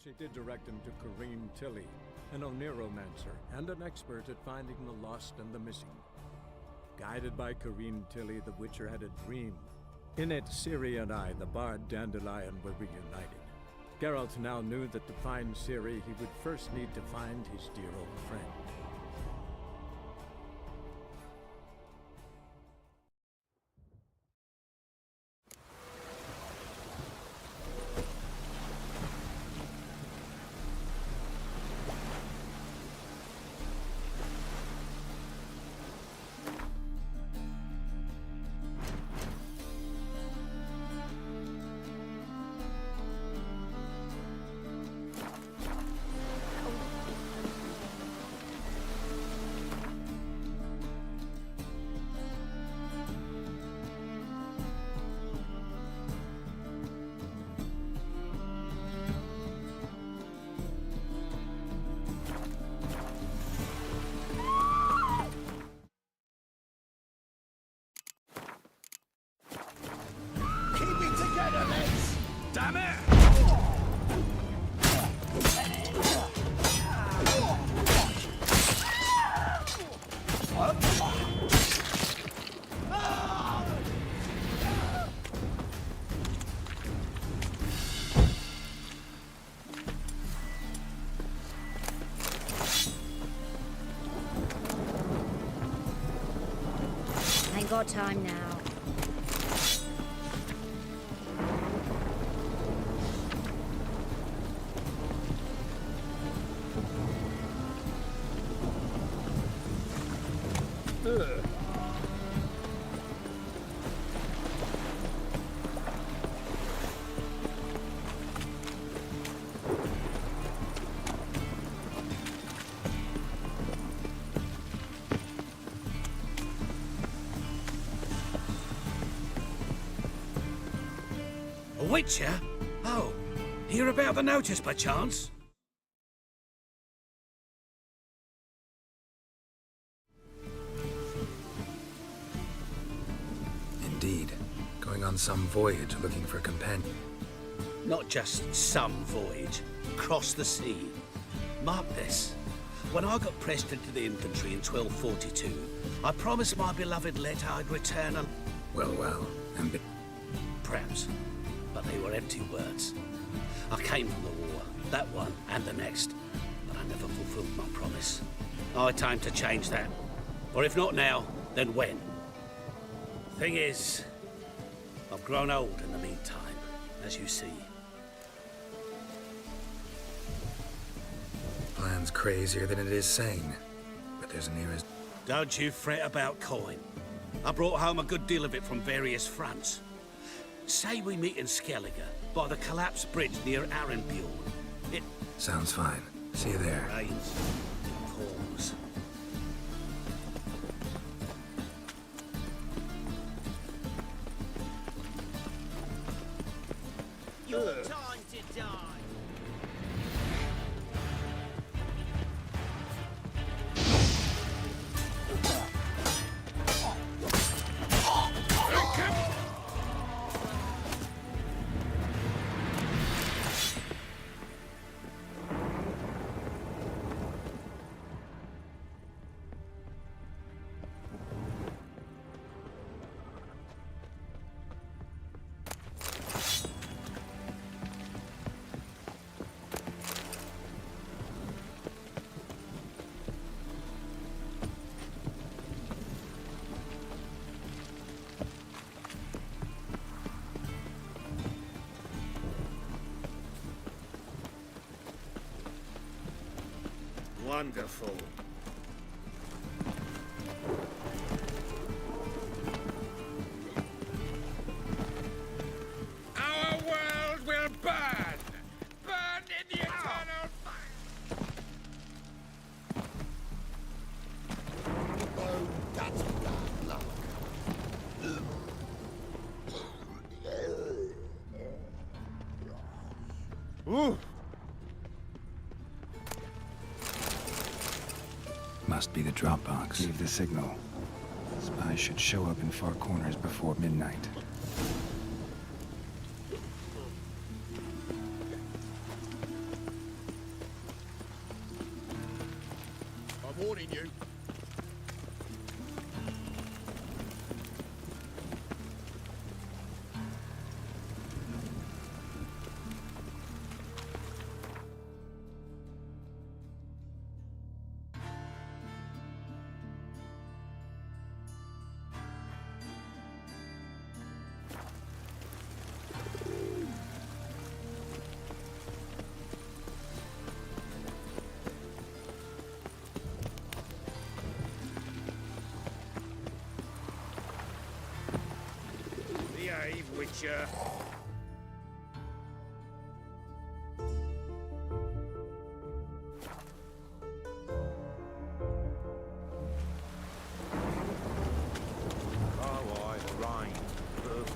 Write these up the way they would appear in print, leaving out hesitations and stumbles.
She did direct him to Kareem Tilly, an Oniromancer and an expert at finding the lost and the missing. Guided by Kareem Tilly, the Witcher had a dream. In it, Ciri and I, the bard Dandelion, were reunited. Geralt now knew that to find Ciri, he would first need to find his dear old friend. Damn it! Ain't got time now. A Witcher? Oh, hear about the notice by chance? Indeed. Going on some voyage looking for a companion. Not just some voyage. Cross the sea. Mark this. When I got pressed into the infantry in 1242, I promised my beloved Letta I'd return a... Well, and perhaps. But they were empty words. I came from the war, that one and the next, but I never fulfilled my promise. High time to change that. Or if not now, then when? Thing is, I've grown old in the meantime, as you see. plan's crazier than it is sane. But there's an nearest... Don't you fret about coin. I brought home a good deal of it from various fronts. Say we meet in Skellige, by the collapsed bridge near Arenbjorn. It... Sounds fine. See you there. rains. It pours. Your time to die. Wonderful. Our world will burn! Burn in the eternal fire! Oh, that's bad luck. Ooh! Must be the drop box. Leave the signal. Spies should show up in far corners before midnight. warning you. Behave, Witcher. Oh, aye, the rain. Perfect.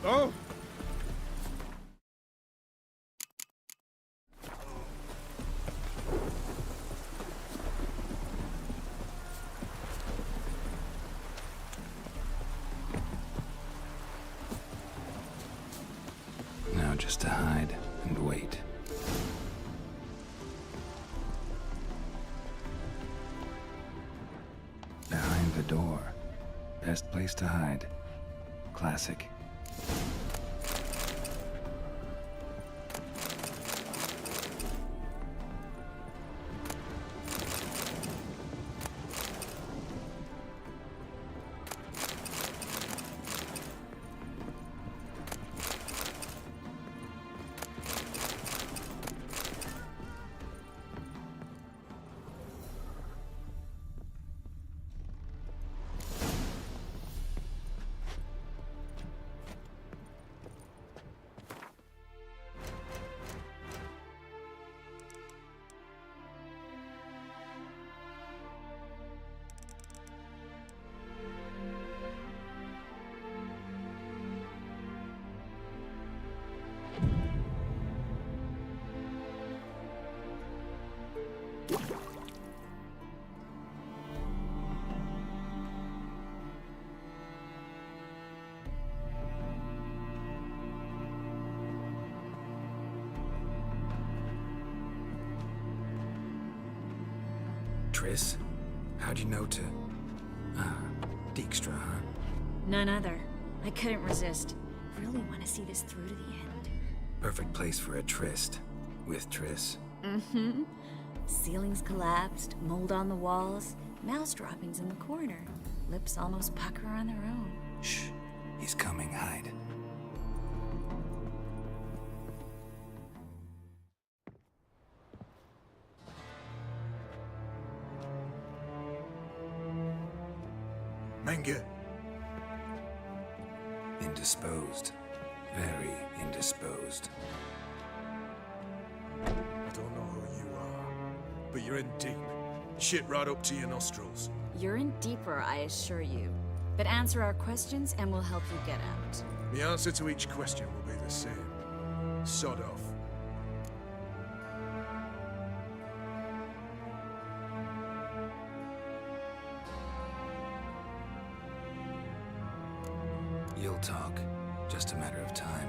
Oh! Now just to hide and wait. Behind the door. Best place to hide. Classic. Triss, how'd you know to... Dijkstra, huh? None other. I couldn't resist. Really want to see this through to the end. Perfect place for a tryst. With Triss. Mm-hmm. Ceilings collapsed, mold on the walls, mouse droppings in the corner. Lips almost pucker on their own. Shh. He's coming, hide. Menge. Indisposed. Very indisposed. I don't know who you are, but you're in deep. Shit right up to your nostrils. You're in deeper, I assure you. But answer our questions and we'll help you get out. The answer to each question will be the same. Sod off. You'll talk. Just a matter of time.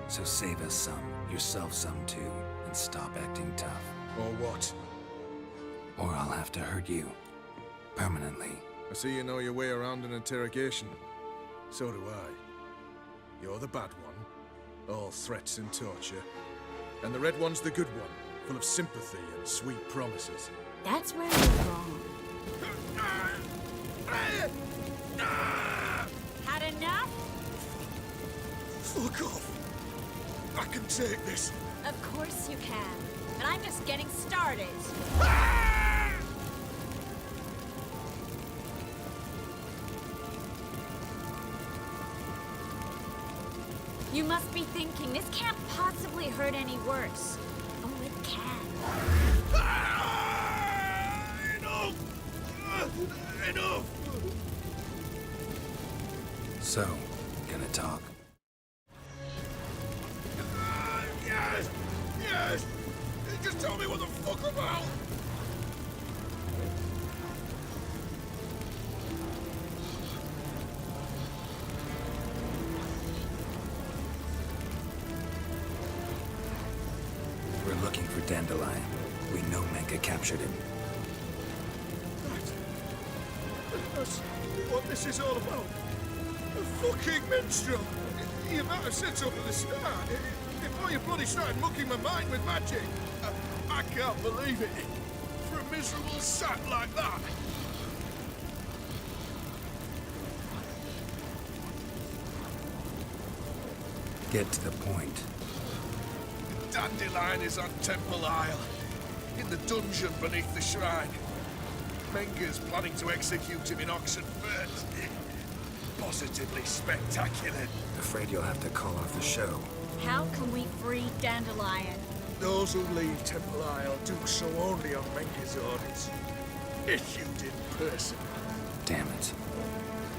So save us some, yourself some too, and stop acting tough. Or what? Or I'll have to hurt you. Permanently. I see you know your way around an interrogation. So do I. You're the bad one, all threats and torture. And the red one's the good one, full of sympathy and sweet promises. That's where you're wrong. Had enough? Fuck off! I can take this. Of course you can. But I'm just getting started. You must be thinking, this can't possibly hurt any worse. Oh, it can. Enough! Enough! So, gonna talk? Menge captured him. That's what this is all about. A fucking minstrel! You might have said so from the start. Before you bloody started mucking my mind with magic. I can't believe it. For a miserable sap like that. Get to the point. Dandelion is on Temple Isle, in the dungeon beneath the shrine. Menge's planning to execute him in Oxenford. Positively spectacular. Afraid you'll have to call off the show. How can we free Dandelion? Those who leave Temple Isle do so only on Menge's orders. Issued in person. Damn it.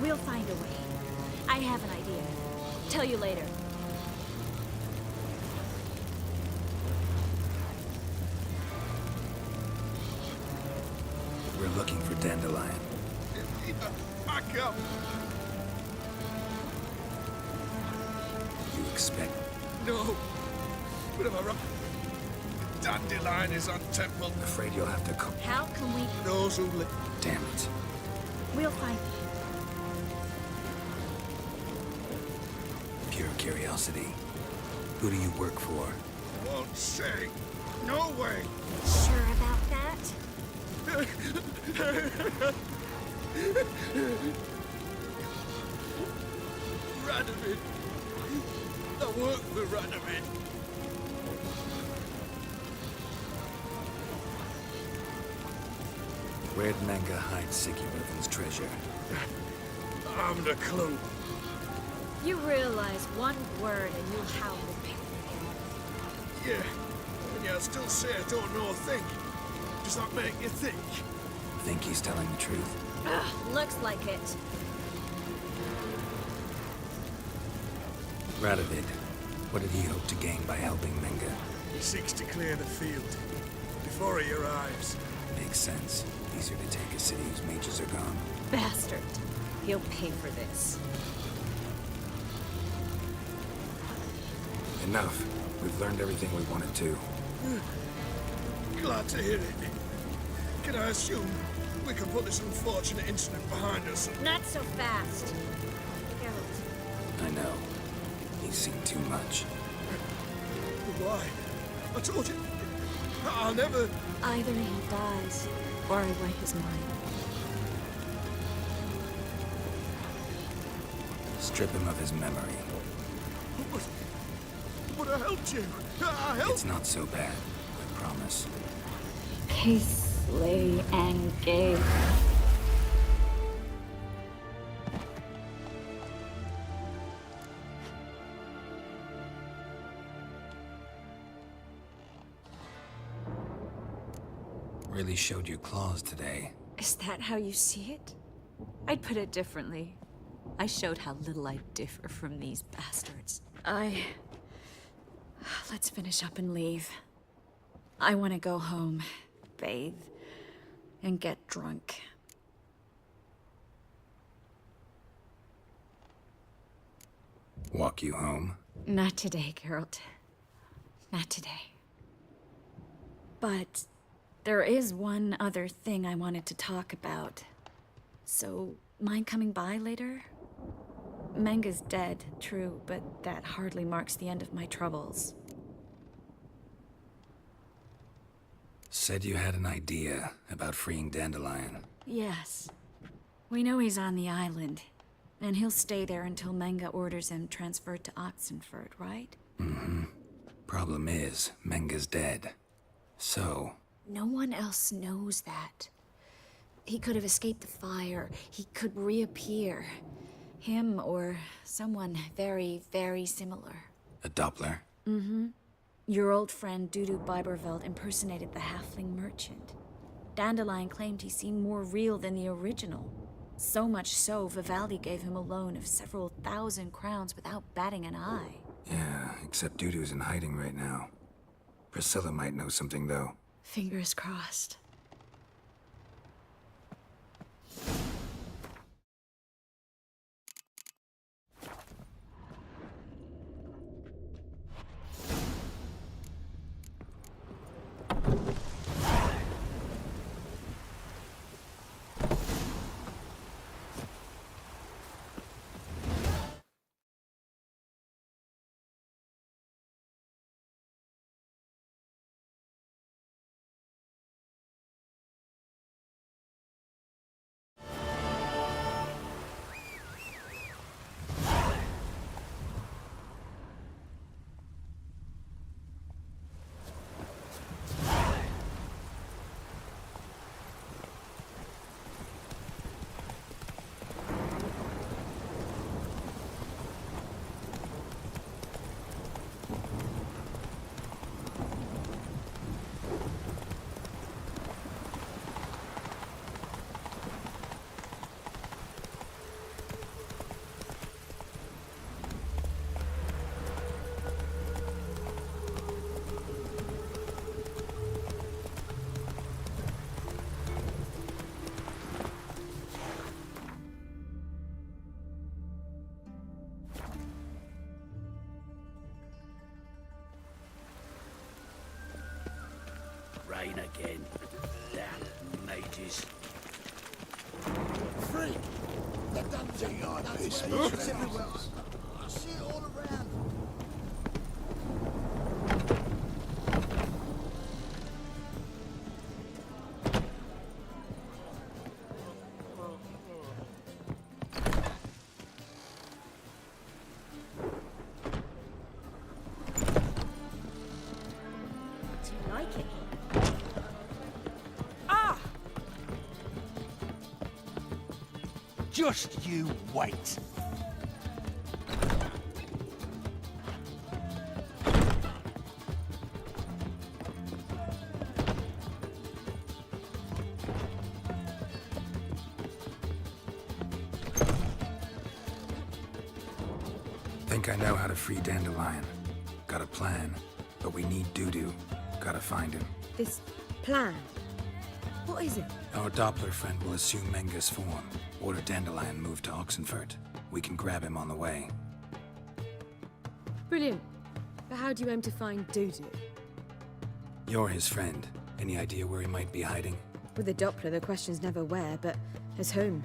We'll find a way. I have an idea. Tell you later. We're looking for Dandelion. I can't. You expect... No. But am I right? Dandelion is on Temple. Afraid you'll have to call... How can we... Those who live. Damn it. We'll find it. Pure curiosity. Who do you work for? Won't say. No way. Sure about that? Radovid. I work for Radovid. Where'd Menge hide Sicky Riven's treasure? I haven't a clue. You realize one word and you'll howl with pain. Yeah. And yet I still say I don't know a thing. Does that make you think? Think he's telling the truth? Ugh, looks like it. Radovid, what did he hope to gain by helping Menge? He seeks to clear the field before he arrives. Makes sense. Easier to take a city whose mages are gone. Bastard. He'll pay for this. Enough. We've learned everything we wanted to. Glad to hear it. Can I assume we can put this unfortunate incident behind us? Not so fast. Geralt. I know. He's seen too much. Why? I told you. I'll never... Either he dies, or I wipe his mind. Strip him of his memory. But I helped you. I helped. It's not so bad. I promise. Peace, lay, and gay. Really showed your claws today. Is that how you see it? I'd put it differently. I showed how little I differ from these bastards. Let's finish up and leave. I want to go home, bathe, and get drunk. Walk you home? Not today, Geralt. Not today. But there is one other thing I wanted to talk about. So, mind coming by later? Menge's dead, true, but that hardly marks the end of my troubles. Said you had an idea about freeing Dandelion. Yes. We know he's on the island, and he'll stay there until Menge orders him transferred to Oxenford, right? Mm-hmm. Problem is, Menge's dead. So... No one else knows that. He could have escaped the fire. He could reappear. Him or someone very, very similar. A Doppler? Mm-hmm. Your old friend Dudu Biberveld impersonated the halfling merchant. Dandelion claimed he seemed more real than the original. So much so, Vivaldi gave him a loan of several thousand crowns without batting an eye. Yeah, except Dudu's in hiding right now. Priscilla might know something, though. Fingers crossed. pain again. Damn mages. Freak! The dungeon yard piss me everywhere. I see it all around. Do you like it? Just you wait. Think I know how to free Dandelion. Got a plan, but we need Dudu. Gotta find him. This plan? What is it? Our Doppler friend will assume Menga's form. Order Dandelion move to Oxenfurt. We can grab him on the way. Brilliant. But how do you aim to find Dudu? You're his friend. Any idea where he might be hiding? With the Doppler, the question's never where, but as whom.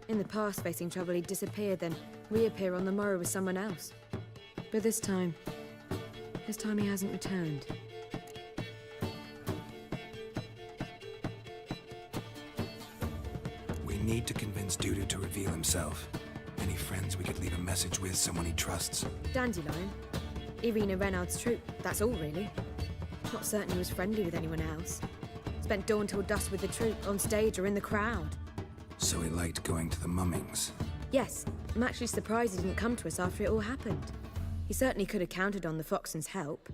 In the past, facing trouble, he'd disappear, then reappear on the morrow with someone else. But this time he hasn't returned. We need to convince Dudu to reveal himself. Any friends we could leave a message with, someone he trusts? Dandelion. Irina Reynard's troupe, that's all really. Not certain he was friendly with anyone else. Spent dawn till dusk with the troupe, on stage or in the crowd. So he liked going to the mummings. Yes, I'm actually surprised he didn't come to us after it all happened. He certainly could have counted on the Foxen's help.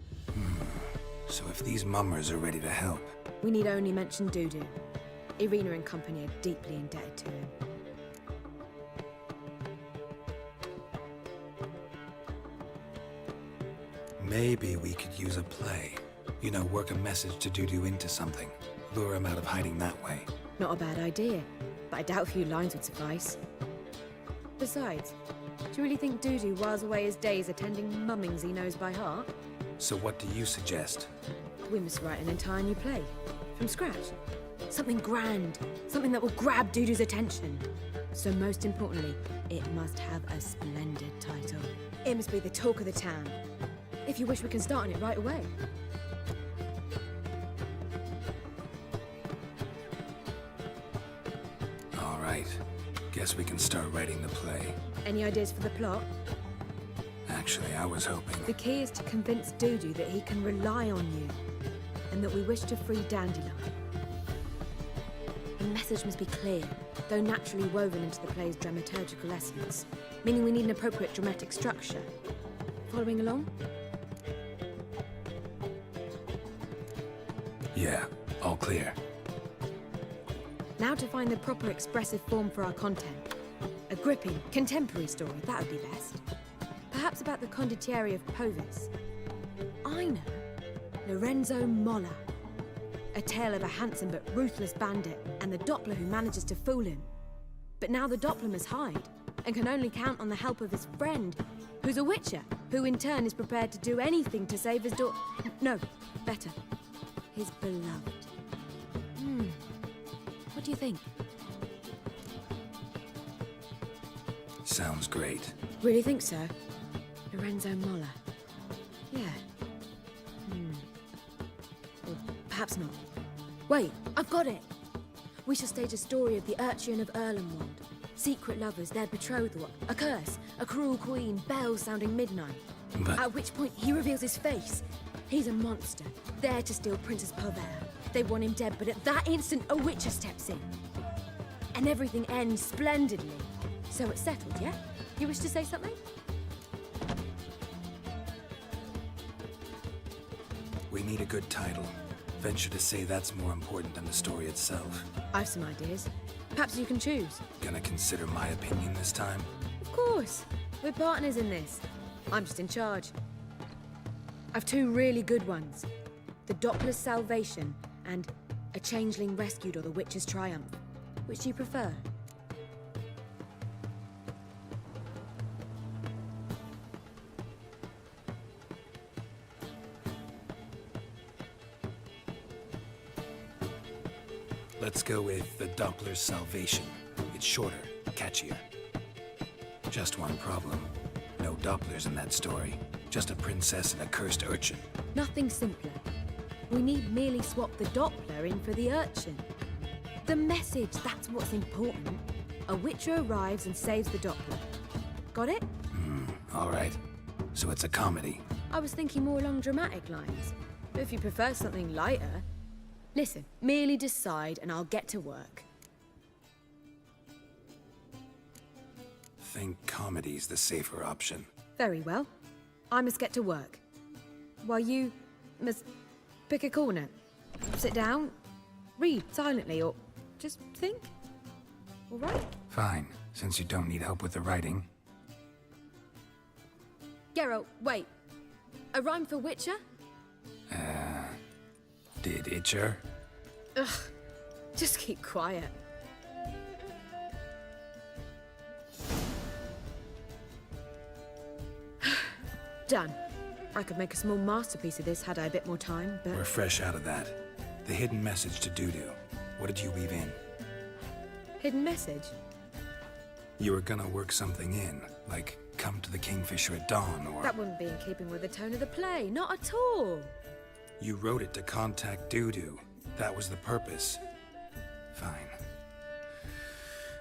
So if these mummers are ready to help, We need only mention Dudu. Irina and company are deeply indebted to him. maybe we could use a play. You know, work a message to Dudu into something. Lure him out of hiding that way. Not a bad idea, but I doubt a few lines would suffice. Besides, do you really think Dudu whiles away his days attending mummings he knows by heart? So what do you suggest? We must write an entire new play. From scratch. Something grand. Something that will grab Dudu's attention. So most importantly, it must have a splendid title. It must be the talk of the town. If you wish, we can start on it right away. All right. Guess we can start writing the play. Any ideas for the plot? Actually, I was hoping... The key is to convince Dudu that he can rely on you, and that we wish to free Dandelion. The message must be clear, though naturally woven into the play's dramaturgical essence, meaning we need an appropriate dramatic structure. Following along? Yeah, all clear. Now to find the proper expressive form for our content. A gripping, contemporary story, that would be best. Perhaps about the condottieri of Povis. I know. Lorenzo Molla. A tale of a handsome but ruthless bandit and the Doppler who manages to fool him. But now the Doppler must hide and can only count on the help of his friend, who's a witcher, who in turn is prepared to do anything to save his daughter. No, better. His beloved. What do you think? Sounds great. Really think so? Lorenzo Molla. Yeah. Or perhaps not. Wait, I've got it! We shall stage a story of the Urchin of Erlenwald. Secret lovers, their betrothal, a curse, a cruel queen, bells sounding midnight. But... At which point he reveals his face. He's a monster, there to steal Princess Pavere. They want him dead, but at that instant a witcher steps in. And everything ends splendidly. So it's settled, yeah? You wish to say something? We need a good title. Venture to say that's more important than the story itself. I've some ideas. Perhaps you can choose. Gonna consider my opinion this time? Of course. We're partners in this. I'm just in charge. I've two really good ones. The Doppler's Salvation and A Changeling Rescued or the Witch's Triumph. Which do you prefer? Let's go with the Doppler's Salvation. It's shorter, catchier. Just one problem. No Dopplers in that story. Just a princess and a cursed urchin. Nothing simpler. We need merely swap the Doppler in for the urchin. The message, that's what's important. A Witcher arrives and saves the Doppler. Got it? All right. So it's a comedy. I was thinking more along dramatic lines. But if you prefer something lighter... Listen, merely decide and I'll get to work. Think comedy's the safer option. Very well. I must get to work. While you must pick a corner. Sit down, read silently, or just think. All right? Fine, since you don't need help with the writing. Geralt, wait. A rhyme for Witcher? Did Itcher? Ugh. Just keep quiet. Done. I could make a small masterpiece of this had I a bit more time, but... We're fresh out of that. The hidden message to Dudu. What did you weave in? Hidden message? You were gonna work something in, like come to the Kingfisher at dawn, or... That wouldn't be in keeping with the tone of the play, not at all. You wrote it to contact Dudu. That was the purpose. Fine.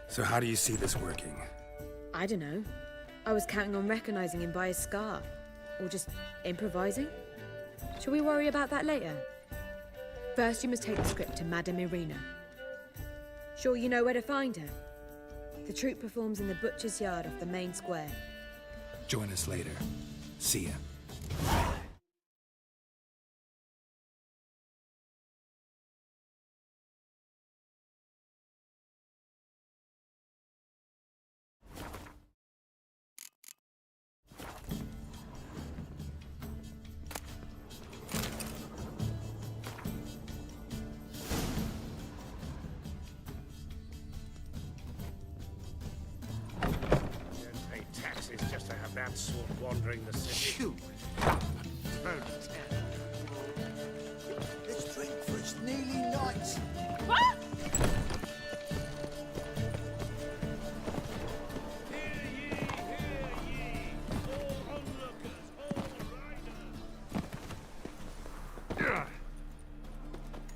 So how do you see this working? I don't know. I was counting on recognizing him by his scar. Or just improvising? Shall we worry about that later? First, you must take the script to Madame Irina. Sure you know where to find her? The troupe performs in the butcher's yard off the main square. Join us later. See ya. Just to have that sort wandering the city. Shoot. Let's drink for it's nearly night.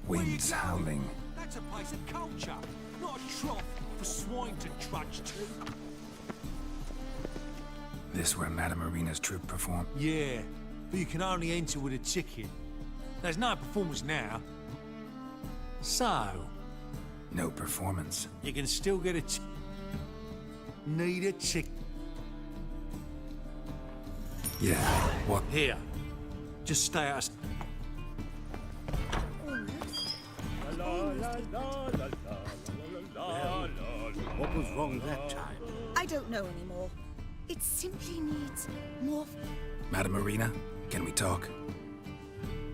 Winds howling. That's a place of culture, not a trough for swine to trudge to. This where Madame Irina's troupe perform? Yeah, but you can only enter with a ticket. There's no performance now. So, No performance. you can still get a Need a ticket. Yeah, what? Here. Just stay out. What was wrong that time? I don't know anymore. It simply needs more... Madame Irina, can we talk?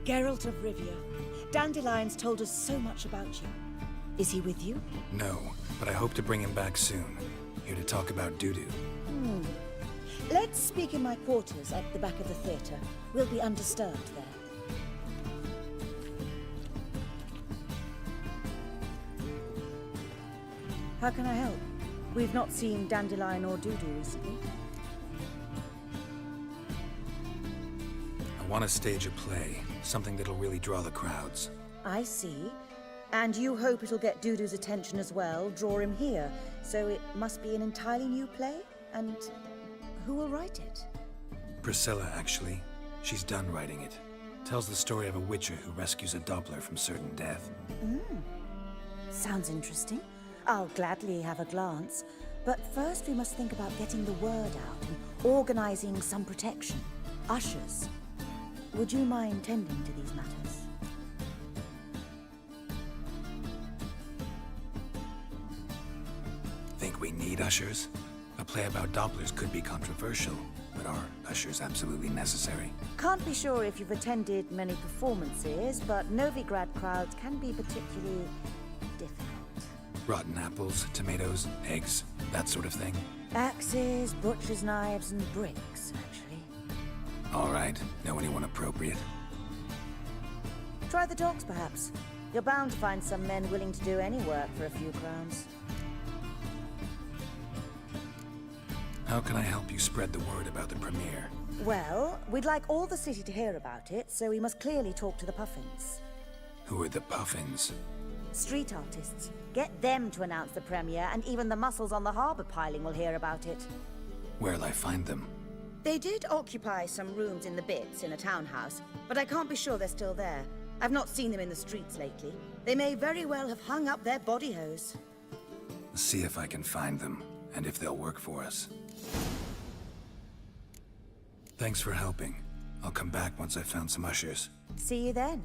Geralt of Rivia. Dandelion's told us so much about you. Is he with you? No, but I hope to bring him back soon. Here to talk about Dudu. Let's speak in my quarters at the back of the theatre. We'll be undisturbed there. How can I help? We've not seen Dandelion or Dudu recently. I want to stage a play, something that'll really draw the crowds. I see. And you hope it'll get Dudu's attention as well, draw him here. So it must be an entirely new play? And who will write it? Priscilla, actually. She's done writing it. Tells the story of a witcher who rescues a Doppler from certain death. Sounds interesting. I'll gladly have a glance. But first we must think about getting the word out and organizing some protection. Ushers. Would you mind tending to these matters? Think we need ushers? A play about Dopplers could be controversial, but are ushers absolutely necessary? Can't be sure if you've attended many performances, but Novigrad crowds can be particularly difficult. Rotten apples, tomatoes, eggs, that sort of thing? Axes, butcher's knives, and bricks, actually. All right, know anyone appropriate? Try the dogs, perhaps. You're bound to find some men willing to do any work for a few crowns. How can I help you spread the word about the premiere? Well, we'd like all the city to hear about it, so we must clearly talk to the Puffins. Who are the Puffins? Street artists. Get them to announce the premiere, and even the muscles on the harbour piling will hear about it. Where'll I find them? They did occupy some rooms in the Bits in a townhouse, but I can't be sure they're still there. I've not seen them in the streets lately. They may very well have hung up their body hose. See if I can find them, and if they'll work for us. Thanks for helping. I'll come back once I've found some ushers. See you then.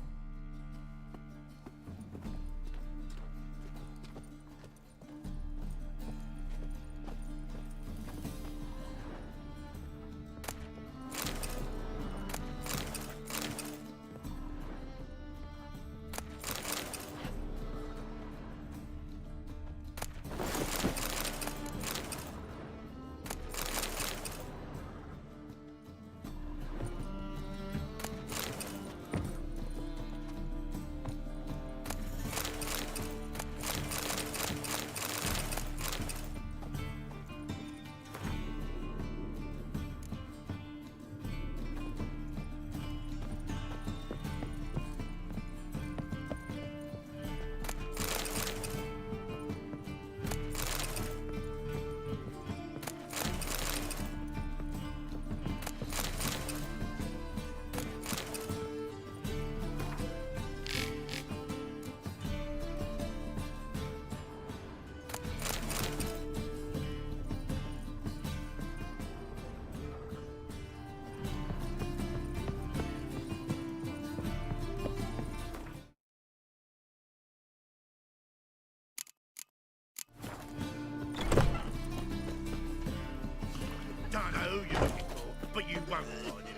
Don't know who you're looking for, but you won't find it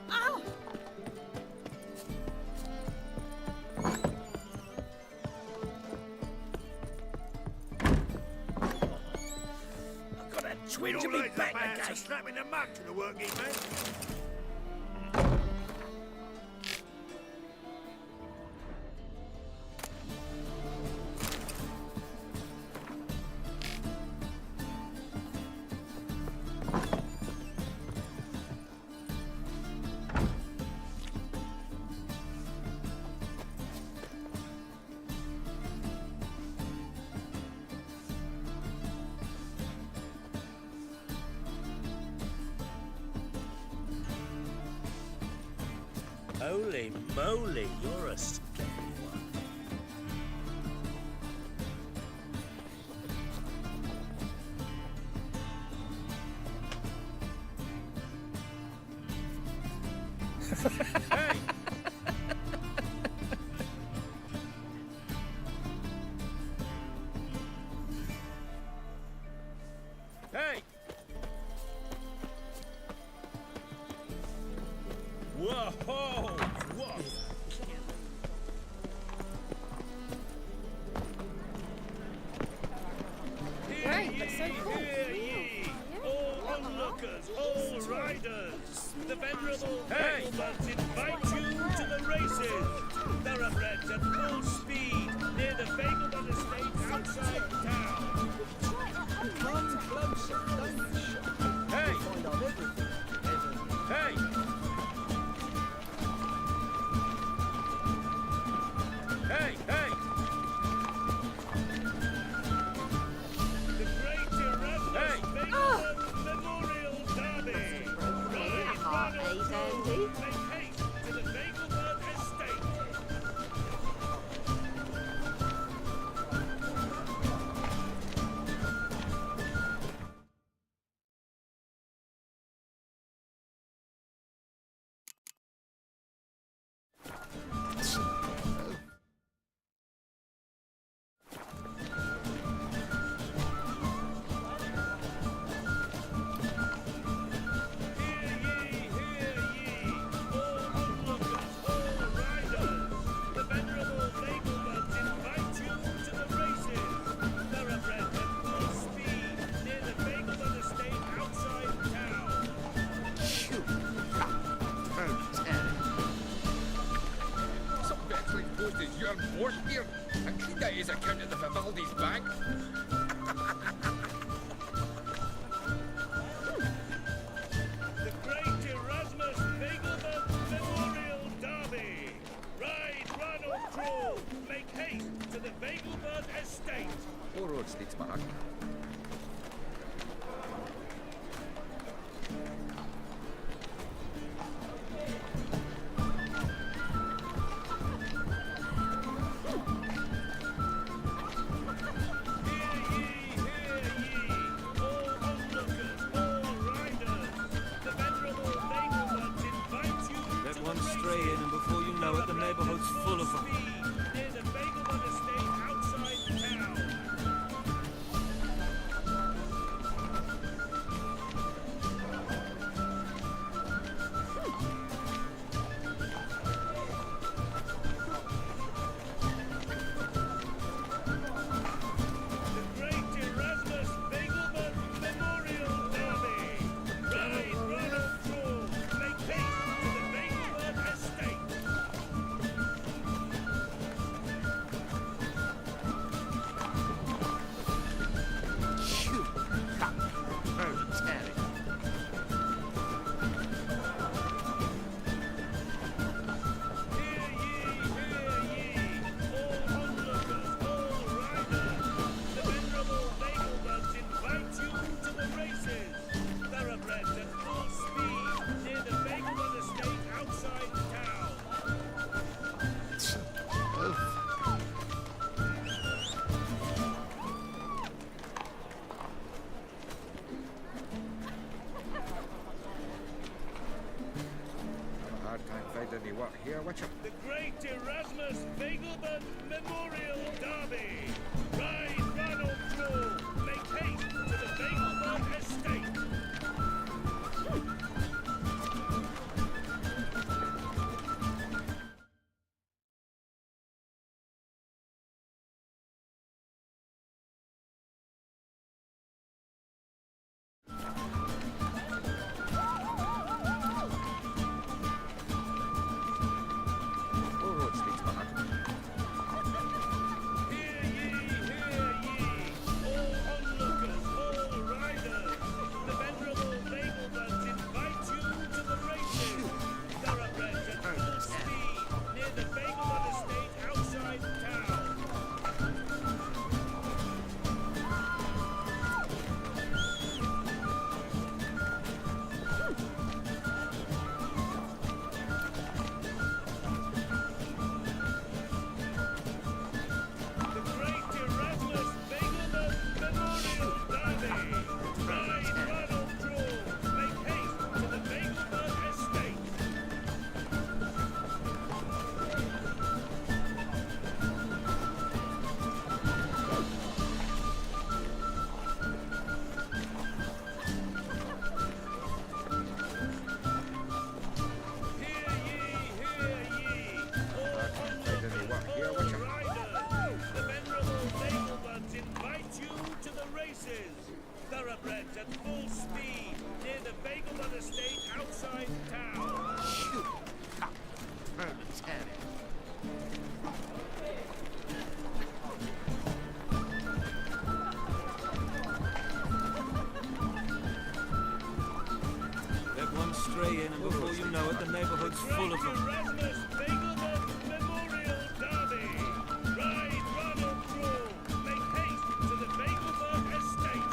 out. Ow! I've got a twinge All of me right, back the again. slapping the mug to the working man. Holy moly, you're a scary one. Hey! Hey! Whoa! Whoa! Great, that's so cool. Hear ye, all onlookers, all riders, the venerable Hey! Hellmans invite you force here. I cleaned out his account at the Vivaldi's bank. The Great Erasmus Begelman Memorial Derby. Ride, run or crawl. Make haste to the Begelman Estate. All roads lead to Manhattan. Here, watch out. The Great Erasmus Begelman Memorial Derby. Ride, run or crawl. Make haste to the Begelman Estate. Thoroughbreds at full speed near the Begelman Estate outside town. Shoot! Let one stray in, and before you know it, the neighborhood's full of them. Erasmus Begelman Memorial Derby. Ride, run or crawl. Make haste to the Begelman Estate.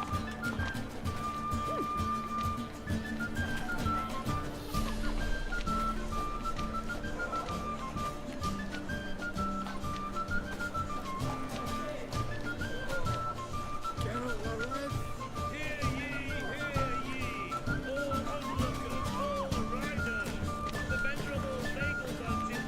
All onlookers, all riders, the venerable Begelmans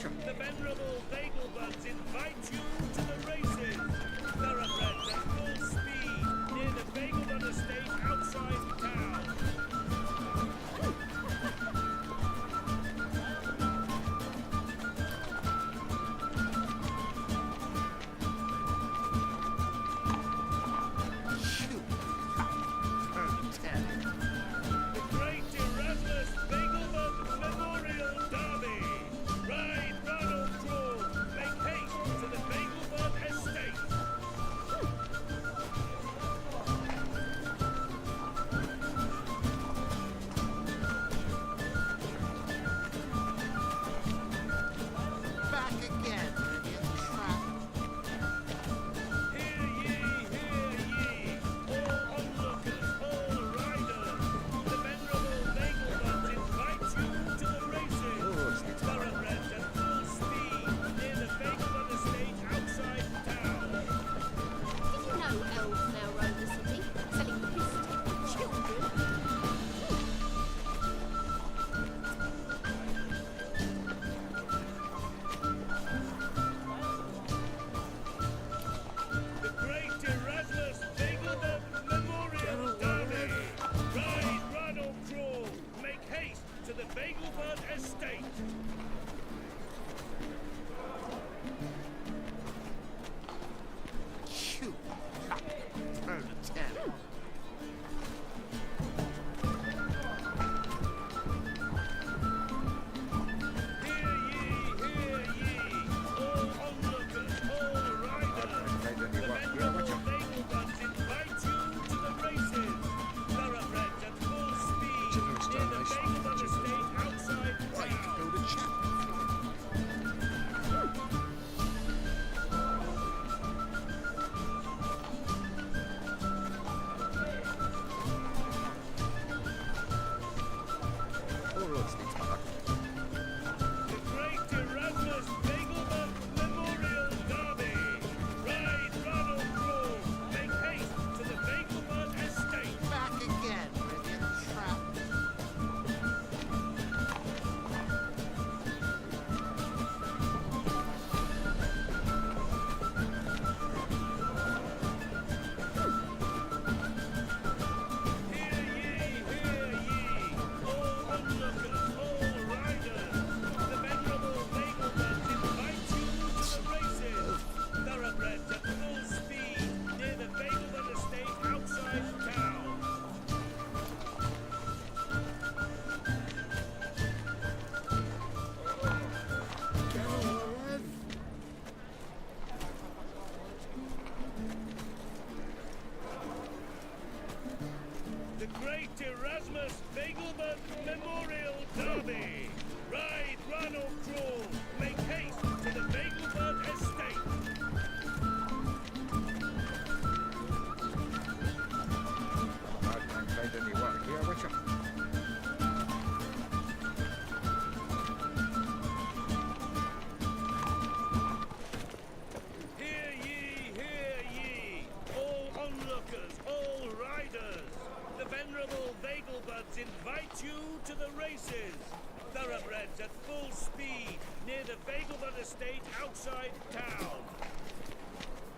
The venerable Vagelbuds invite you to the races. Thoroughbreds at full speed near the Vagelbud estate outside town. The Great Erasmus Vagelbud Memorial Derby. Ride, run or crawl. Make haste to the Vagelbud estate. Back again, you trap. Hear ye, all onlookers, all riders. The venerable Vagelbuds invite you to the races. Thoroughbreds at full speed near the Vagelbud estate outside town. Did you know elves now roam the city, selling piss to children? The Great Erasmus Vagelbud Memorial Derby. Ride, run or crawl. Make haste to the Vagelbud estate. Shoot. Turn to 10. Hear ye, all onlookers, all riders. The venerable Vagelbuds invite you to the races. Thoroughbreds at full speed near the Vagelbud estate outside town. Build a chapel. The Great Erasmus Vagelbud Memorial Derby. Ride, run or crawl. Make haste to the Vagelbud estate. Back again, you trap. Hear ye, all onlookers, all riders. The venerable Vagelbuds invite you to the races. Thoroughbreds at full speed near the Vagelbud estate outside town. The Great Erasmus Vagelbud Memorial Derby. Ride, run or crawl. Make haste to the Vagelbud estate. Hear ye, all onlookers, all riders. The venerable Vagelbuds invite you to the races. Thoroughbreds at full speed near the Vagelbud estate outside town. The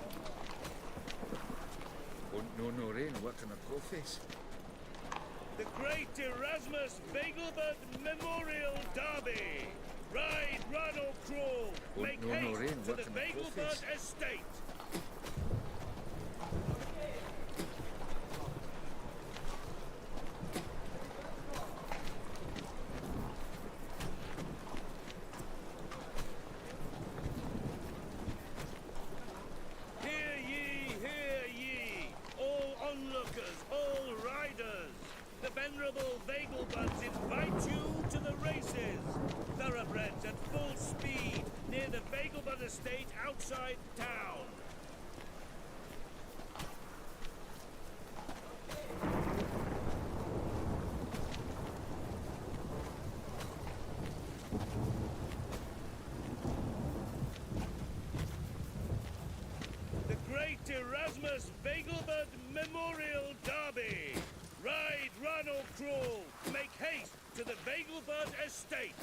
Great Erasmus Vagelbud Memorial Derby. Ride, run or crawl. Make haste to the Vagelbud estate. Hear ye, all onlookers, all riders. The venerable Vagelbuds invite you to the races. Thoroughbreds at full speed near the Vagelbud estate outside town. The Great Erasmus Vegelbud Memorial Derby. Ride, run or crawl. Make haste to the Vegelbud Estate.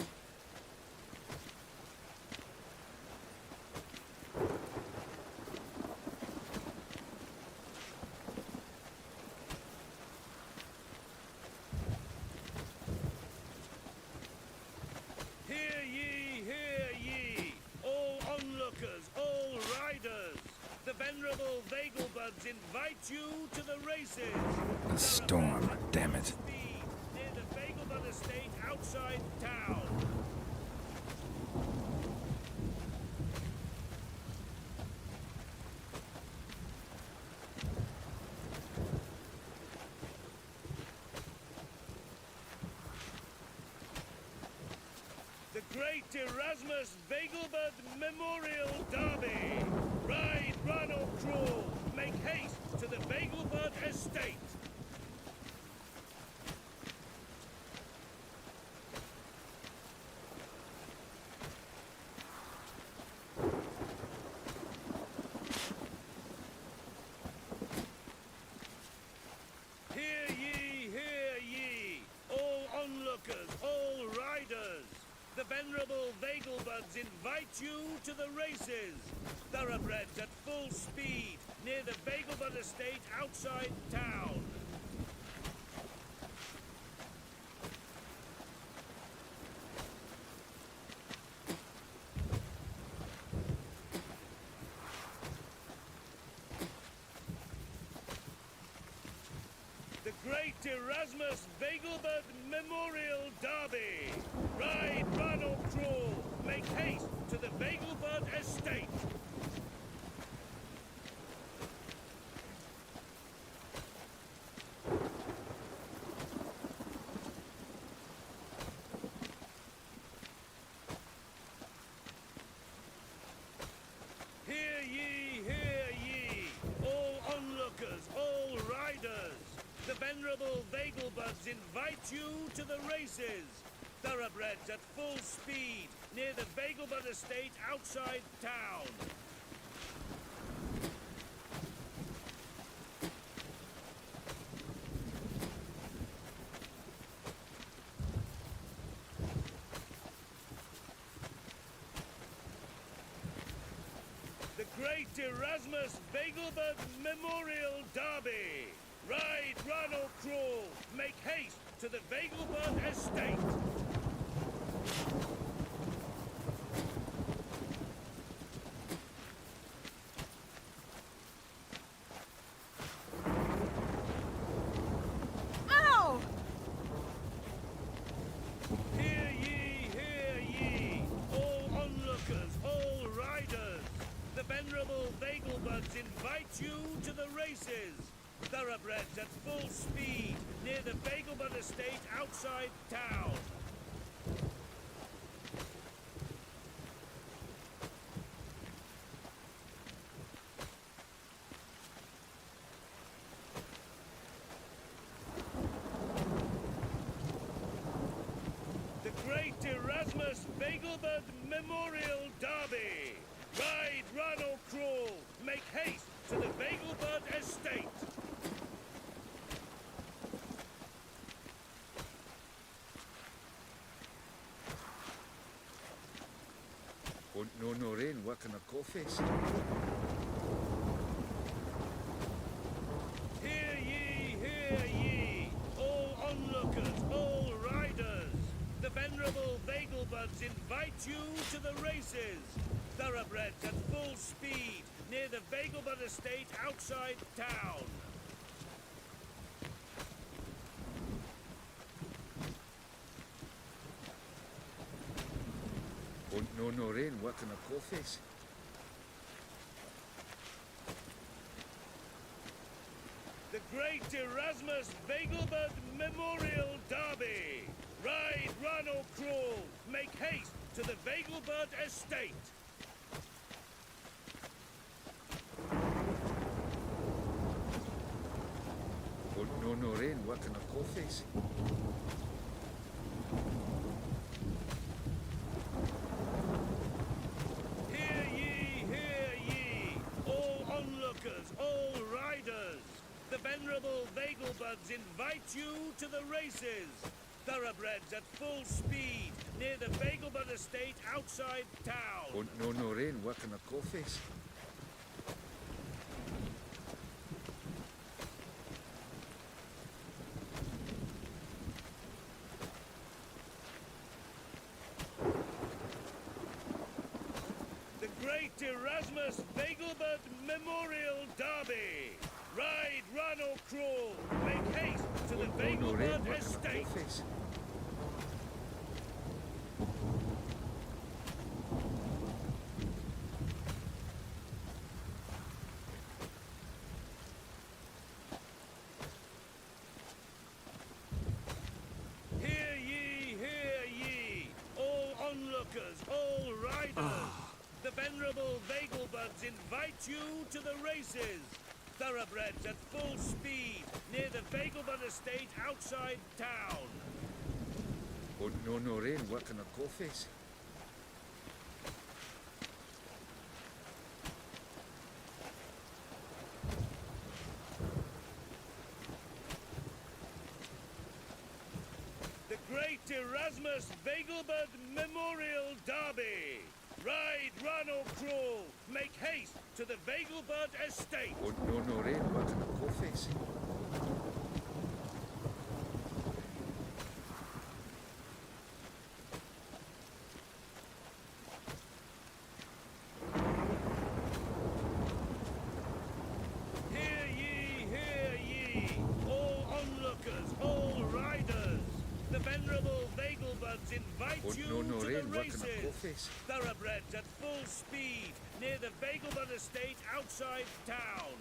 Hear ye, all onlookers, all riders. The venerable Vegelbuds invite you to the races. A storm, damn it. Near the Vegelbud Estate outside town. The Great Erasmus Vegelbud Memorial Derby. Ride, run or crawl. Make haste to the Vegelbud Estate. Hear ye, all onlookers, all riders. The venerable Vegelbuds invite you to the races. Thoroughbreds at full speed near the Vegelbud Estate outside town. The Great Erasmus Vegelbud Memorial Derby. Ride, run or crawl. Make haste to the Vegelbud Estate. Hear ye, all onlookers, all riders. The venerable Vegelbuds invite you to the races. Thoroughbreds at full speed near the Vegelbud Estate outside town. The Great Erasmus Vegelbud Memorial Derby. Ride, run or crawl. Make haste to the Vegelbud Estate. Ow! Hear ye, all onlookers, all riders. The venerable Vegelbuds invite you to the races. Thoroughbreds at full speed near the Vegelbud Estate outside town. The Great Erasmus Vegelbud Memorial Derby. Ride, run or crawl. Make haste to the Vegelbud Estate. Won't know no rain working a coffees. Hear ye, all onlookers, all riders. The venerable Vegelbuds invite you to the races. Thoroughbreds at full speed near the Vegelbud Estate outside town. Won't know no rain working a coffees. The Great Erasmus Vegelbud Memorial Derby. Ride, run or crawl. Make haste to the Vegelbud Estate. Won't know no rain working a coffees. Hear ye, all onlookers, Vegelbuds invite you to the races. Thoroughbreds at full speed near the Vegelbud estate outside town. Und no rain working a coffees. The Great Erasmus Vegelbud Memorial Derby. Ride, run or crawl. Make haste to the Vegelbud estate. Hear ye, all onlookers, all riders. The venerable Vegelbuds invite you to the races. Thoroughbreds at full speed near the Vegelbud estate outside town. Und no rain working a coffees. The Great Erasmus Vegelbud Memorial Derby. Ride, run or crawl. Make haste to the Vegelbud estate. Und no rain working a coffees. Hear ye, all onlookers, all riders. The venerable Vegelbuds invite Und you no to the rain working a races. coffees. Thoroughbreds at full speed near the Vegelbud estate outside town.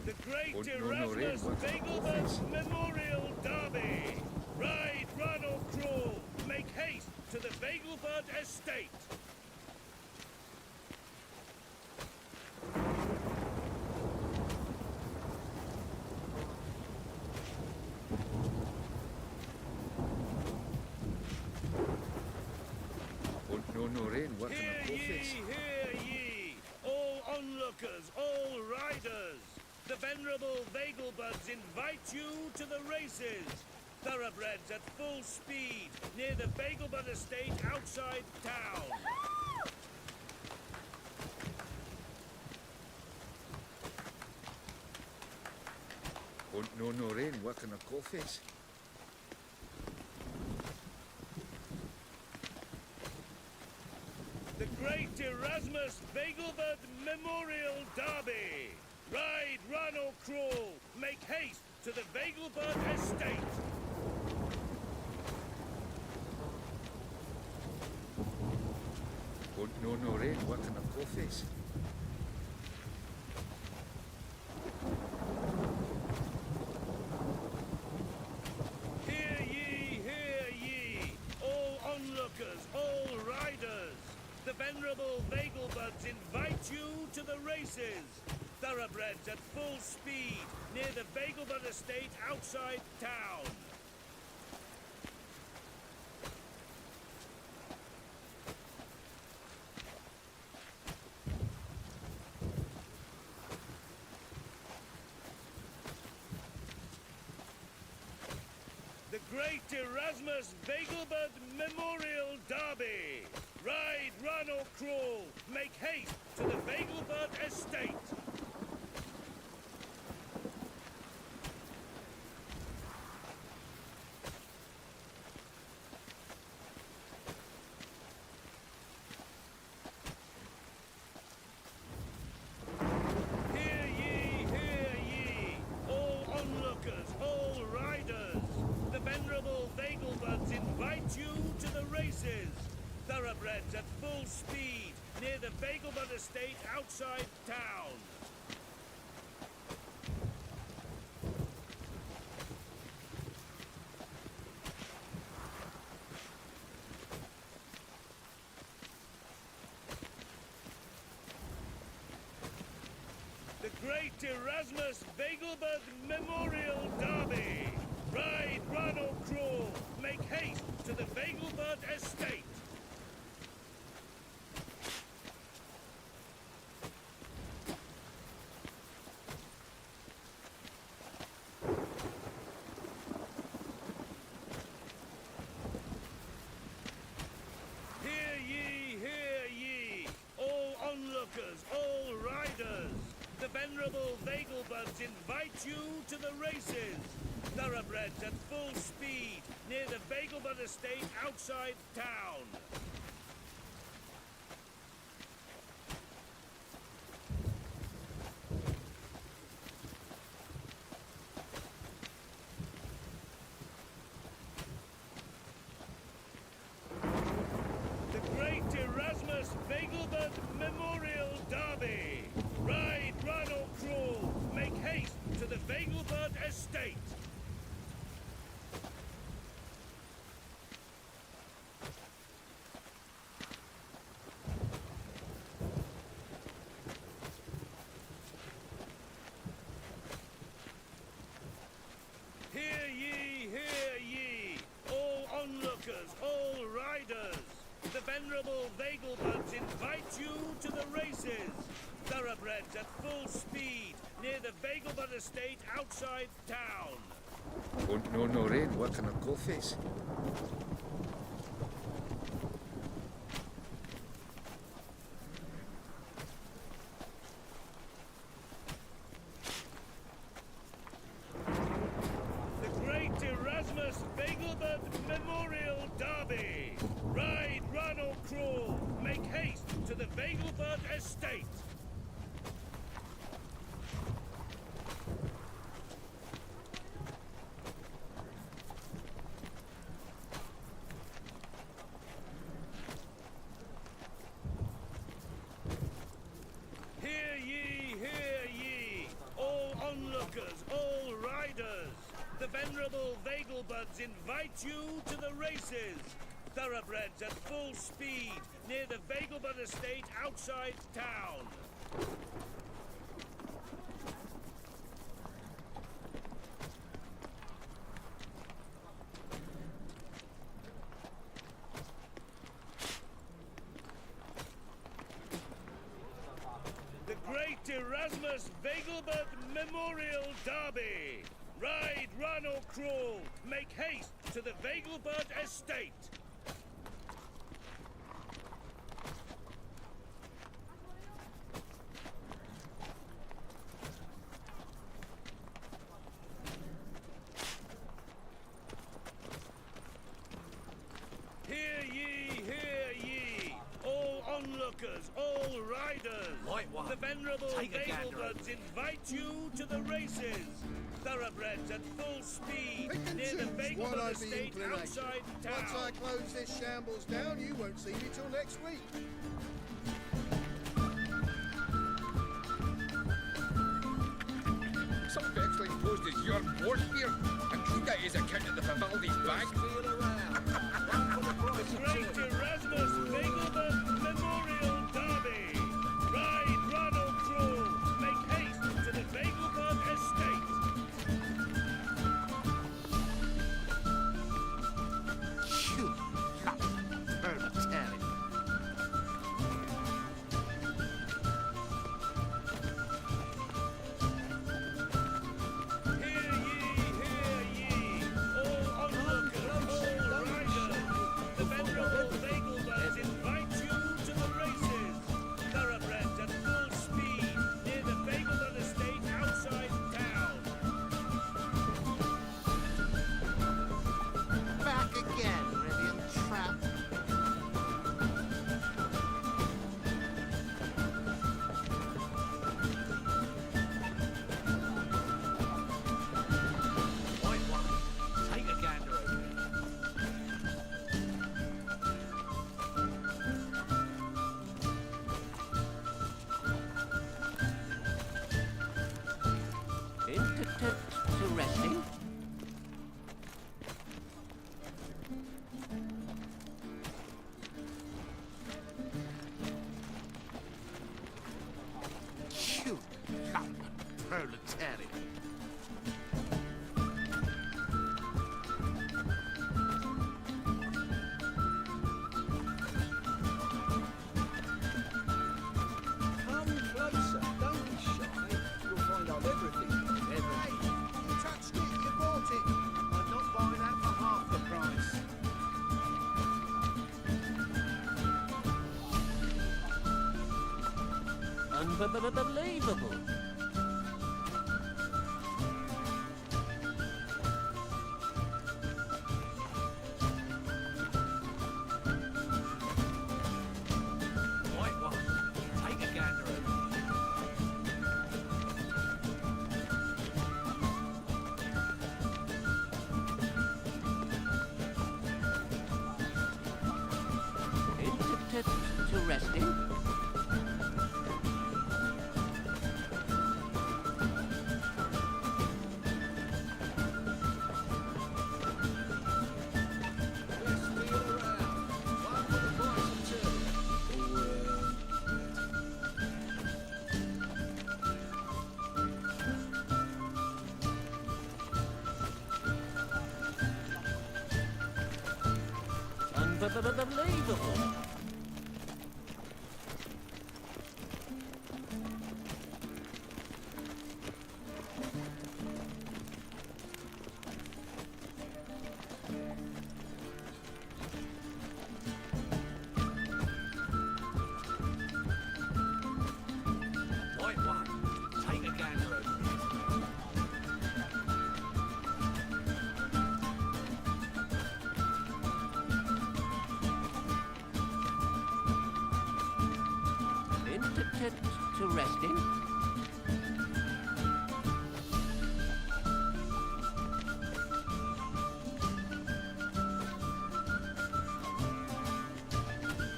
The Great Und no rain Erasmus working a Vegelbud coffees. Memorial Derby. Ride, run or crawl. Make haste to the Vegelbud estate. Und no rain working a coffees. Hear ye, all onlookers, all riders. The venerable Vegelbuds invite you to the races. Thoroughbreds at full speed near the Vegelbud estate outside town. Und no rain working a coffees. The Great Erasmus Vegelbud Memorial Derby. Ride, run or crawl. Make haste to the Vegelbud estate. Und no rain working a coffees. Hear ye, all onlookers, all riders. The venerable Vegelbuds invite you to the races. Thoroughbreds at full speed near the Vegelbud estate outside town. The Great Erasmus Vegelbud Memorial Derby. Ride, run or crawl. Make haste to the Vegelbud estate. Hear ye, all onlookers, all riders. The venerable Vegelbuds invite you to the races. Thoroughbreds at full speed near the Vegelbud estate outside town. The Great Erasmus Vegelbud Memorial Derby. Ride, run, or crawl. Make haste to the Vagelbud estate. Hear ye, all onlookers, all riders. The venerable Vagelbuds invite you to the races. Thoroughbreds at full speed near the Vagelbud estate outside town. The Great Erasmus Vagelbud Memorial Derby. Ride, run, or crawl. Make haste to the Vagelbud estate. Hear ye, all onlookers, all riders. The venerable Vagelbuds invite you to the races. Thoroughbreds at full speed near the Vagelbud estate outside town. Won't know no rain working a coalface. The Great Erasmus Vagelbud Memorial Derby. Ride, run, or crawl. Make haste to the Vagelbud estate. Hear ye, all onlookers, all riders. The venerable Vagelbuds invite you to the races. Thoroughbreds at full speed near the Vagelbud estate outside town. The Great Erasmus Vagelbud Memorial Derby. Ride, run, or crawl. Make haste to the Vagelbud estate. Hear ye, all onlookers, all riders. The venerable Vagelbuds invite you to the races. Thoroughbreds at full speed near the Vagelbud estate outside town. Once I close this shambles down, you won't see me till next week. Some vexing post is your boss here, and he got his account at the Vivaldi's bank. The Great Erasmus Vagelbud Memorial Derby. Ride, run, or crawl. Make haste to the Vagelbud estate. Phew, not Unbelievable. Right one. Take a gander over. Interesting. Unbelievable. Right one. Take a gander over. Interesting.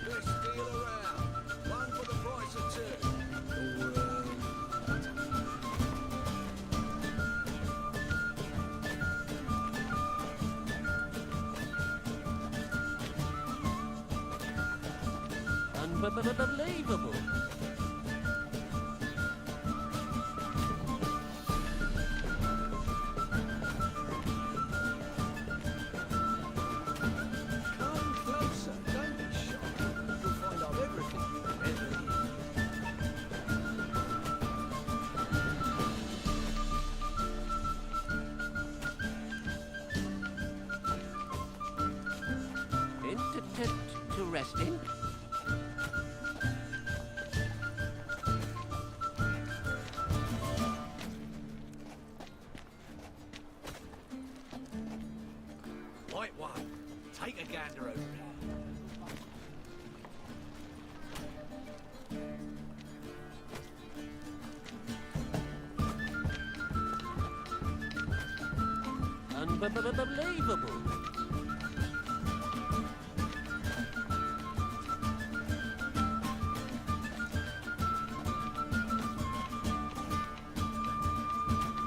Best deal around. One for the price of two. Unbelievable. Come closer. Don't be shy. You'll find out everything. Everything. Interesting. Right one. Take a gander over here. Unbelievable.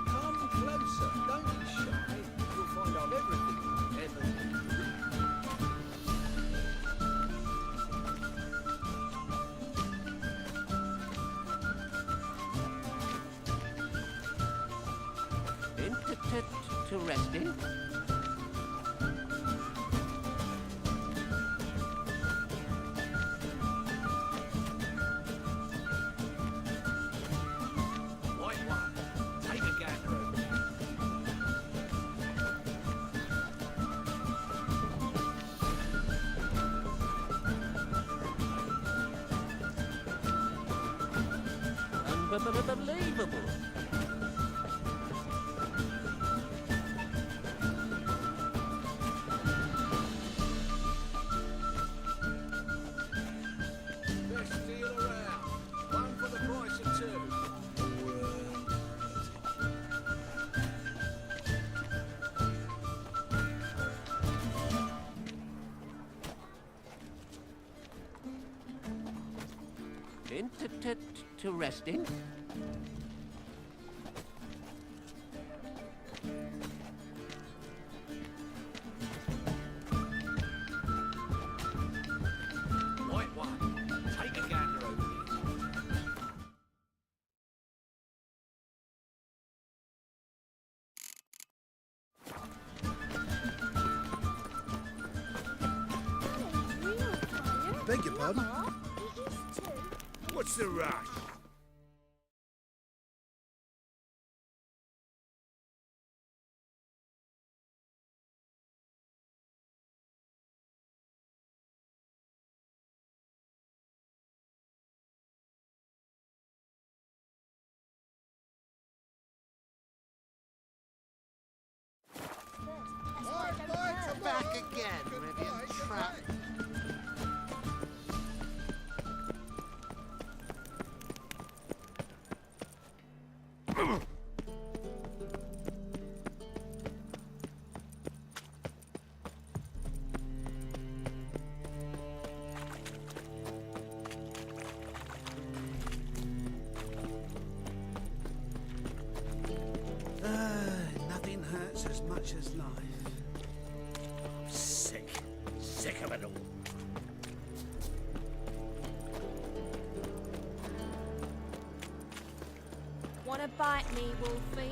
Come closer. Don't be shy. You'll find out everything. Everything. Interesting. Right one. Take a gander over here. Unbelievable. Best deal around. One for the price of two. Interesting. Right one. Take a gander over here. Beg your pardon? What's the rush? again, Rivian Trap. Nothing hurts as much as life. I'm sick. Sick of it all. Wanna bite me, Wolfie?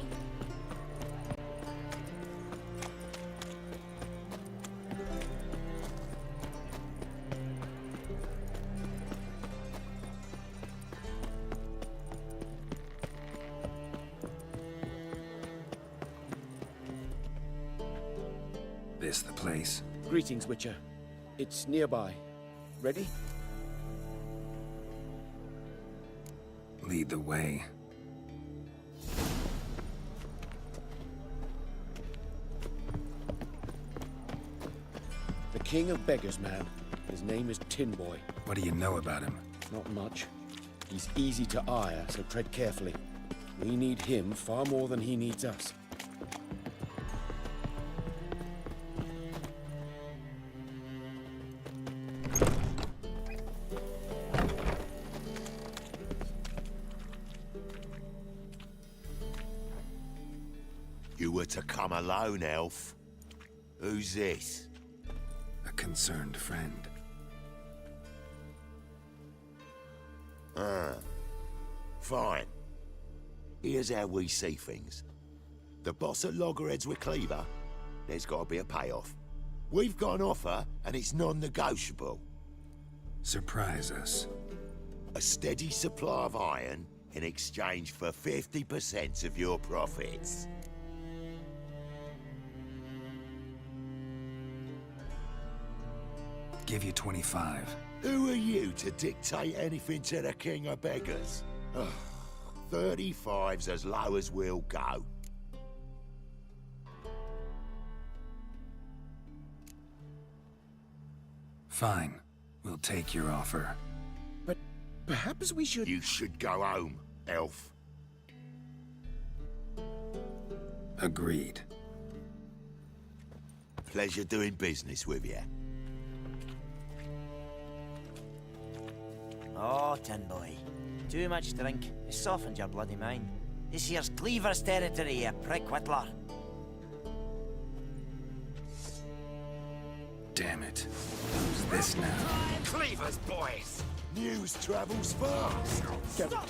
This the place? Greetings, Witcher. It's nearby. Ready? Lead the way. The king of beggars, man. His name is Tin Boy. What do you know about him? Not much. He's easy to ire, so tread carefully. We need him far more than he needs us. You were to come alone, elf. Who's this? A concerned friend. Ah. Fine. Here's how we see things. The boss at Loggerheads with Cleaver, there's got to be a payoff. We've got an offer, and it's non-negotiable. Surprise us. A steady supply of iron in exchange for 50% of your profits. Give you 25. Who are you to dictate anything to the king of beggars? Ugh, 35's as low as we'll go. Fine. We'll take your offer. But perhaps we should... You should go home, elf. Agreed. Pleasure doing business with you. Oh, Tin Boy. Too much drink. It softens your bloody mind. This here's Cleaver's territory, you prick whittler. Damn it. Who's this now? Cleaver's boys! News travels fast! Stop! Shut up,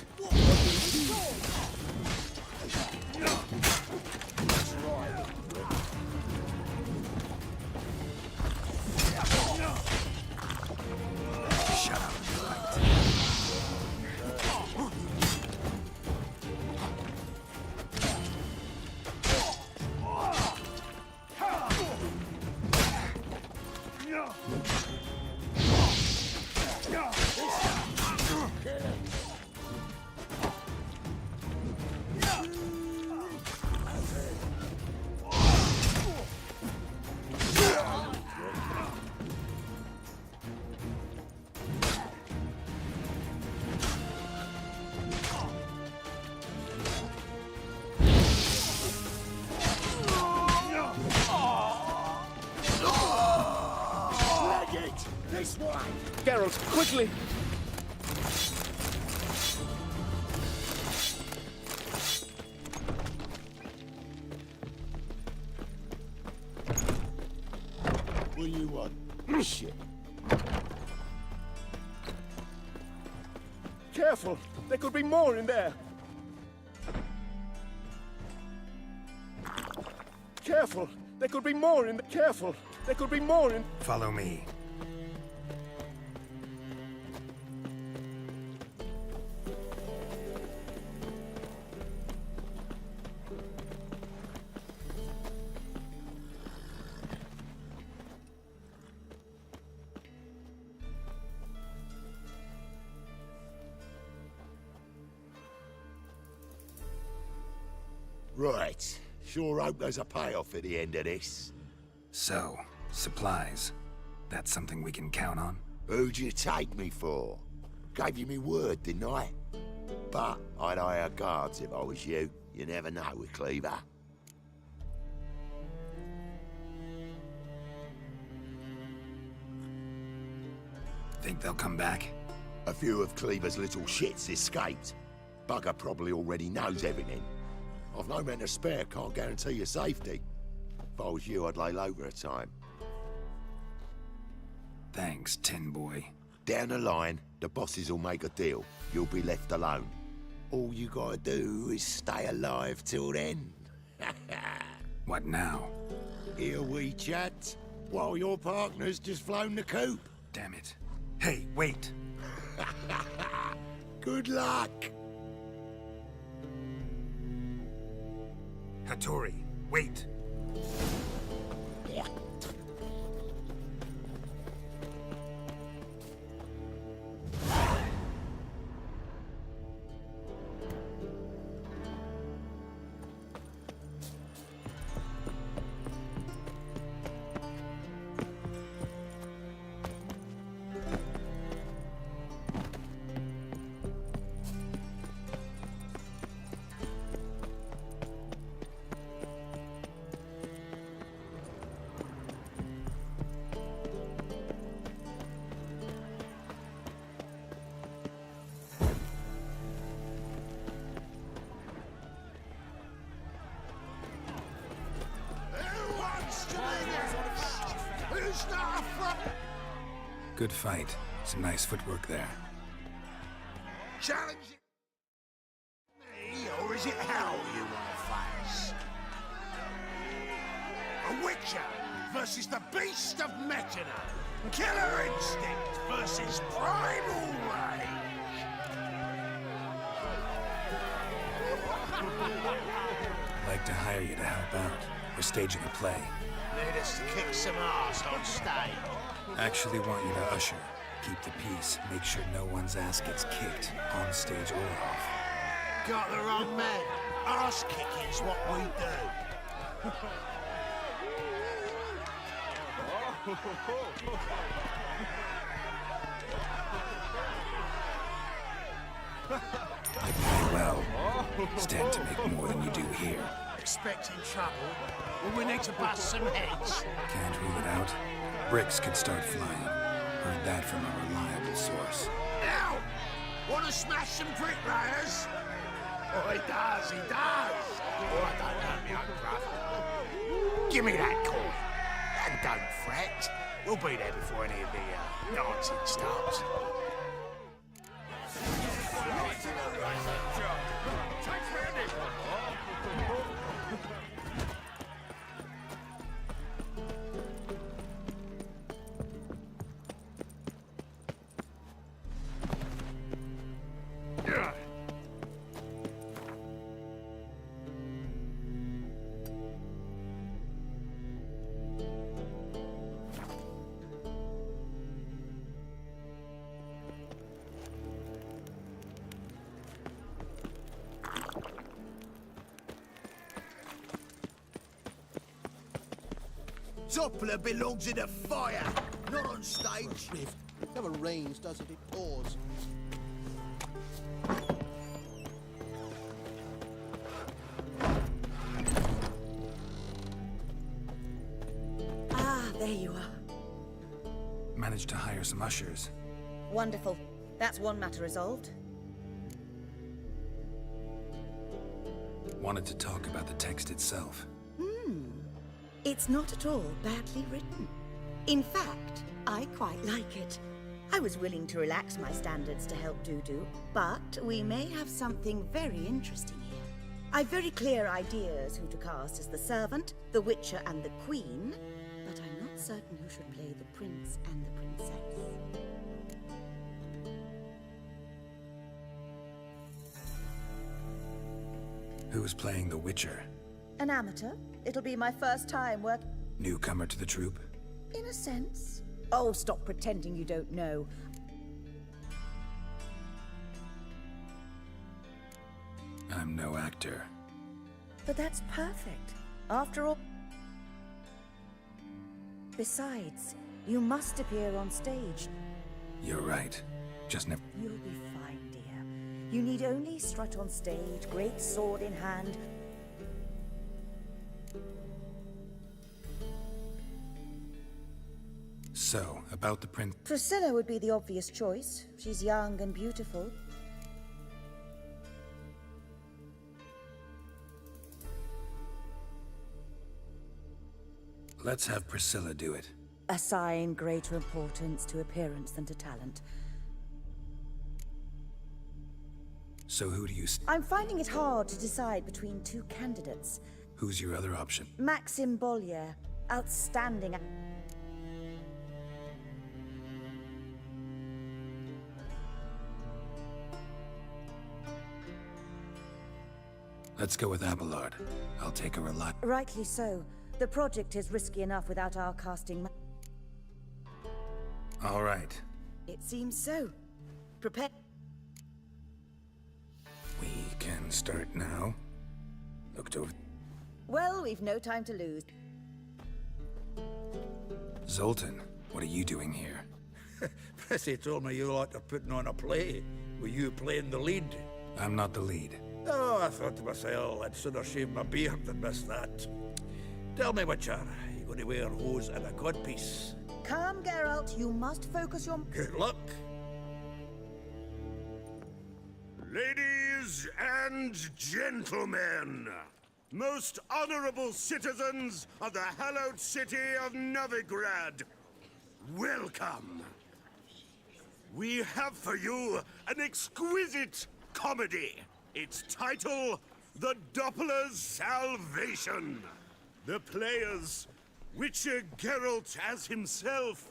This way! Geralt, quickly! What do you want? Shit. Careful! There could be more in there! Careful! There could be more in the... Careful! There could be more in... Follow me. Right. Sure hope there's a payoff at the end of this. So, Supplies. That's something we can count on? Who'd you take me for? Gave you me word, didn't I? But I'd hire guards if I was you. You never know with Cleaver. Think they'll come back? A few of Cleaver's little shits escaped. Bugger probably already knows everything. I've no men to spare, can't guarantee your safety. If I was you, I'd lay low for a time. Thanks, Tin Boy. Down the line, the bosses will make a deal. You'll be left alone. All you gotta do is stay alive till then. What now? Here we chat, while your partner's just flown the coop. Damn it. Hey, wait! Good luck! Hattori, wait! Good fight. Some nice footwork there. Challenge me, or is it hell you want to face? A Witcher versus the Beast of Metina. Killer Instinct versus Primal Rage. I'd like to hire you to help out. We're staging a play. Need us to kick some ass on stage. Actually want you to usher. Keep the peace. Make sure no one's ass gets kicked, on stage or off. Got the wrong man. Ass kicking's what we do. I pay well. Stand to make more than you do here. Expecting trouble? Well, we need to bust some heads. Can't rule it out. Bricks could start flying. Heard that from a reliable source. Now! Want to smash some bricklayers? Oh, he does, he does. Oh, I don't know, my own brother. Give me that coin. And don't fret. We'll be there before any of the dancing starts. Doppler belongs in a fire, not on stage. Never rains, does it? It pours. Ah, there you are. Managed to hire some ushers. Wonderful. That's one matter resolved. Wanted to talk about the text itself. It's not at all badly written. In fact, I quite like it. I was willing to relax my standards to help Dudu, but we may have something very interesting here. I've very clear ideas who to cast as the servant, the Witcher, and the Queen, but I'm not certain who should play the Prince and the Princess. Who's playing the Witcher? An amateur? It'll be my first time work... Newcomer to the troupe? In a sense. Oh, stop pretending you don't know. I'm no actor. But that's perfect. After all... Besides, you must appear on stage. You're right. Just never... You'll be fine, dear. You need only strut on stage, great sword in hand. So, about the print... Priscilla would be the obvious choice. She's young and beautiful. Let's have Priscilla do it. Assign greater importance to appearance than to talent. So who do you... I'm finding it hard to decide between two candidates. Who's your other option? Maxim Bollier. Outstanding. Let's go with Abelard. I'll take her a lot. Rightly so. The project is risky enough without our casting. All right. It seems so. Prepare. We can start now. Looked over... Well, we've no time to lose. Zoltan, what are you doing here? Prissy told me you like to putting on a play. Were you playing the lead? I'm not the lead. Oh, I thought to myself, I'd sooner shave my beard than miss that. Tell me, Witcher, you going to wear hose and a codpiece? Calm, Geralt. You must focus your... Good luck. Ladies and gentlemen, most honorable citizens of the hallowed city of Novigrad, welcome. We have for you an exquisite comedy. Its title, The Doppler's Salvation. The players, Witcher Geralt as himself,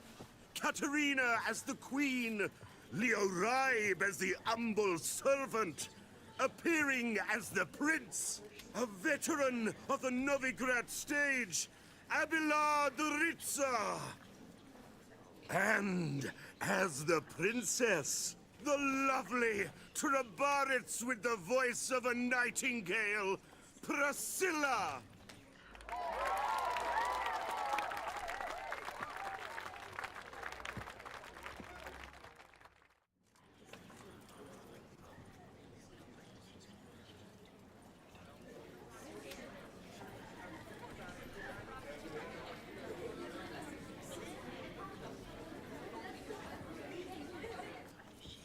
Katerina as the queen, Leo Raib as the humble servant, appearing as the prince, a veteran of the Novigrad stage, Abelard Ritza. And as the princess, the lovely Trabaritz with the voice of a nightingale, Priscilla.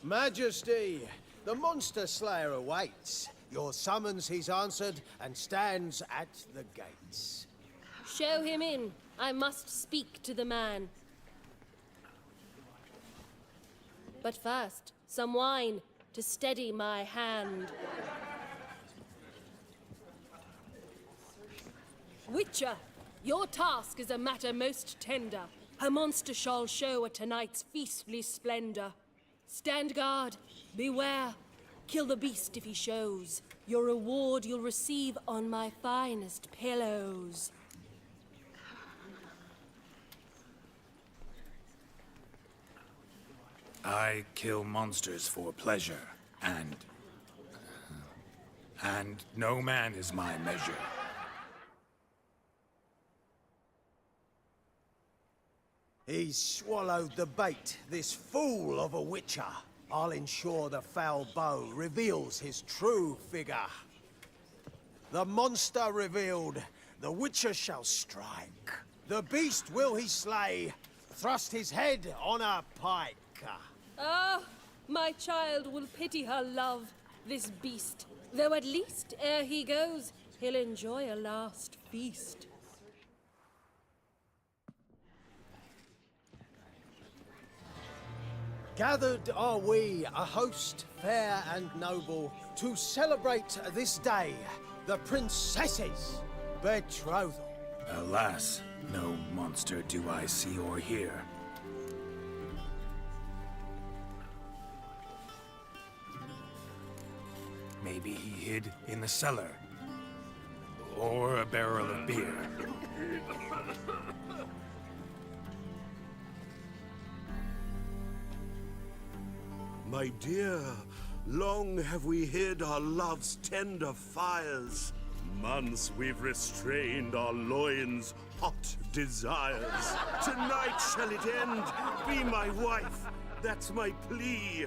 Majesty, the monster slayer awaits. Your summons he's answered and stands at the gates. Show him in. I must speak to the man. But first, some wine to steady my hand. Witcher, your task is a matter most tender. A monster shall show at tonight's feastly splendor. Stand guard, beware, kill the beast if he shows. Your reward you'll receive on my finest pillows. I kill monsters for pleasure, and no man is my measure. He's swallowed the bait, this fool of a witcher. I'll ensure the foul bow reveals his true figure. The monster revealed, the witcher shall strike. The beast will he slay, thrust his head on a pike. Ah, my child will pity her love, this beast. Though at least, ere he goes, he'll enjoy a last feast. Gathered are we, a host fair and noble, to celebrate this day, the princess's betrothal. Alas, no monster do I see or hear. Maybe he hid in the cellar. Or a barrel of beer. My dear, long have we hid our love's tender fires. Months we've restrained our loins' hot desires. Tonight shall it end. Be my wife. That's my plea.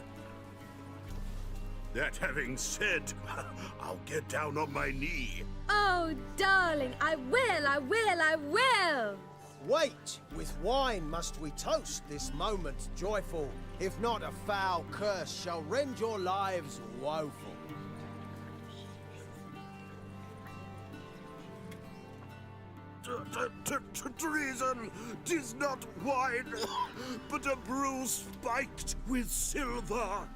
That having said, I'll get down on my knee. Oh, darling, I will, I will, I will! Wait, with wine must we toast this moment joyful. If not, a foul curse shall rend your lives woeful. Treason! 'Tis not wine, but a brew spiked with silver.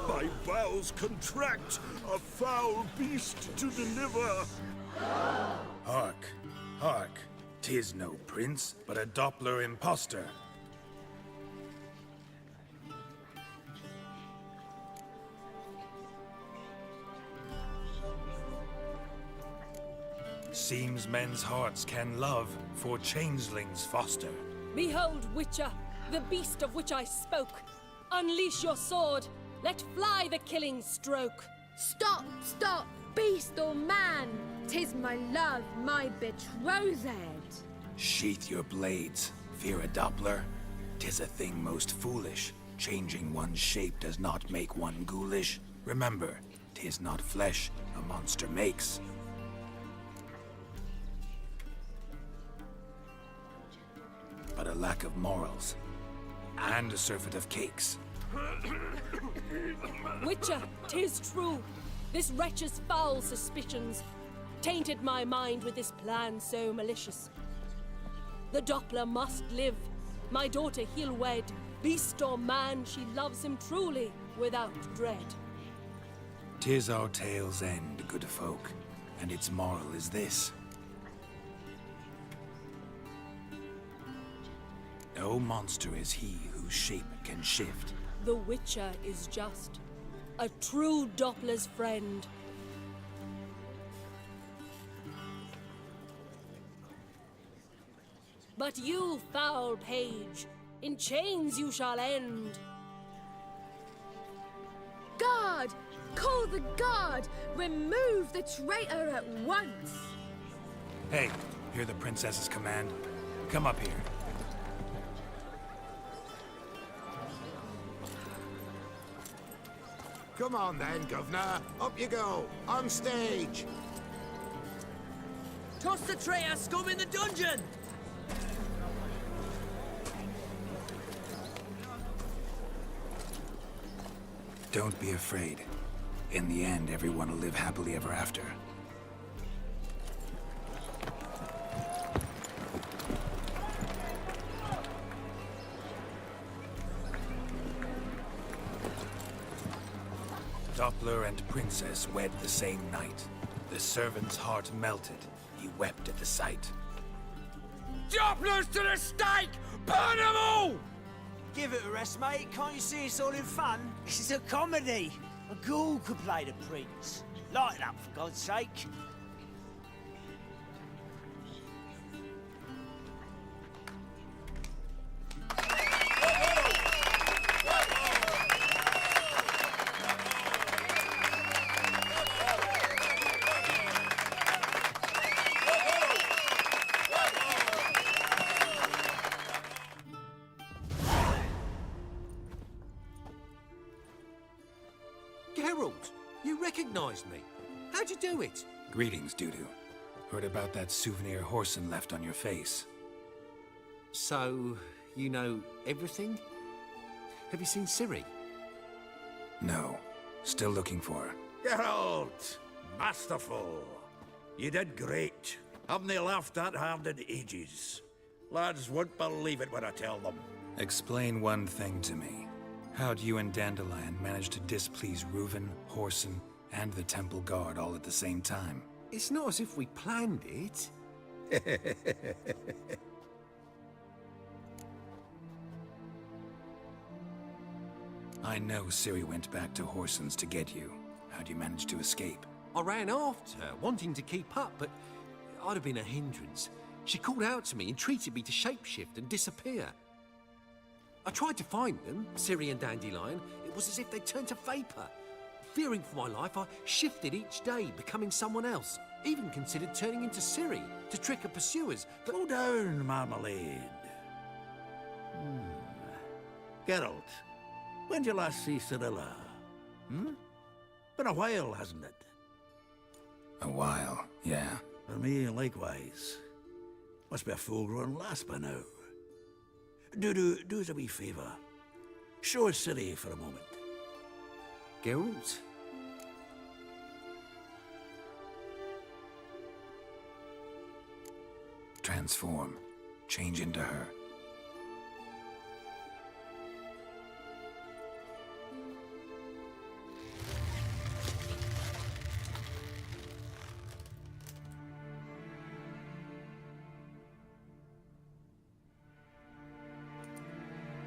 My bowels contract, a foul beast to deliver. Hark, hark. 'Tis no prince, but a Doppler impostor. Seems men's hearts can love, for changelings foster. Behold, Witcher, the beast of which I spoke. Unleash your sword. Let fly the killing stroke. Stop, stop, beast or man! 'Tis my love, my betrothed. Sheath your blades, fear a Doppler. 'Tis a thing most foolish. Changing one's shape does not make one ghoulish. Remember, 'tis not flesh a monster makes. But a lack of morals, and a surfeit of cakes. Witcher, 'tis true. This wretch's foul suspicions tainted my mind with this plan so malicious. The Doppler must live. My daughter he'll wed. Beast or man, she loves him truly, without dread. 'Tis our tale's end, good folk, and its moral is this. No monster is he whose shape can shift. The Witcher is just a true Doppler's friend. But you, foul page, in chains you shall end. Guard! Call the guard! Remove the traitor at once! Hey, hear the princess's command? Come up here. Come on then, Governor. Up you go. On stage. Toss the traitor scum in the dungeon! Don't be afraid. In the end, everyone will live happily ever after. Doppler and princess wed the same night. The servant's heart melted. He wept at the sight. Dopplers to the stake! Burn them all! Give it a rest, mate. Can't you see it's all in fun? This is a comedy. A ghoul could play the prince. Lighten up, for God's sake. Geralt, you recognized me. How'd you do it? Greetings, Dudu. Heard about that souvenir Horson left on your face. So, you know everything? Have you seen Ciri? No. Still looking for her. Geralt! Masterful! You did great. Haven't they laughed that hard in ages? Lads won't believe it when I tell them. Explain one thing to me. How'd you and Dandelion manage to displease Reuven, Horson, and the Temple Guard all at the same time? It's not as if we planned it. I know Ciri went back to Horson's to get you. How'd you manage to escape? I ran after her, wanting to keep up, but I'd have been a hindrance. She called out to me, entreated me to shapeshift and disappear. I tried to find them, Ciri and Dandelion. It was as if they'd turned to vapor. Fearing for my life, I shifted each day, becoming someone else. Even considered turning into Ciri to trick her pursuers, but... Slow down, Marmalade. Geralt, when did you last see Cirilla? Been a while, hasn't it? A while, yeah. For me, likewise. Must be a full-grown lass by now. Do us a wee favour. Show us Ciri for a moment. Geralt? Transform. Change into her.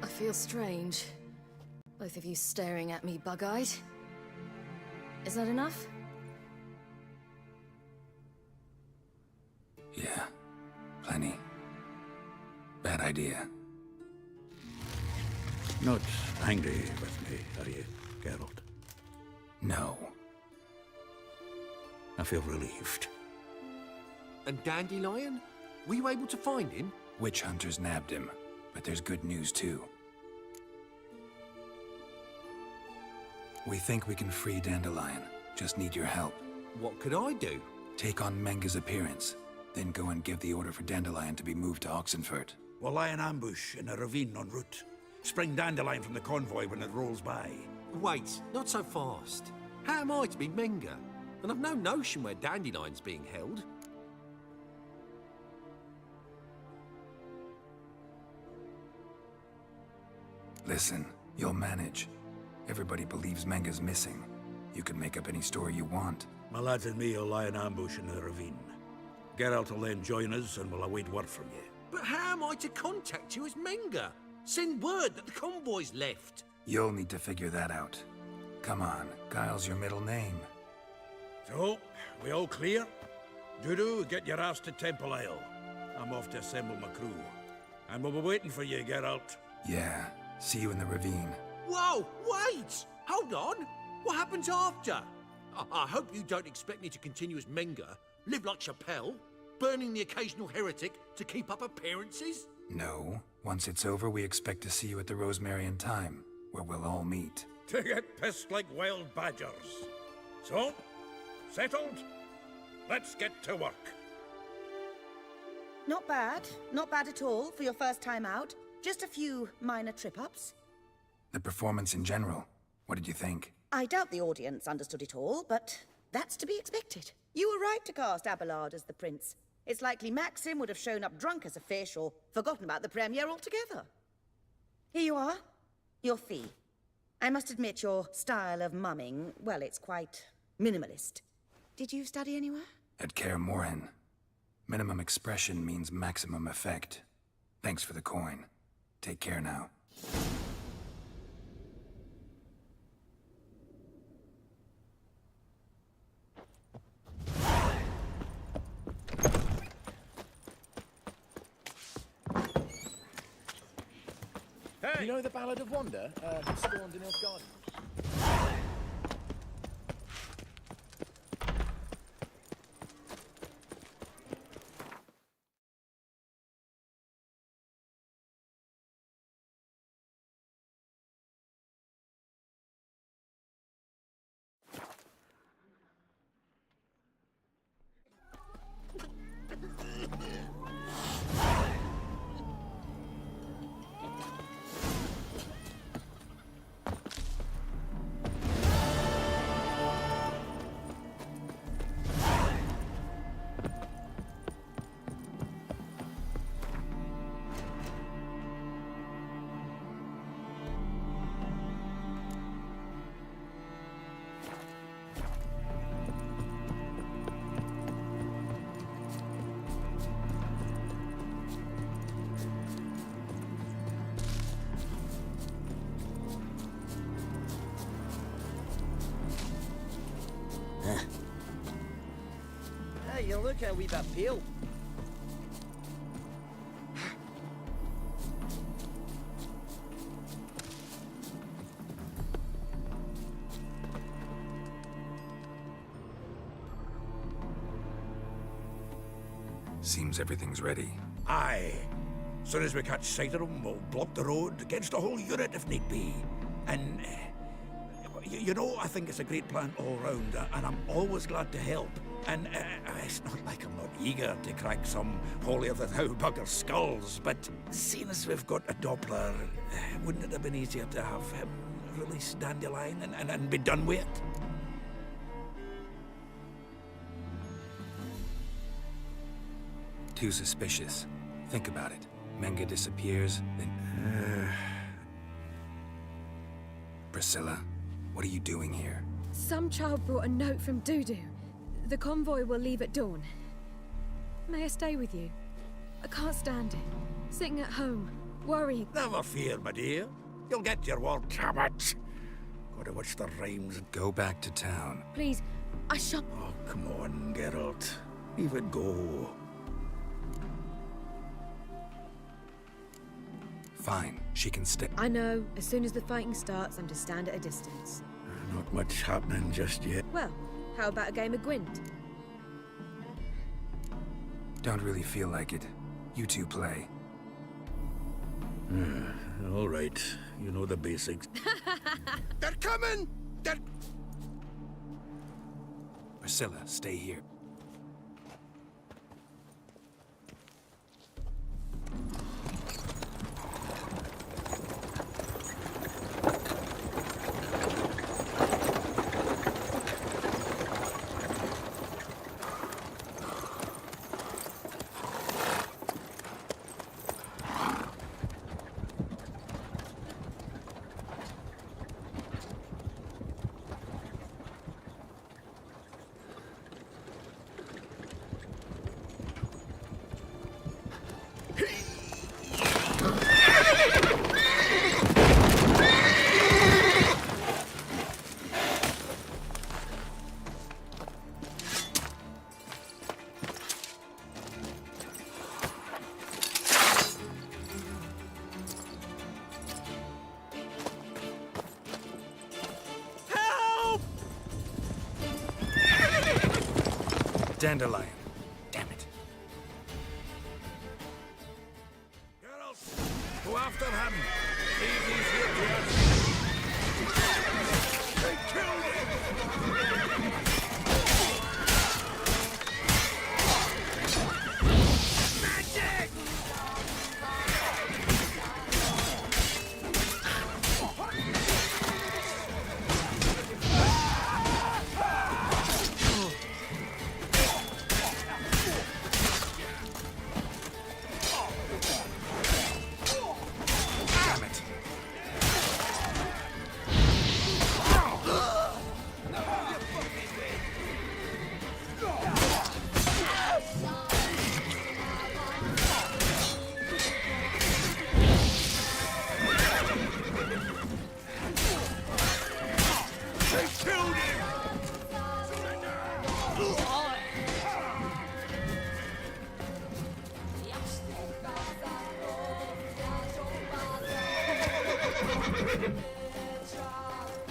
I feel strange. Both of you staring at me bug-eyed. Is that enough? Yeah. Plenty. Bad idea. Not angry with me, are you, Geralt? No. I feel relieved. And Dandelion? Were you able to find him? Witch hunters nabbed him, but there's good news too. We think we can free Dandelion. Just need your help. What could I do? Take on Menga's appearance, then go and give the order for Dandelion to be moved to Oxenfurt. We'll lie in ambush in a ravine en route. Spring Dandelion from the convoy when it rolls by. Wait, not so fast. How am I to be Menga? And I've no notion where Dandelion's being held. Listen, you'll manage. Everybody believes Menga's missing. You can make up any story you want. My lads and me will lie in ambush in the ravine. Geralt will then join us and we'll await word from you. But how am I to contact you as Menga? Send word that the convoy's left. You'll need to figure that out. Come on, Guile's your middle name. So, we all clear? Dudu, get your ass to Temple Isle. I'm off to assemble my crew. And we'll be waiting for you, Geralt. Yeah, see you in the ravine. Whoa, wait! Hold on! What happens after? I hope you don't expect me to continue as Menga, live like Chappelle, burning the occasional heretic to keep up appearances? No. Once it's over, we expect to see you at the Rosemary in Time, where we'll all meet. To get pissed like wild badgers. So, settled? Let's get to work. Not bad. Not bad at all for your first time out. Just a few minor trip-ups. The performance in general, what did you think? I doubt the audience understood it all, but that's to be expected. You were right to cast Abelard as the prince. It's likely Maxim would have shown up drunk as a fish or forgotten about the premiere altogether. Here you are. Your fee. I must admit your style of mumming, well, it's quite minimalist. Did you study anywhere? At Kaer Morhen. Minimum expression means maximum effect. Thanks for the coin. Take care now. You know the Ballad of Wanda? Spawned in Elf Garden. Hey, you look how we've appealed. Seems everything's ready. Aye. Soon as we catch sight of them, we'll block the road against the whole unit if need be. And, you know, I think it's a great plan all round, and I'm always glad to help. And it's not like I'm not eager to crack some holier-than-thou bugger skulls, but seeing as we've got a Doppler, wouldn't it have been easier to have him release Dandelion and be done with it? Too suspicious. Think about it. Menga disappears, then... Priscilla, what are you doing here? Some child brought a note from Dudu. The convoy will leave at dawn. May I stay with you? I can't stand it. Sitting at home, worrying. Never fear, my dear. You'll get your word, Cabot. Gotta watch the rhymes. Go back to town. Please, I shan't... Oh, come on, Geralt. Leave it go. Fine, she can stay. I know. As soon as the fighting starts, I'm to stand at a distance. Not much happening just yet. Well, how about a game of Gwent? Don't really feel like it. You two play. All right. You know the basics. They're coming! They're... Priscilla, stay here. Dandelion. Damn it. Geralt, go after him. Leave these here to us. They killed him! Magic!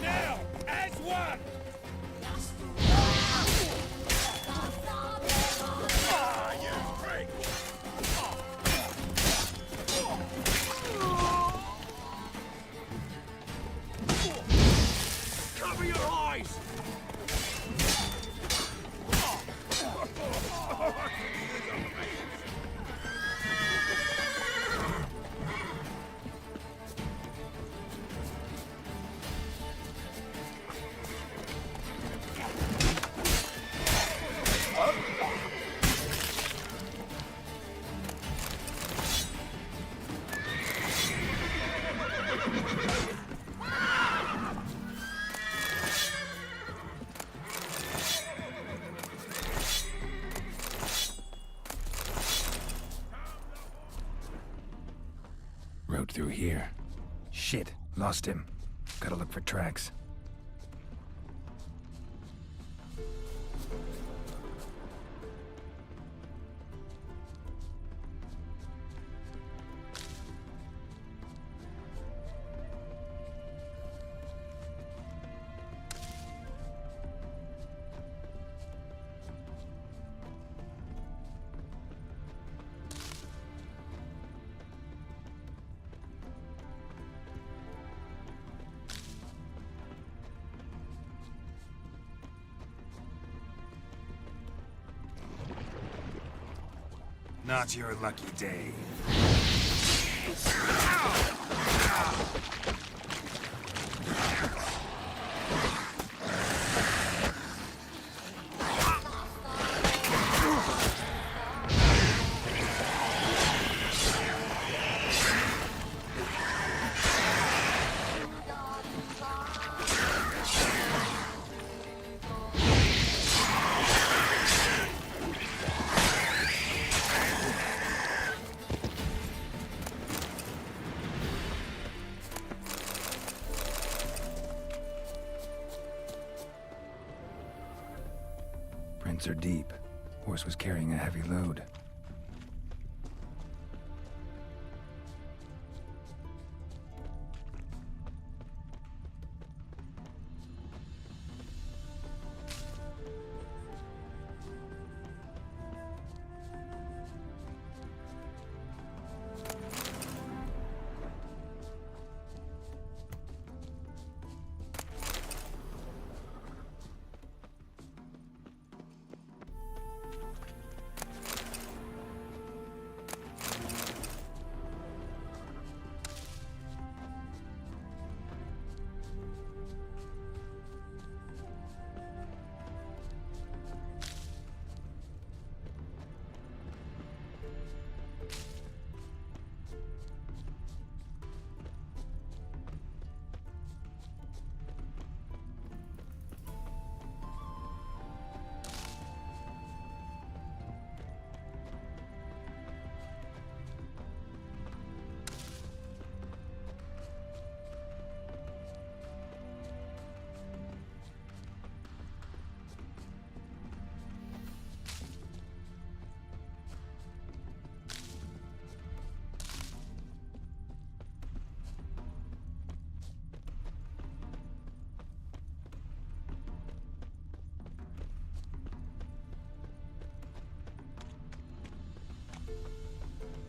Now, as one! Ah, you freak! Cover your eyes! Road through here. Shit, lost him. Gotta look for tracks. Not your lucky day. Prints are deep. Horse was carrying a heavy load.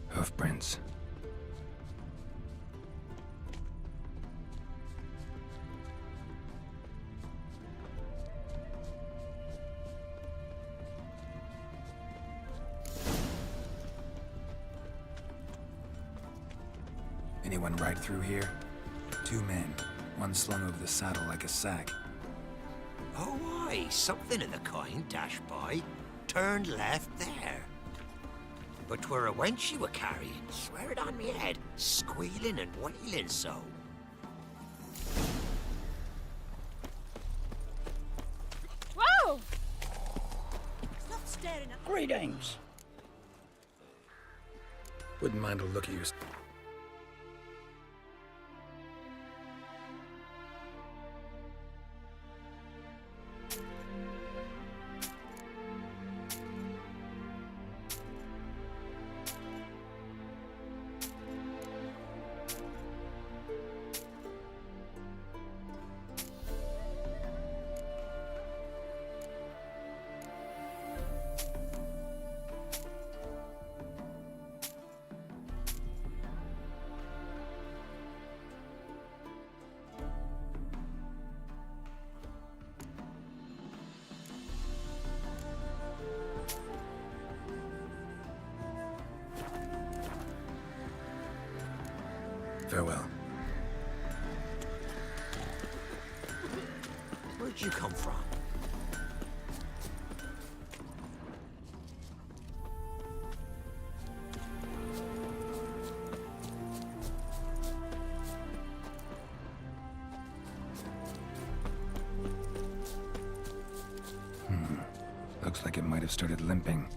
Hoofprints. Anyone ride through here? 2 men, one slung over the saddle like a sack. Oh, aye, something of the kind dashed by. Turned left there. But 'twere a wench you were carrying, swear it on me head, squealing and wailing so. Whoa! Stop staring at Greetings. Wouldn't mind a look at your... Farewell. Where'd you come from? Looks like it might have started limping.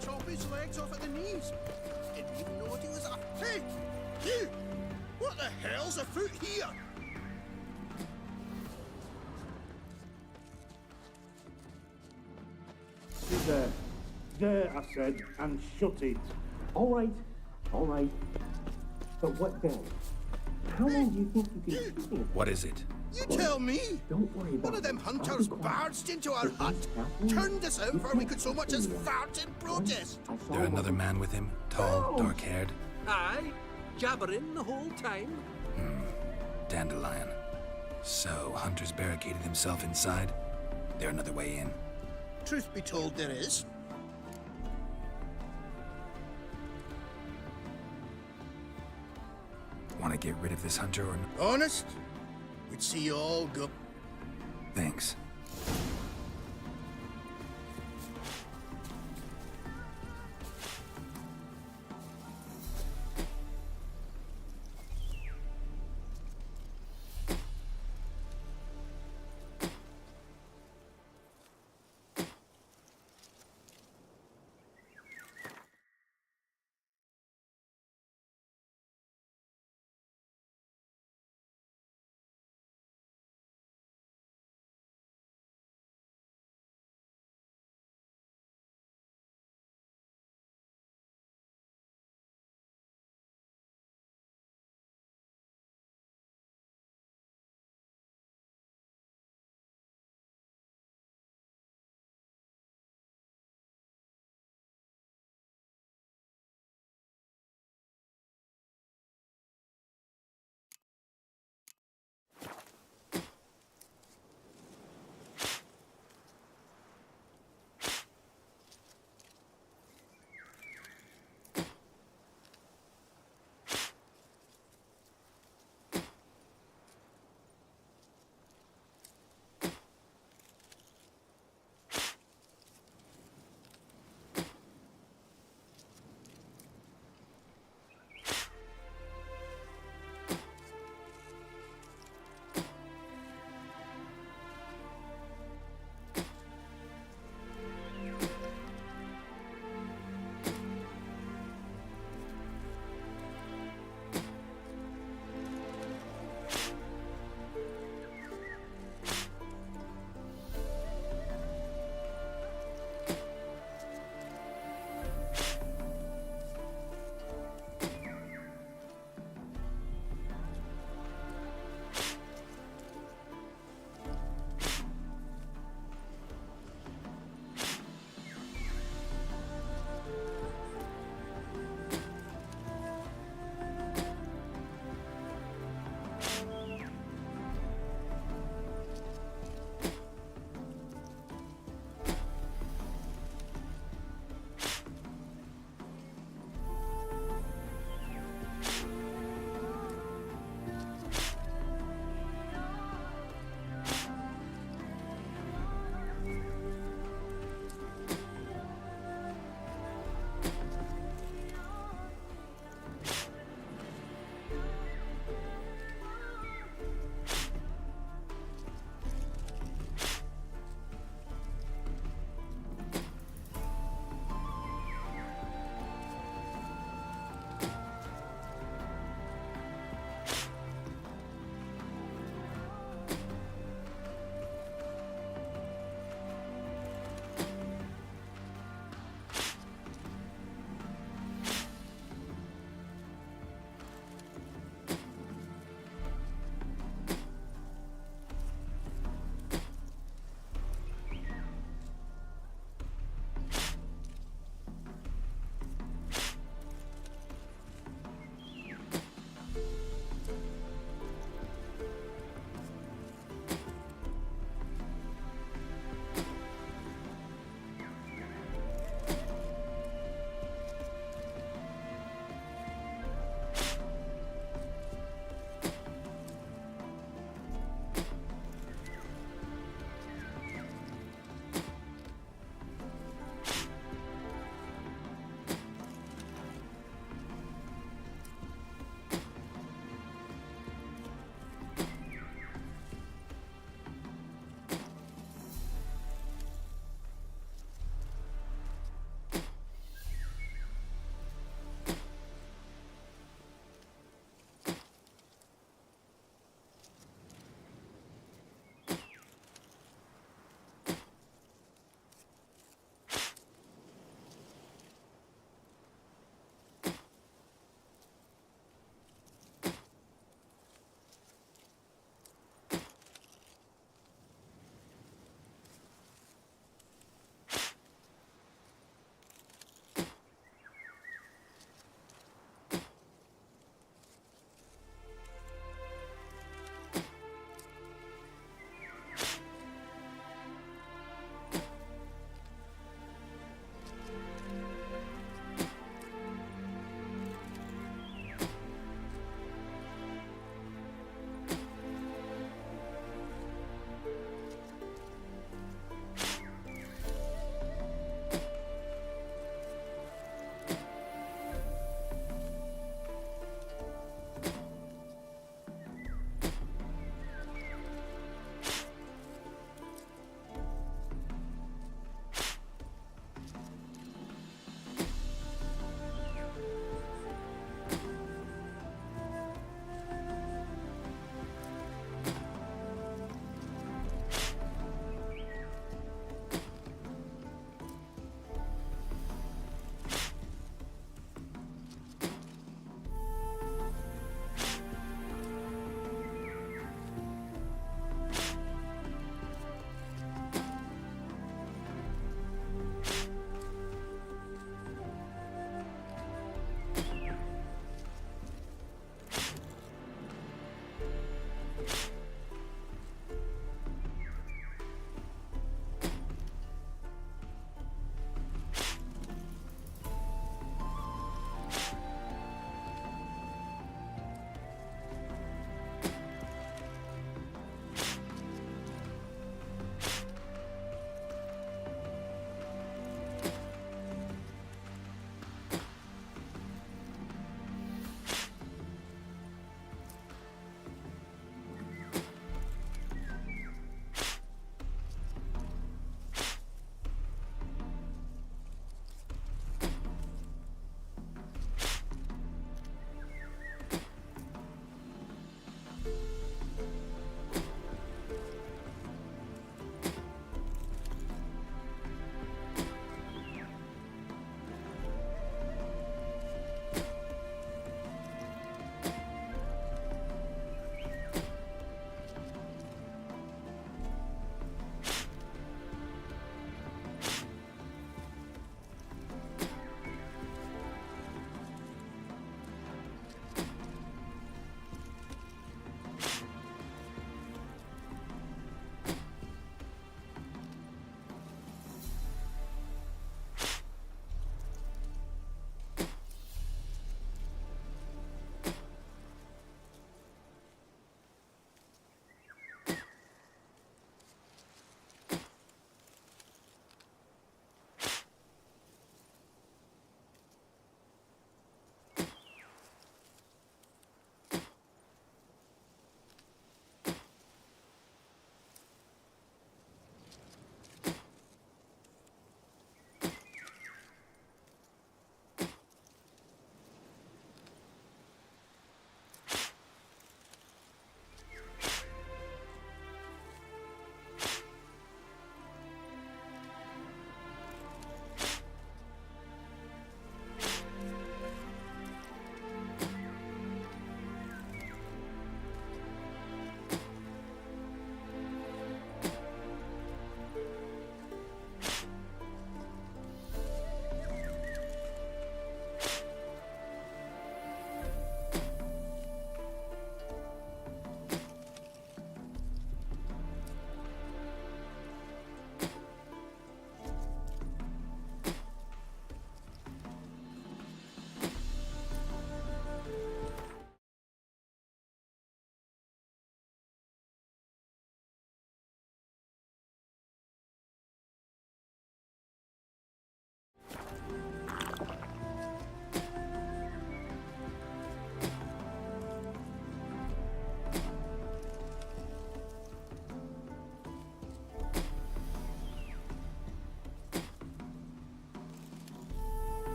Chop his legs off at the knees. Didn't even know what he was after. Hey! You! What the hell's afoot here? Sit there. There, I said, and shut it. All right. But what then? How long do you think you can keep me? What is it? You tell me! Don't worry about One of them hunters barged into our hut, turned us out before we could so much as fart in protest. There another man with him? Tall, dark-haired? Aye, jabbering the whole time. Dandelion. So, Hunter's barricaded himself inside? There another way in? Truth be told, there is. Want to get rid of this Hunter or... Honest? We'd see you all go. Thanks.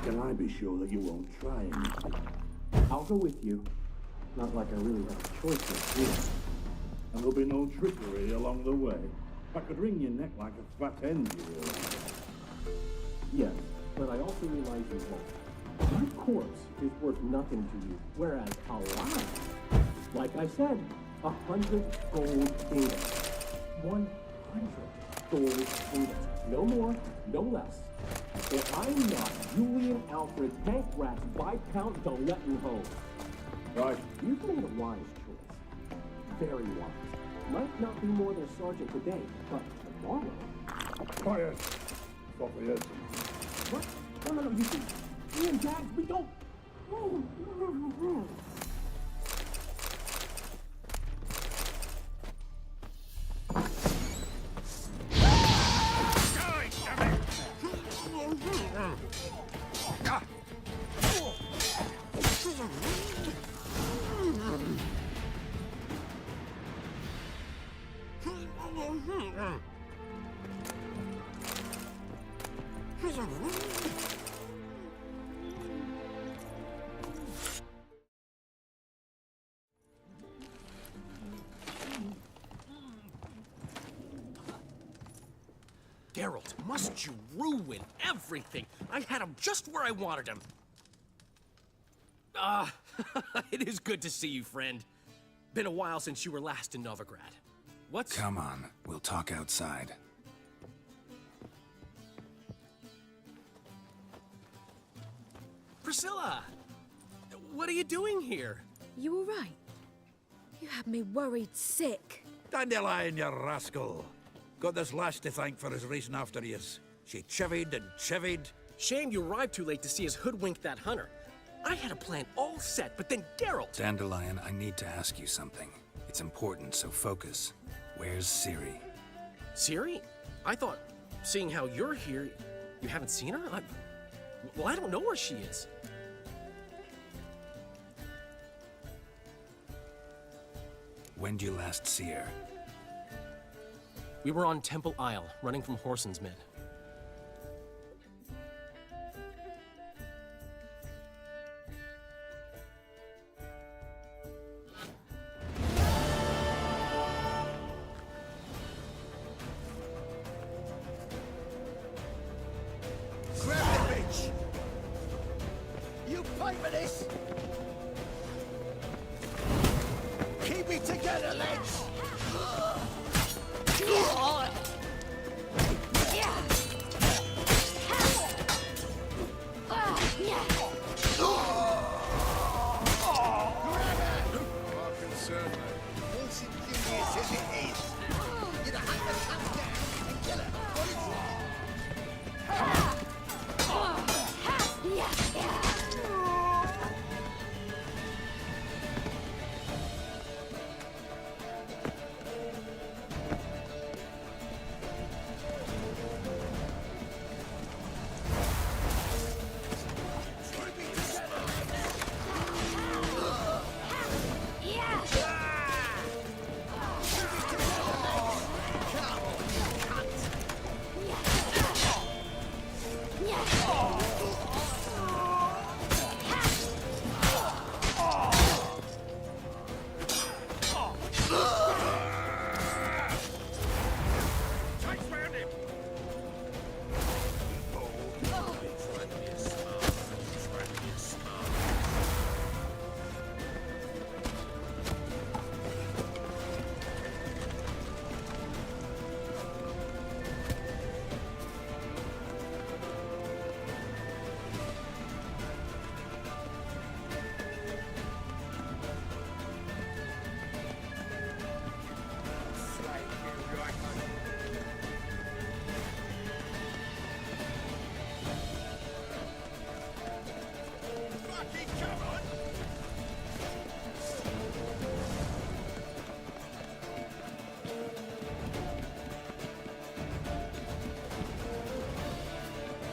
can I be sure that you won't try anything? I'll go with you. Not like I really have a choice here. And there'll be no trickery along the way. I could wring your neck like a fat hen, you realize. Yes, but I also realize you won't. My corpse is worth nothing to you, whereas alive, like I said, 100 gold ingots. 100 gold ingots. No more, no less. Or I'm not Julian Alfred Pankratz Viscount de Lettenhove. Right. You've made a wise choice. Very wise. Might not be more than a sergeant today, but tomorrow... Quiet. Softly, Ed. What? No, you see, me and Jags, we don't... Geralt, must you ruin everything? I had him just where I wanted him. It is good to see you, friend. Been a while since you were last in Novigrad. What's... Come on, we'll talk outside. Priscilla! What are you doing here? You all right? You had me worried sick. Dandelion, you rascal. Got this lass to thank for his racing after yous. She chivied and chivied. Shame you arrived too late to see us hoodwink that hunter. I had a plan all set, but then Geralt... Dandelion, I need to ask you something. It's important, so focus. Where's Ciri? Ciri? I thought, seeing how you're here, you haven't seen her? Well, I don't know where she is. When did you last see her? We were on Temple Isle, running from Horson's men. Grab the bitch! You pay for this! Keep it together, lads!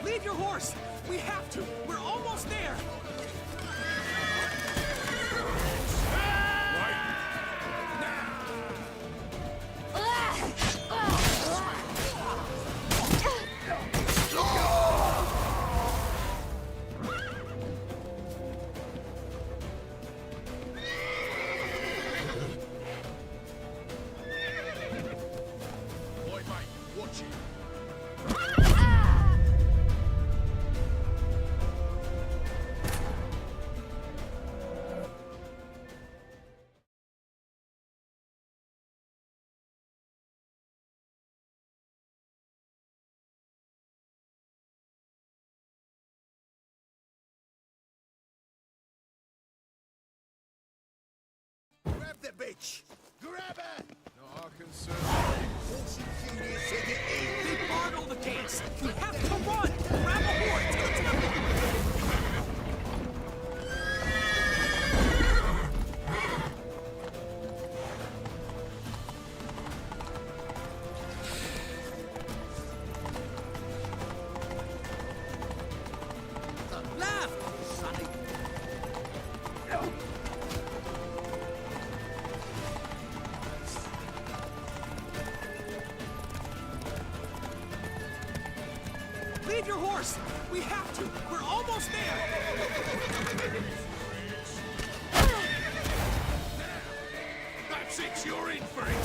Leave your horse! We have to! We're almost there! the bitch! Grab her! Not our concern. They barred all the gates! You have to run! Grab a horse to the temple! Leave your horse! We have to! We're almost there! That's it, you're in for it!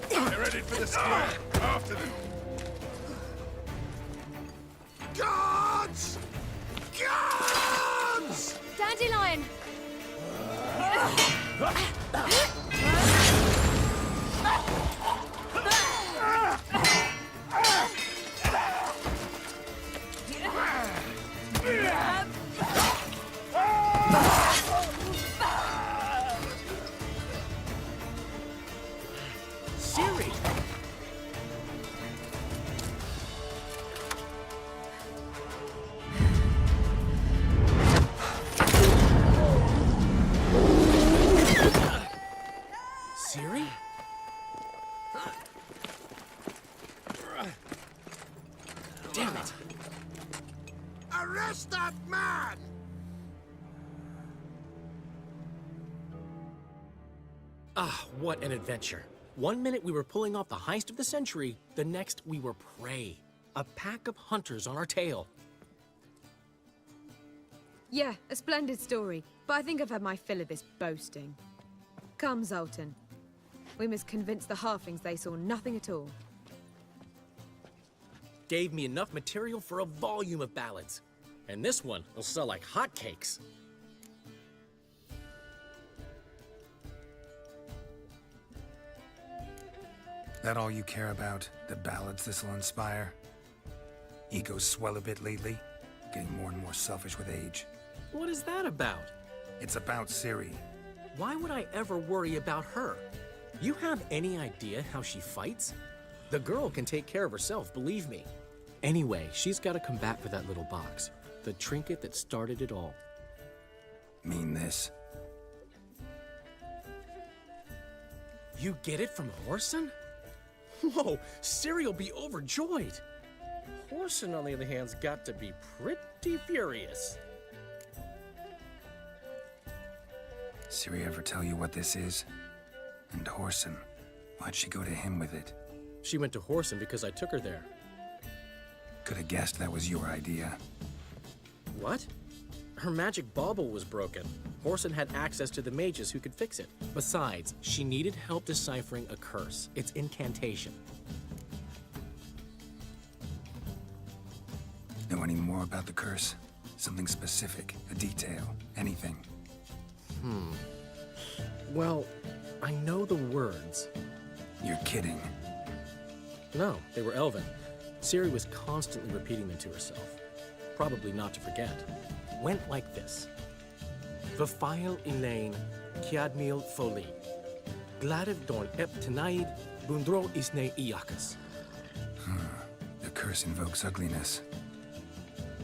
They're headed for the square. After them. Guards! Guards! Dandelion! Siri! Siri? Damn it! Arrest that man! Ah, what an adventure. One minute we were pulling off the heist of the century, the next we were prey. A pack of hunters on our tail. Yeah, a splendid story, but I think I've had my fill of this boasting. Come, Zoltan. We must convince the halflings they saw nothing at all. Gave me enough material for a volume of ballads. And this one will sell like hotcakes. That all you care about? The ballads this'll inspire? Egos swell a bit lately, getting more and more selfish with age. What is that about? It's about Ciri. Why would I ever worry about her? You have any idea how she fights? The girl can take care of herself, believe me. Anyway, she's got to come back for that little box. The trinket that started it all. Mean this? You get it from Horson? Whoa, Ciri'll be overjoyed. Horson, on the other hand's got to be pretty furious. Ciri ever tell you what this is? And Horson, why'd she go to him with it? She went to Horson because I took her there. Could have guessed that was your idea. What? Her magic bauble was broken. Horson had access to the mages who could fix it. Besides, she needed help deciphering a curse. It's incantation. Know any more about the curse? Something specific, a detail, anything? Well, I know the words. You're kidding. No, they were Elven. Ciri was constantly repeating them to herself. Probably not to forget. Went like this. Vafile Elaine, Kiadmil Foli. Gladiv Dorn Ep Tenaid, Bundro Isne Iakas. The curse invokes ugliness.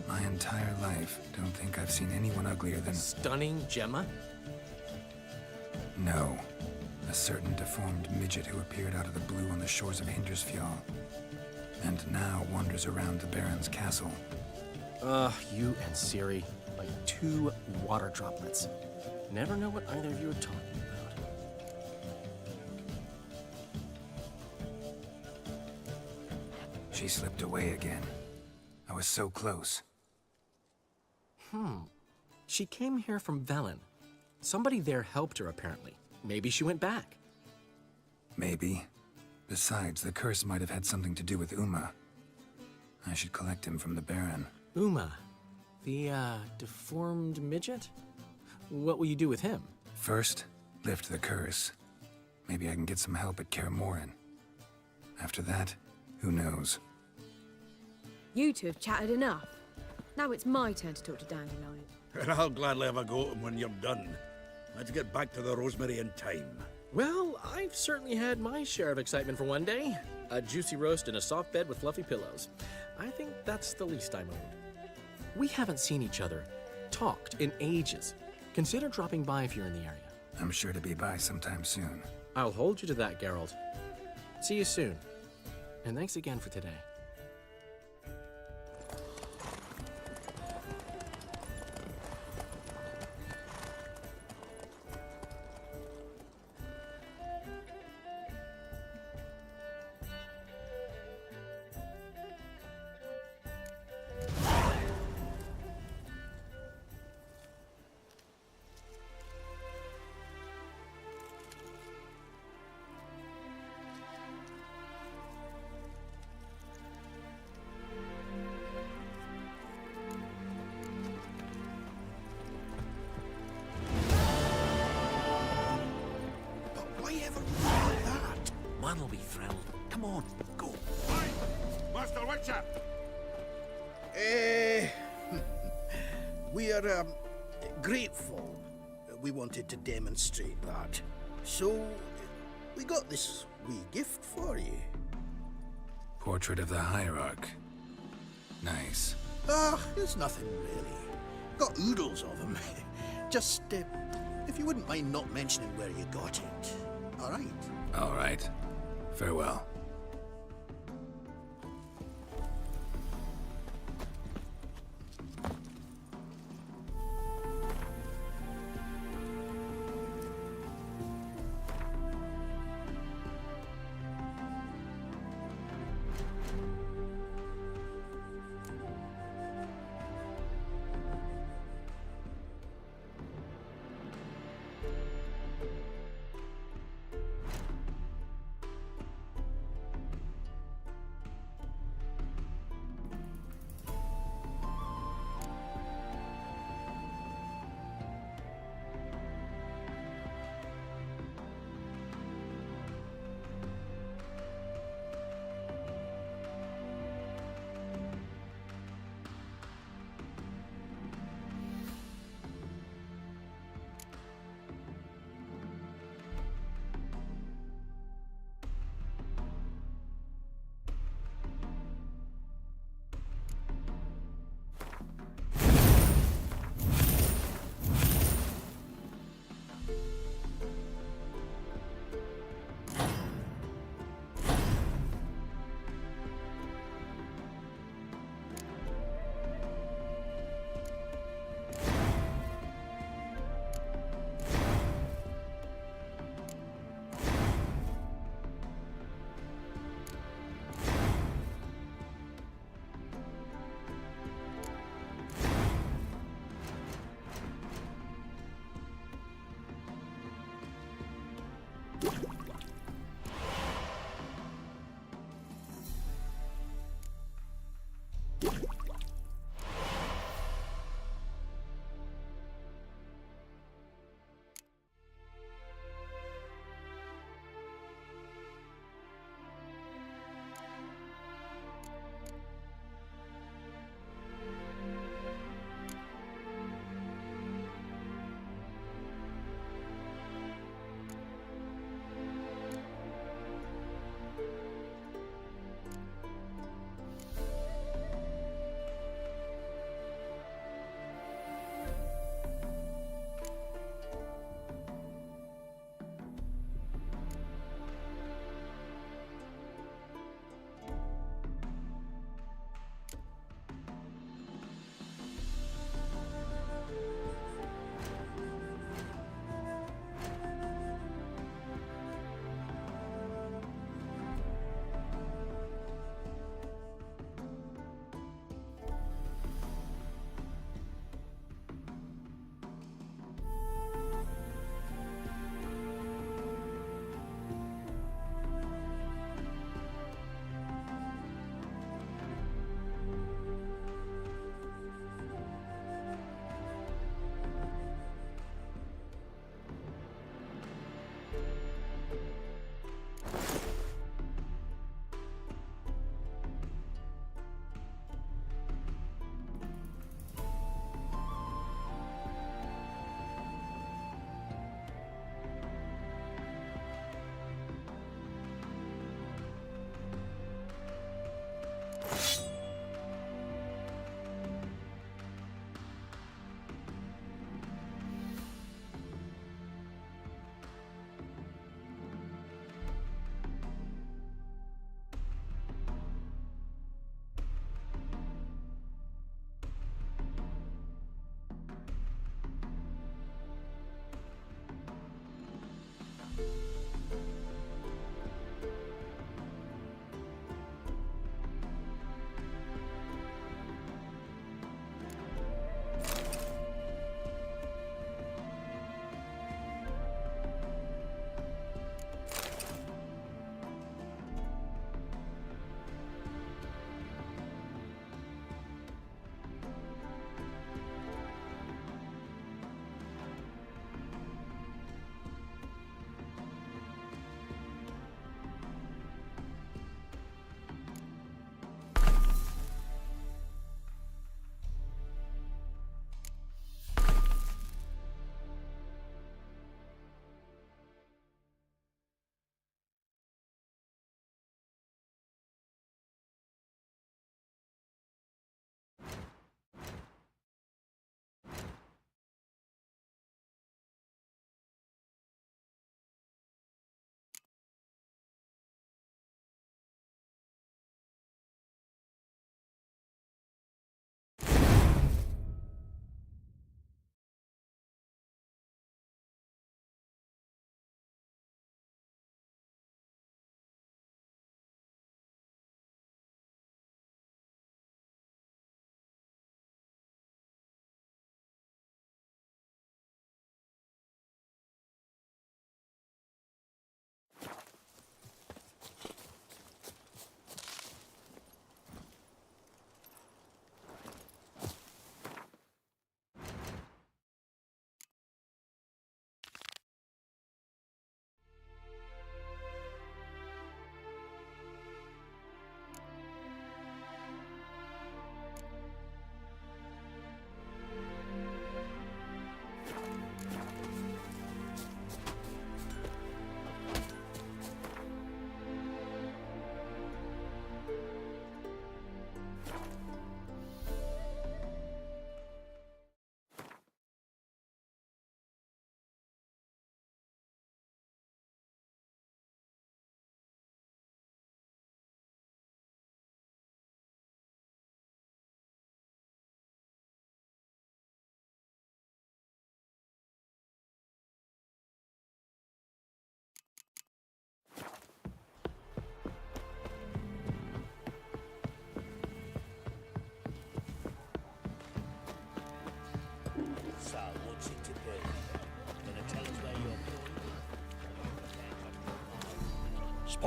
My entire life, don't think I've seen anyone uglier than... Stunning Gemma? No. A certain deformed midget who appeared out of the blue on the shores of Hindersfjall. And now wanders around the Baron's castle. You and Ciri, like two water droplets. Never know what either of you are talking about. She slipped away again. I was so close. She came here from Velen. Somebody there helped her, apparently. Maybe she went back. Maybe. Besides, the curse might have had something to do with Uma. I should collect him from the Baron. Uma? The, deformed midget? What will you do with him? First, lift the curse. Maybe I can get some help at Kaer Morhen. After that, who knows? You two have chatted enough. Now it's my turn to talk to Dandelion. And I'll gladly have a go at him when you're done. Let's get back to the Rosemary in time. Well, I've certainly had my share of excitement for one day. A juicy roast and a soft bed with fluffy pillows. I think that's the least I'm owed. We haven't seen each other, talked in ages. Consider dropping by if you're in the area. I'm sure to be by sometime soon. I'll hold you to that, Geralt. See you soon. And thanks again for today. Man will be thrilled. Come on, go. Aye, Master Witcher! We are, grateful. We wanted to demonstrate that. So, we got this wee gift for you. Portrait of the Hierarch. Nice. Ah, it's nothing really. Got oodles of them. Just, if you wouldn't mind not mentioning where you got it. All right? All right. Farewell.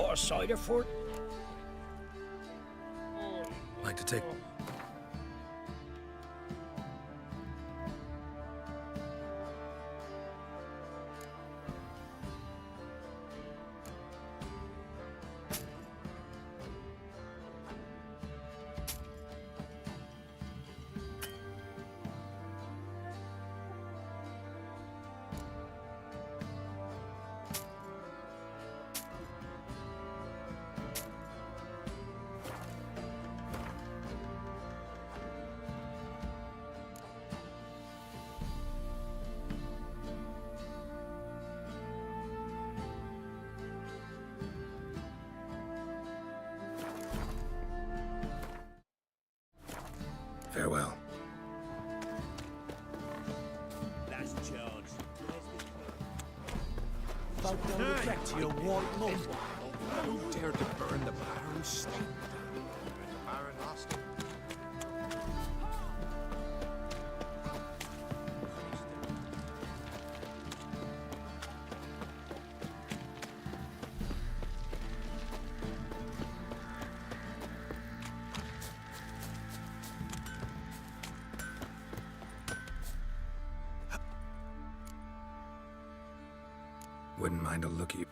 pot of cider for it? Like to take... Farewell. Last charge. Folk don't object to your white lumber. Who dared to burn the Baron's state? The Baron lost him. Wouldn't mind a looky.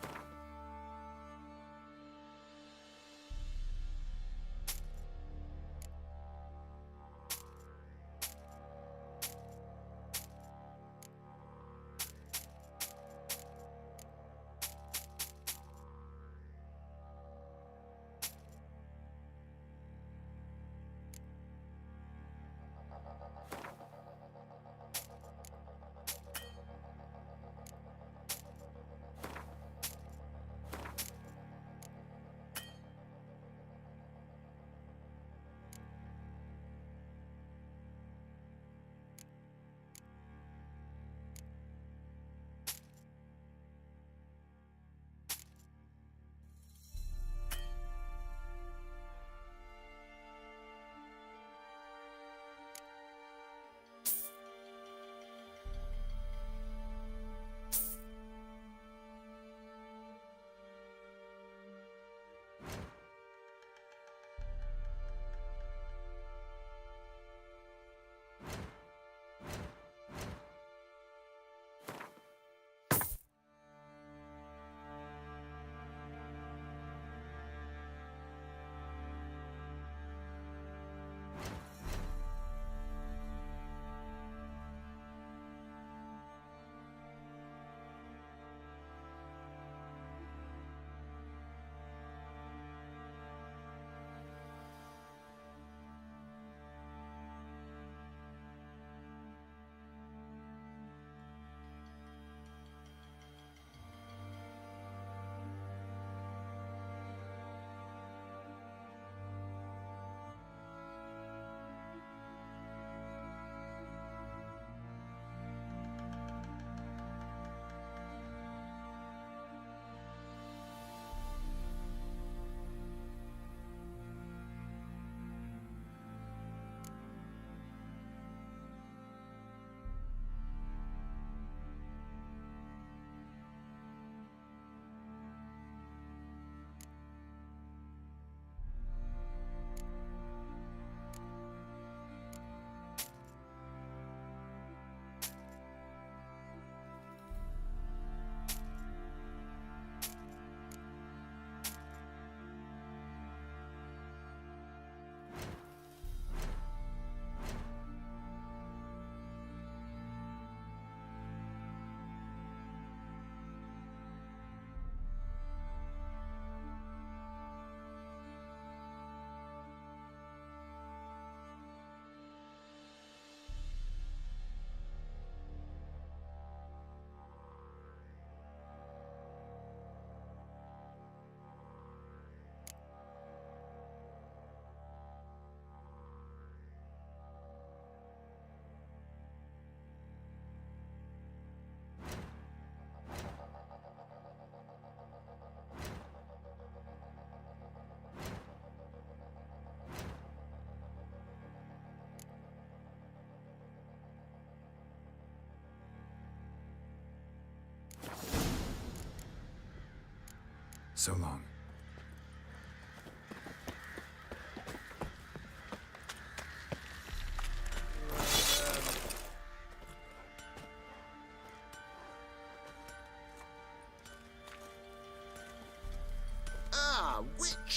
So long.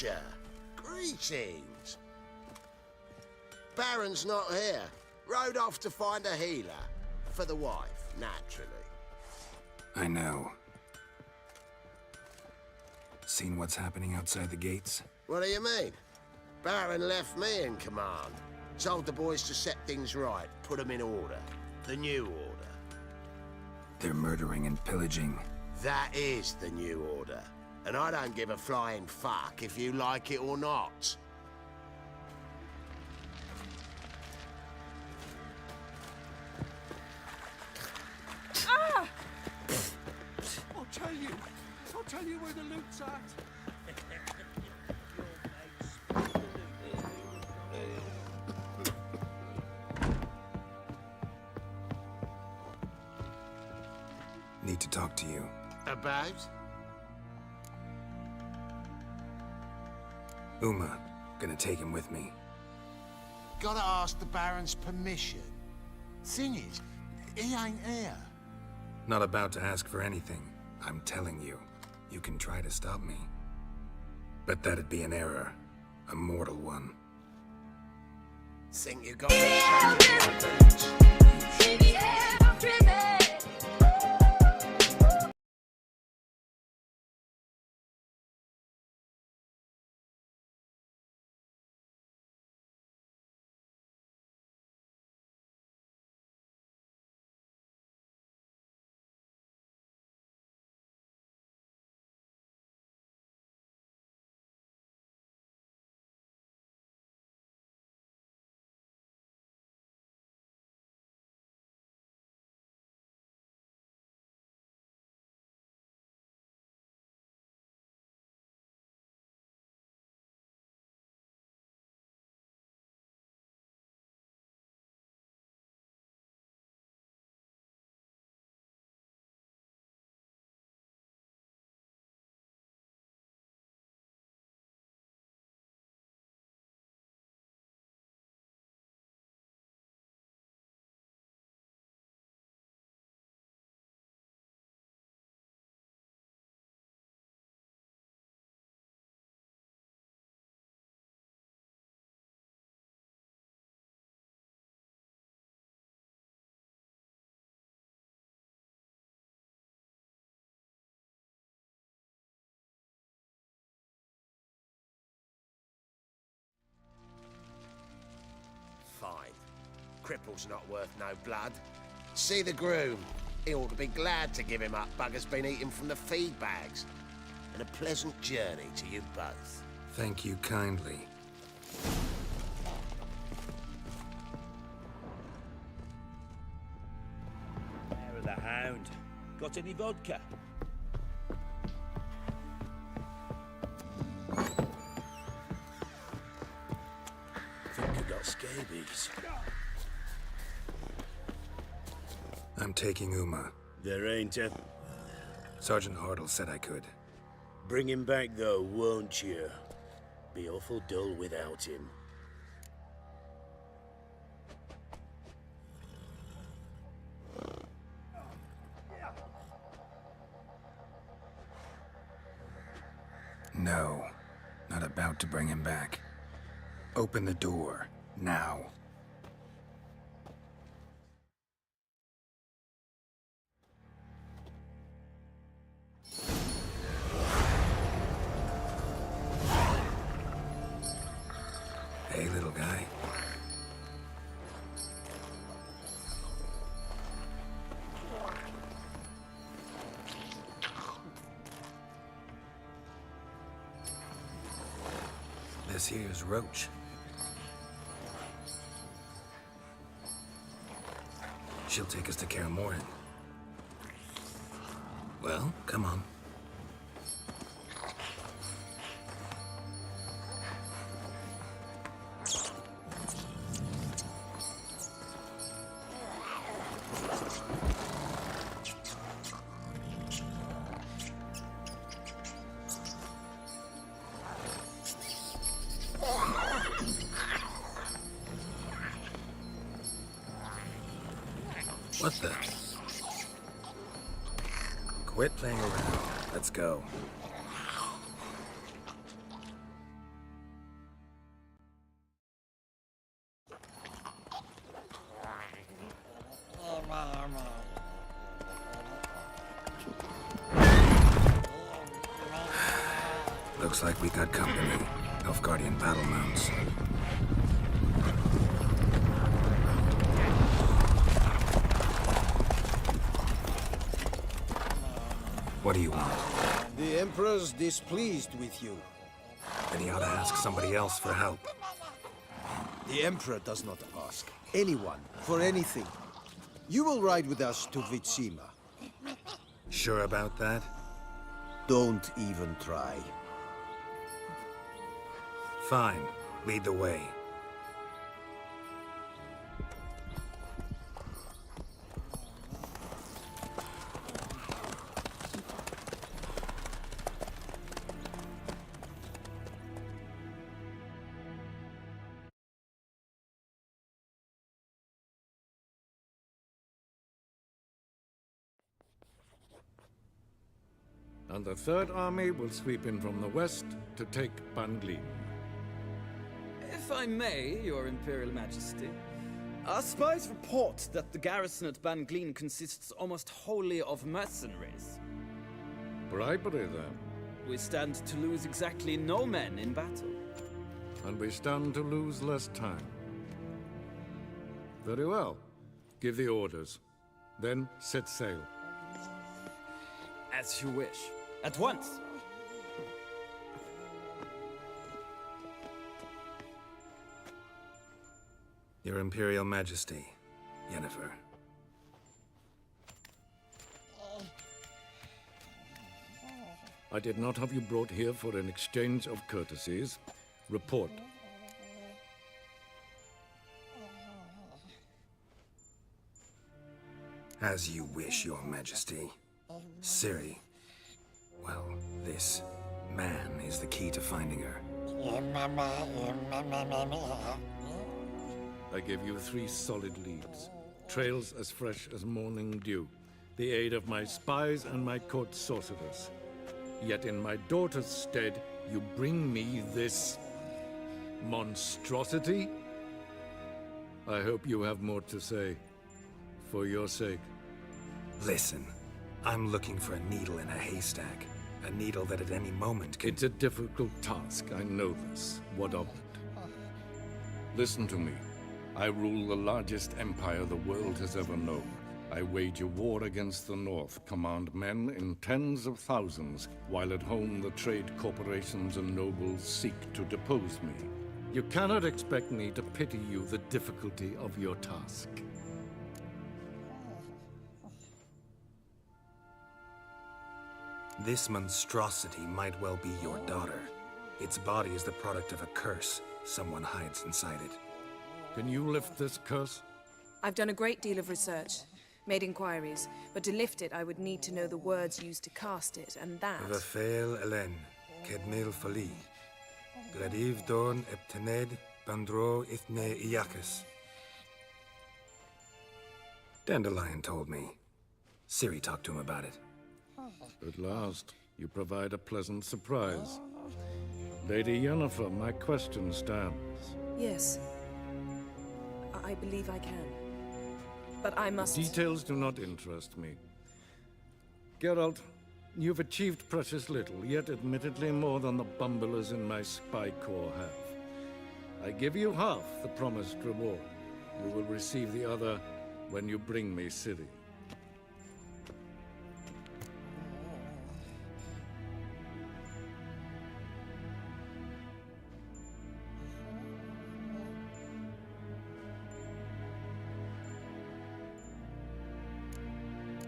Witcher! Greetings! Baron's not here. Rode off to find a healer. For the wife, naturally. I know. Seen what's happening outside the gates? What do you mean? Baron left me in command. Told the boys to set things right, put them in order. The new order. They're murdering and pillaging. That is the new order. And I don't give a flying fuck if you like it or not. Ah! I'll tell you where the loot's at. Need to talk to you. About? Uma. Gonna take him with me. Gotta ask the Baron's permission. Thing is, he ain't here. Not about to ask for anything. I'm telling you. You can try to stop me. But that'd be an error. A mortal one. Think you got the Fine. Cripple's not worth no blood. See the groom. He ought to be glad to give him up. Bugger's been eating from the feed bags. And a pleasant journey to you both. Thank you kindly. Hair of the hound. Got any vodka? Think you got scabies. I'm taking Uma. There ain't a... Sergeant Hartle said I could. Bring him back, though, won't you? Be awful dull without him. No. Not about to bring him back. Open the door. Now. Hey, little guy. This here's Roach. She'll take us to Kaer Morhen. Well, come on. What the? Quit playing around. Let's go. Looks like we got company. Nilfgaardian battle mounts. What do you want? The Emperor's displeased with you. Then he ought to ask somebody else for help. The Emperor does not ask anyone for anything. You will ride with us to Vitsima. Sure about that? Don't even try. Fine. Lead the way. And the Third Army will sweep in from the west to take Banglin. If I may, Your Imperial Majesty, our spies report that the garrison at Banglin consists almost wholly of mercenaries. Bribery, then. We stand to lose exactly no men in battle. And we stand to lose less time. Very well. Give the orders. Then set sail. As you wish. At once! Your Imperial Majesty, Yennefer. I did not have you brought here for an exchange of courtesies. Report. As you wish, Your Majesty. Ciri. Well, this man is the key to finding her. I give you 3 solid leads. Trails as fresh as morning dew. The aid of my spies and my court sorcerers. Yet in my daughter's stead, you bring me this monstrosity? I hope you have more to say. For your sake. Listen, I'm looking for a needle in a haystack. A needle that at any moment can... It's a difficult task, I know this. What of it? Listen to me. I rule the largest empire the world has ever known. I wage a war against the North, command men in tens of thousands, while at home the trade corporations and nobles seek to depose me. You cannot expect me to pity you the difficulty of your task. This monstrosity might well be your daughter. Its body is the product of a curse. Someone hides inside it. Can you lift this curse? I've done a great deal of research, made inquiries, but to lift it I would need to know the words used to cast it, and that... Vafael Elen, Kedmil Fali, Gladiv Dorn Eptened, Bandro Ithne Iacus. Dandelion told me. Ciri talked to him about it. At last, you provide a pleasant surprise. Lady Yennefer, my question stands. Yes. I believe I can. But I must... Details do not interest me. Geralt, you've achieved precious little, yet admittedly more than the bumblers in my spy corps have. I give you half the promised reward. You will receive the other when you bring me Ciri.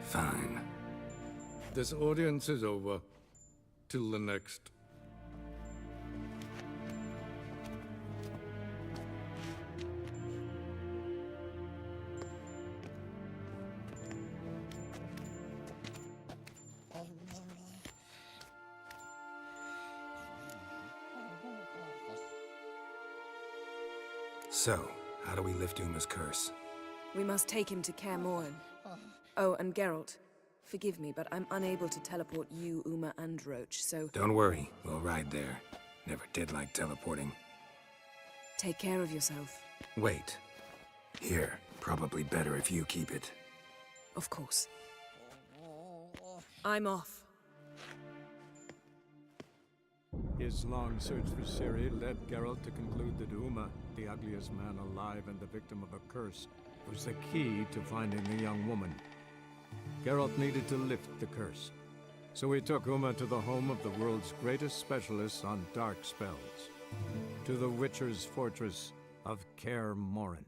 Fine. This audience is over. Till the next. So, how do we lift Uma's curse? We must take him to Kaer Morhen. Oh, and Geralt, forgive me, but I'm unable to teleport you, Uma, and Roach, so... Don't worry, we'll ride there. Never did like teleporting. Take care of yourself. Wait. Here, probably better if you keep it. Of course. I'm off. His long search for Ciri led Geralt to conclude that Uma, the ugliest man alive and the victim of a curse, was the key to finding the young woman. Geralt needed to lift the curse, so he took Uma to the home of the world's greatest specialists on dark spells, to the Witcher's fortress of Kaer Morhen.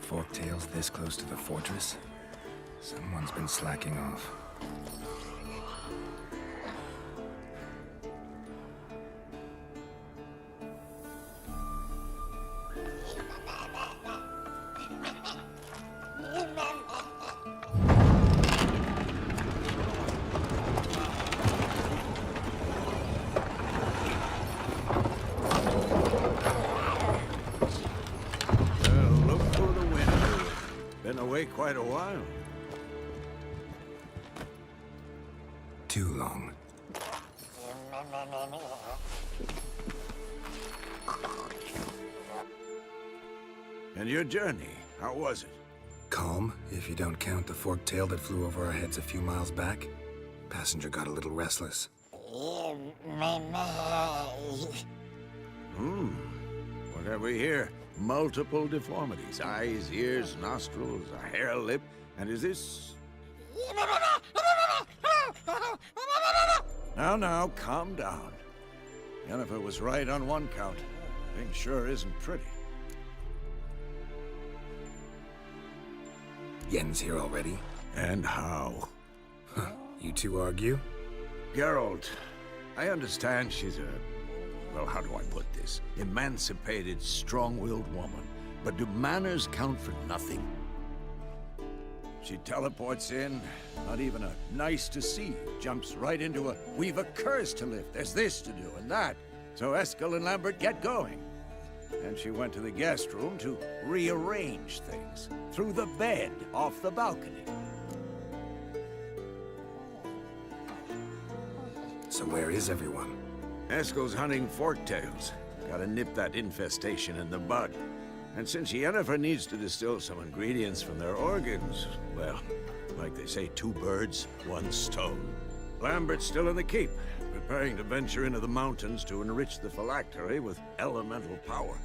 Forktails this close to the fortress? Someone's been slacking off. Quite a while. Too long. And your journey, how was it? Calm, if you don't count the fork-tail that flew over our heads a few miles back. Passenger got a little restless. What have we here? Multiple deformities. Eyes, ears, nostrils, a hair lip. And is this... Now, calm down. Yennefer was right on one count. Thing sure isn't pretty. Yen's here already? And how? Huh. You two argue? Geralt, I understand she's a... well, how do I put this? Emancipated, strong-willed woman. But do manners count for nothing? She teleports in, not even a nice to see you, jumps right into a, we've a curse to lift, there's this to do and that. So Eskel and Lambert get going. And she went to the guest room to rearrange things. Through the bed, off the balcony. So where is everyone? Eskel's hunting forktails. Gotta nip that infestation in the bud. And since Yennefer needs to distill some ingredients from their organs, well, like they say, 2 birds, 1 stone. Lambert's still in the keep, preparing to venture into the mountains to enrich the phylactery with elemental power.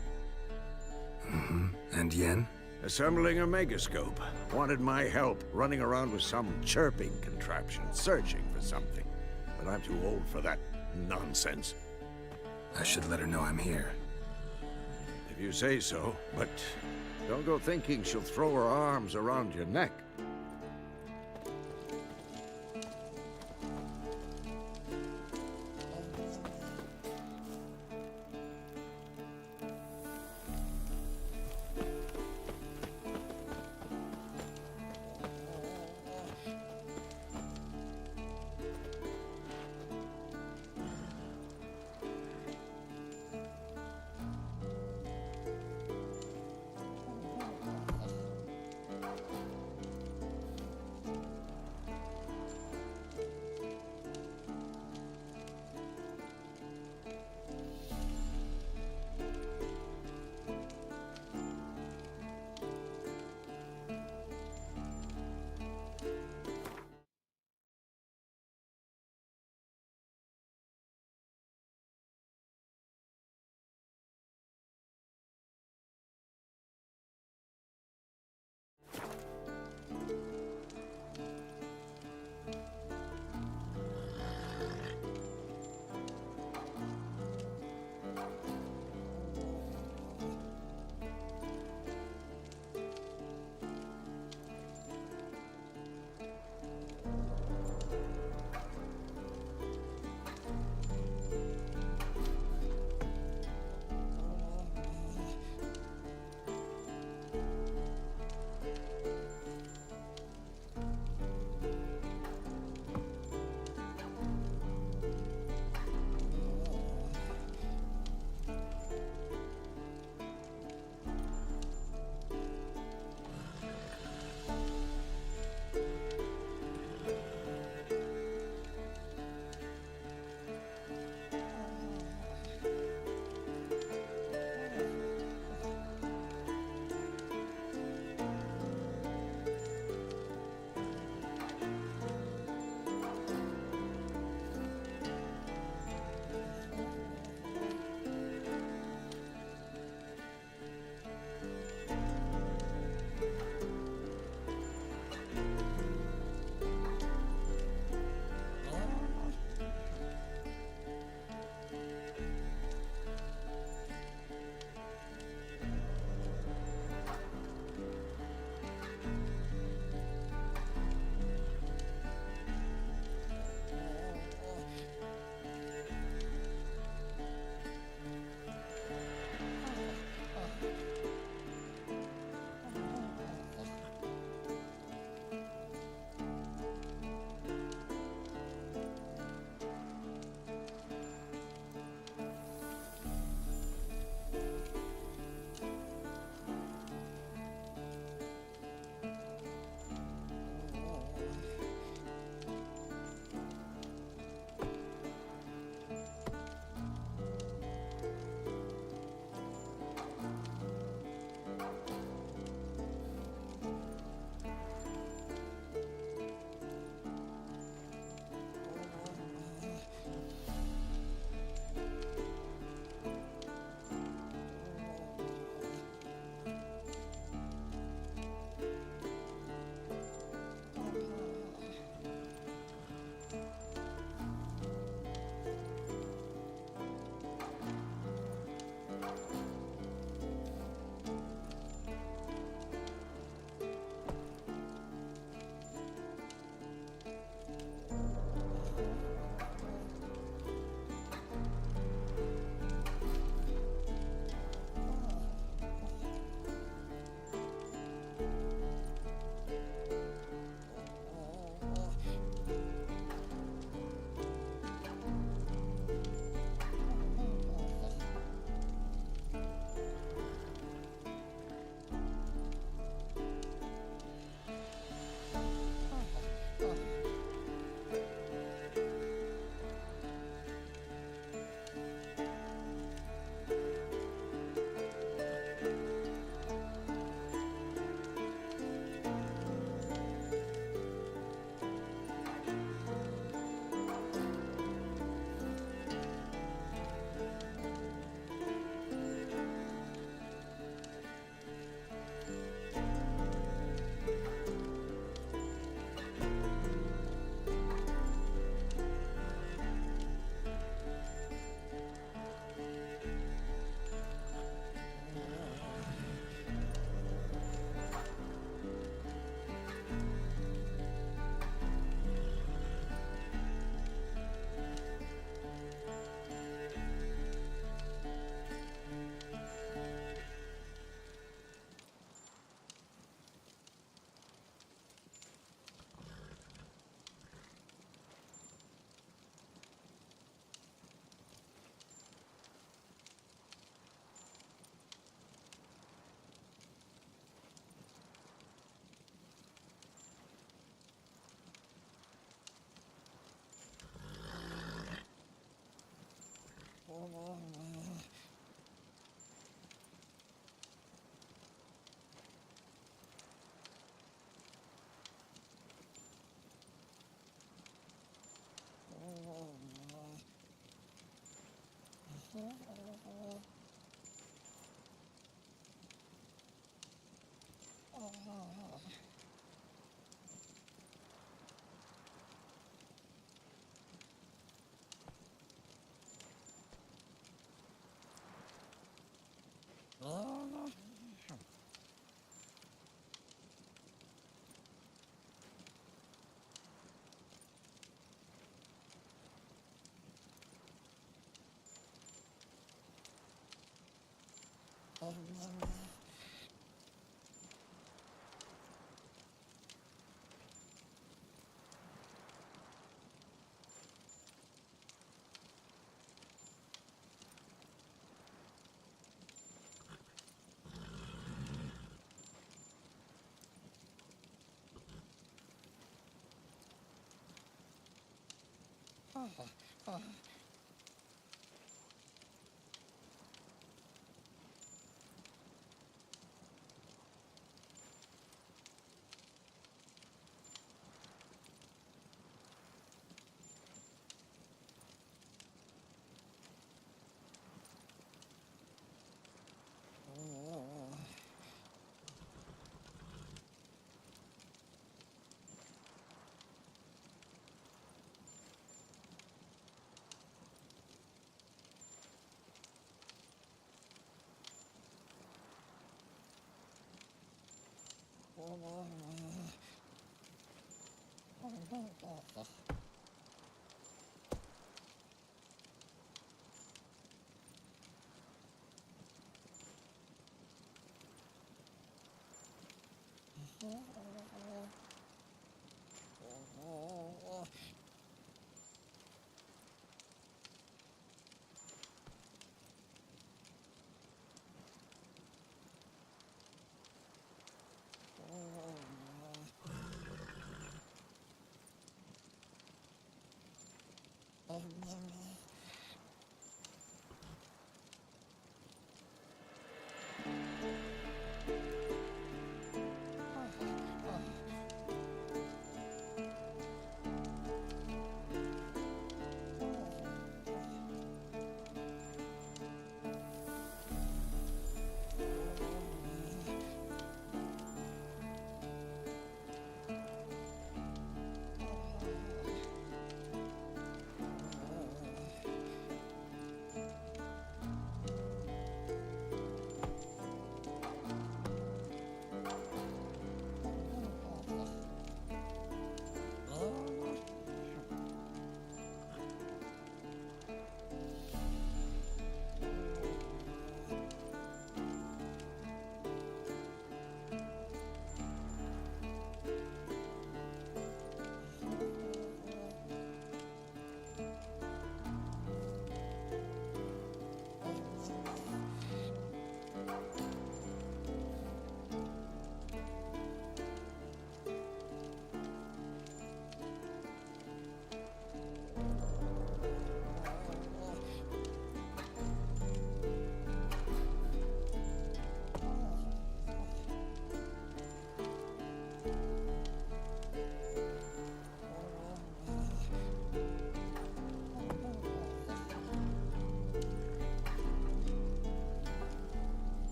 And Yen? Assembling a megascope. Wanted my help running around with some chirping contraption, searching for something. But I'm too old for that nonsense. I should let her know I'm here. If you say so, but don't go thinking she'll throw her arms around your neck.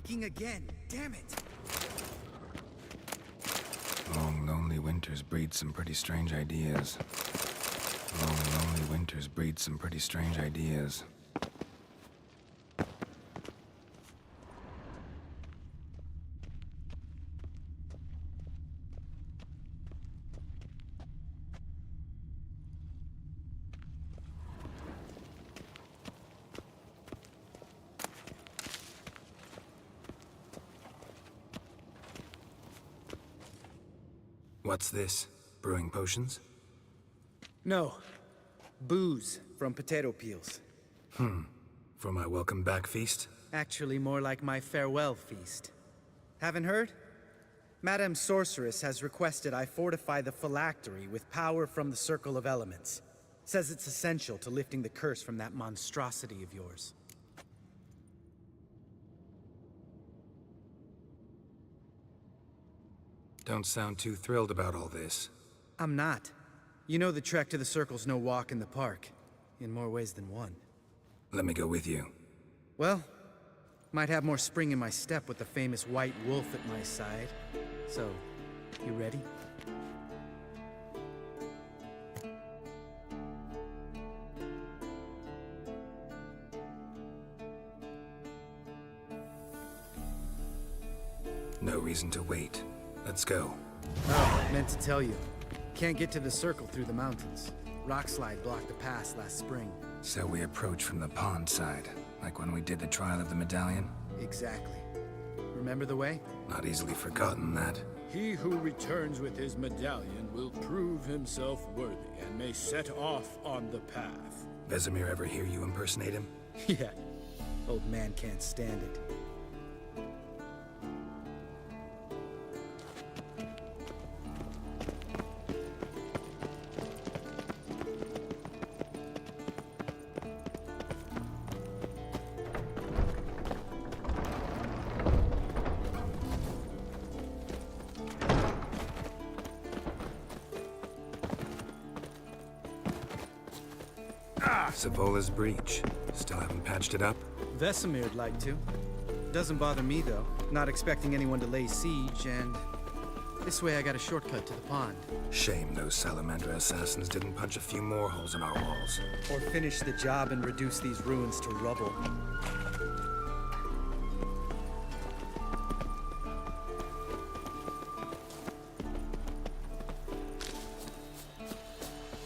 leaking again. Damn it! Long, lonely winters breed some pretty strange ideas. Long, lonely winters breed some pretty strange ideas. What's this? Brewing potions? No. Booze from potato peels. For my welcome back feast? Actually, more like my farewell feast. Haven't heard? Madame Sorceress has requested I fortify the phylactery with power from the Circle of Elements. Says it's essential to lifting the curse from that monstrosity of yours. Don't sound too thrilled about all this. I'm not. You know the trek to the Circle's no walk in the park. In more ways than one. Let me go with you. Well, might have more spring in my step with the famous white wolf at my side. So, you ready? No reason to wait. Let's go. Oh, meant to tell you. Can't get to the Circle through the mountains. Rockslide blocked the pass last spring. So we approach from the pond side, like when we did the trial of the medallion? Exactly. Remember the way? Not easily forgotten, that. He who returns with his medallion will prove himself worthy and may set off on the path. Vesemir ever hear you impersonate him? Yeah. Old man can't stand it. Savola's breach. Still haven't patched it up? Vesemir'd like to. Doesn't bother me, though. Not expecting anyone to lay siege, and... this way I got a shortcut to the pond. Shame those Salamander assassins didn't punch a few more holes in our walls. Or finish the job and reduce these ruins to rubble.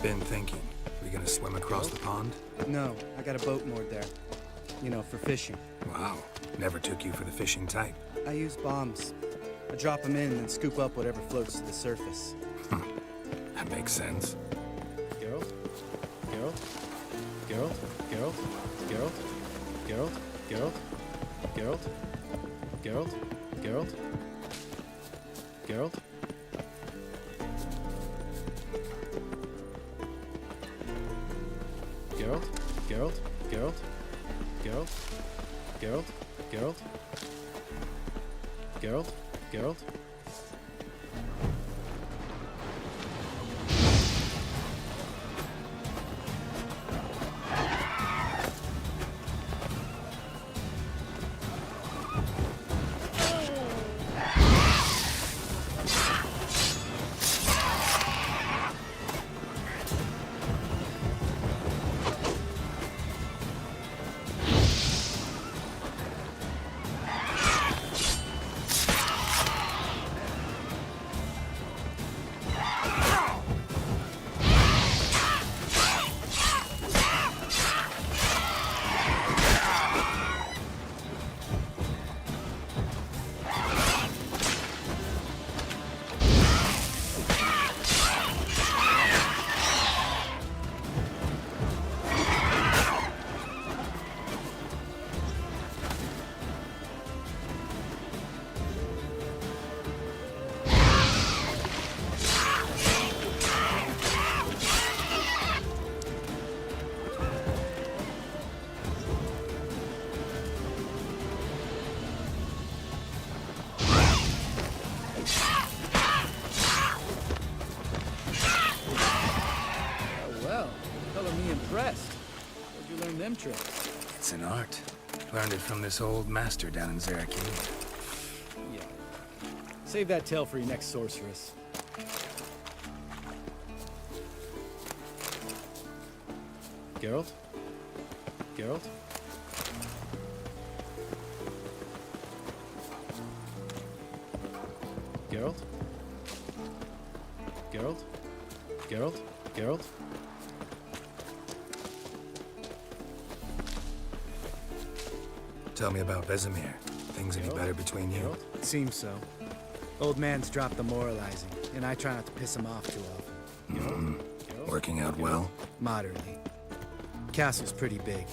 Been thinking. We gonna swim across the pond? No, I got a boat moored there. You know, for fishing. Wow. Never took you for the fishing type. I use bombs. I drop them in and scoop up whatever floats to the surface. That makes sense. Geralt? Geralt? Geralt? Geralt? Geralt? Geralt? Geralt? Geralt? Geralt? Geralt? Geralt? Geralt? Geralt? Geralt? Geralt? Geralt? Geralt? Geralt? Geralt? Well, color me impressed. Where'd you learn them tricks? It's an art. Learned it from this old master down in Zarakeen. Yeah. Save that tale for your next sorceress. Geralt? Geralt? Geralt? Geralt? Geralt? Geralt? Tell me about Vesemir. Things any better between you? It seems so. Old man's dropped the moralizing, and I try not to piss him off too often. Working out well? Moderately. Castle's pretty big.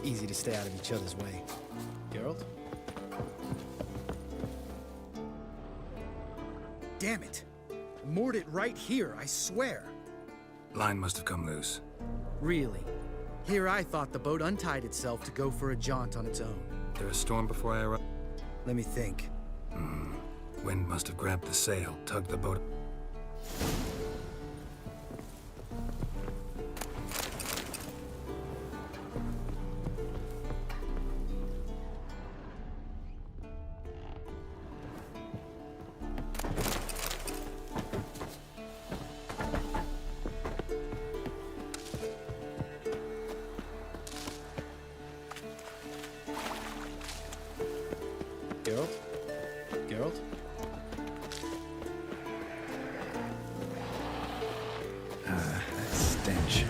Easy to stay out of each other's way. Geralt? Damn it! I moored it right here, I swear! Line must have come loose. Really? Here I thought the boat untied itself to go for a jaunt on its own. There a storm before I arrived? Let me think. Wind must have grabbed the sail, tugged the boat. Geralt? Geralt? That stench.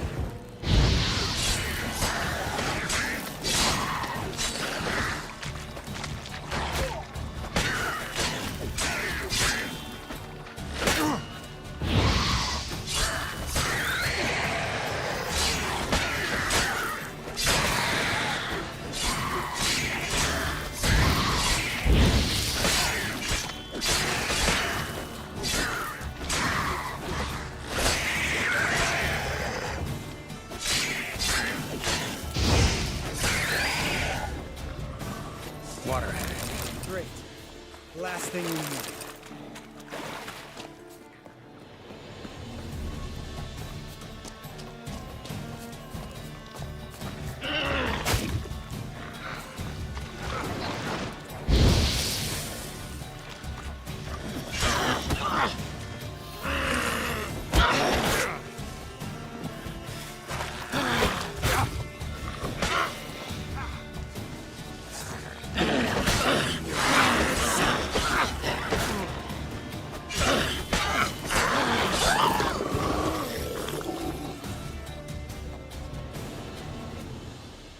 Water hag. Great. Last thing we need.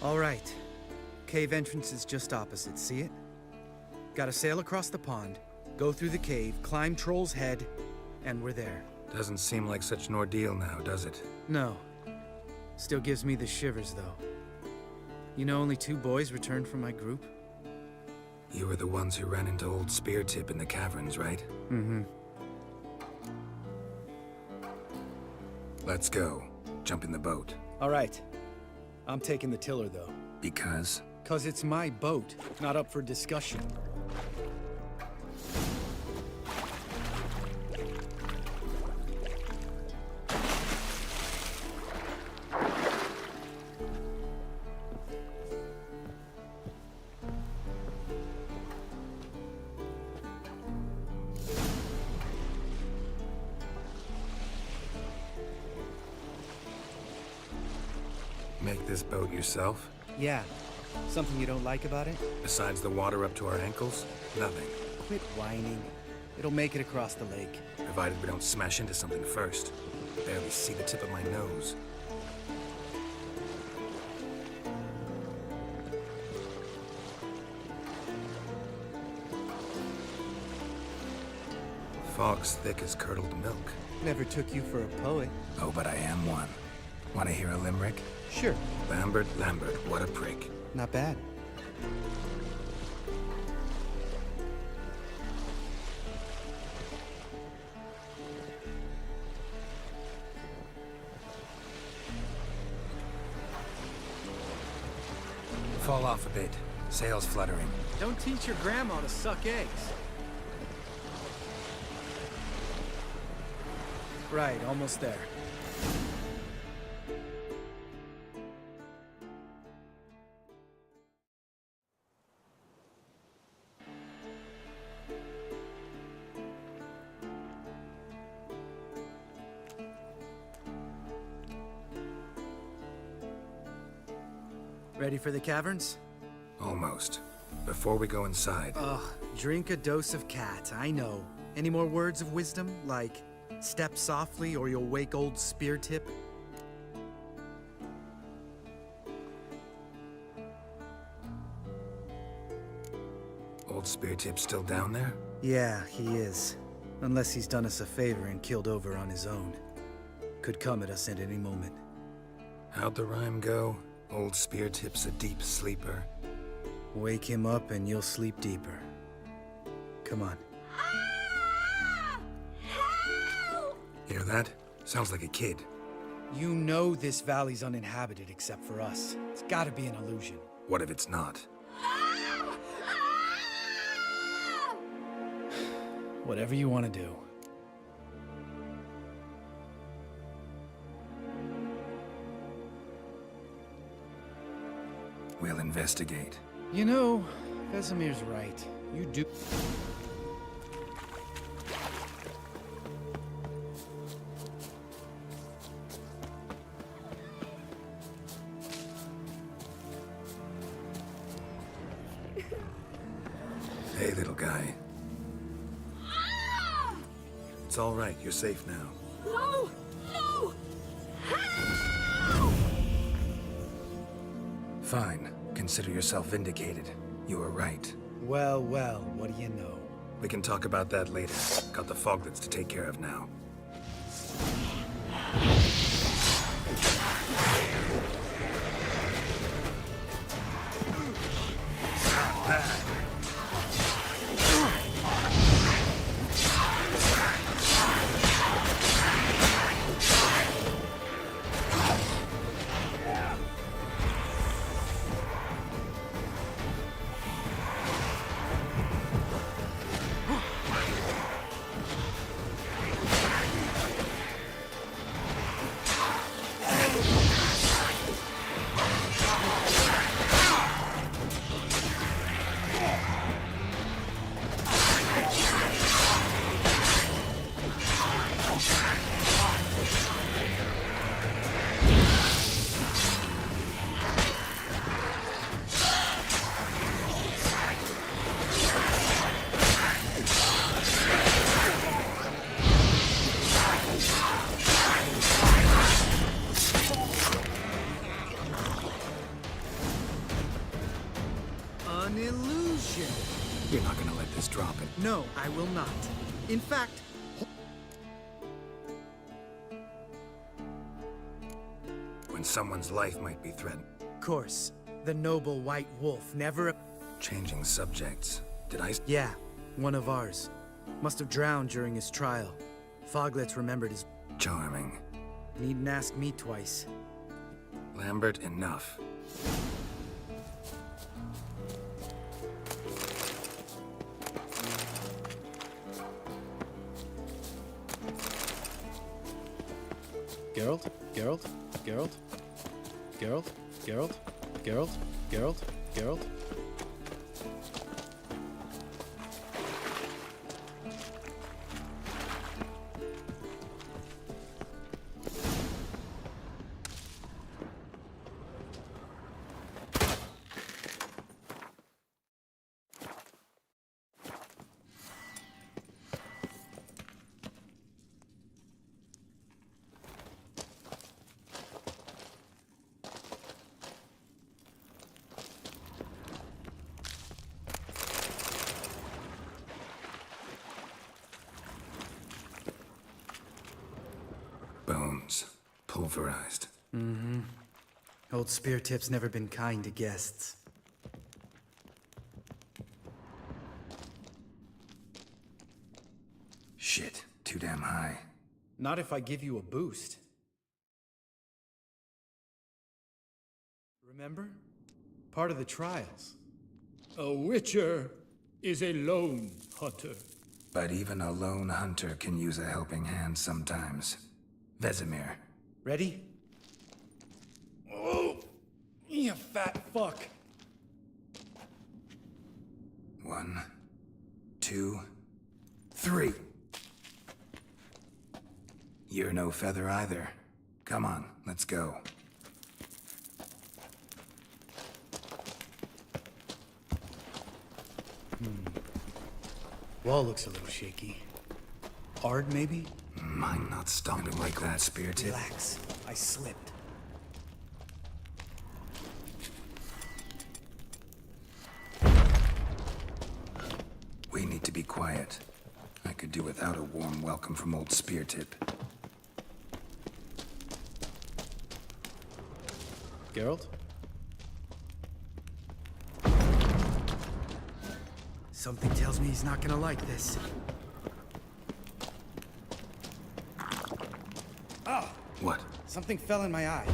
All right. Cave entrance is just opposite, see it? Gotta sail across the pond, go through the cave, climb Troll's Head, and we're there. Doesn't seem like such an ordeal now, does it? No. Still gives me the shivers, though. You know only 2 boys returned from my group? You were the ones who ran into old Speartip in the caverns, right? Mm-hmm. Let's go. Jump in the boat. All right. I'm taking the tiller, though. Because? 'Cause it's my boat, not up for discussion. Make this boat yourself? Yeah. Something you don't like about it? Besides the water up to our ankles? Nothing. Quit whining. It'll make it across the lake. Provided we don't smash into something first. Barely see the tip of my nose. Fog's thick as curdled milk. Never took you for a poet. Oh, but I am one. Want to hear a limerick? Sure. Lambert, Lambert, what a prick. Not bad. Fall off a bit. Sails fluttering. Don't teach your grandma to suck eggs. Right, almost there. Ready for the caverns? Almost. Before we go inside... Ugh, drink a dose of cat, I know. Any more words of wisdom, like, step softly or you'll wake old Spear Tip? Old Spear Tip's still down there? Yeah, he is. Unless he's done us a favor and killed over on his own. Could come at us at any moment. How'd the rhyme go? Old Spear Tip's a deep sleeper. Wake him up and you'll sleep deeper. Come on. Hear that? Sounds like a kid. You know this valley's uninhabited except for us. It's gotta be an illusion. What if it's not? Whatever you want to do. We'll investigate. You know, Vesemir's right. You do... Hey, little guy. It's all right. You're safe now. No! No! Fine. Consider yourself vindicated. You were right. Well, well, what do you know? We can talk about that later. Got the foglets to take care of now. An illusion. You're not gonna let this drop it. No, I will not. In fact... When someone's life might be threatened. Of course. The noble white wolf never... Changing subjects. Did I... Yeah, one of ours. Must have drowned during his trial. Foglets remembered his... Charming. Needn't ask me twice. Lambert, enough. Geralt? Geralt? Geralt? Geralt? Geralt? Geralt? Geralt? Geralt? Bones. Pulverized. Mm-hmm. Old Spear Tip's never been kind to guests. Shit. Too damn high. Not if I give you a boost. Remember? Part of the trials. A witcher is a lone hunter. But even a lone hunter can use a helping hand sometimes. Vesemir. Ready? Oh! You fat fuck! 1, 2, 3. You're no feather either. Come on, let's go. Wall looks a little shaky. Hard, maybe? Mind not stomping like that, Spear Tip. Relax. I slipped. We need to be quiet. I could do without a warm welcome from old Spear Tip. Geralt? Something tells me he's not gonna like this. Oh! What? Something fell in my eye.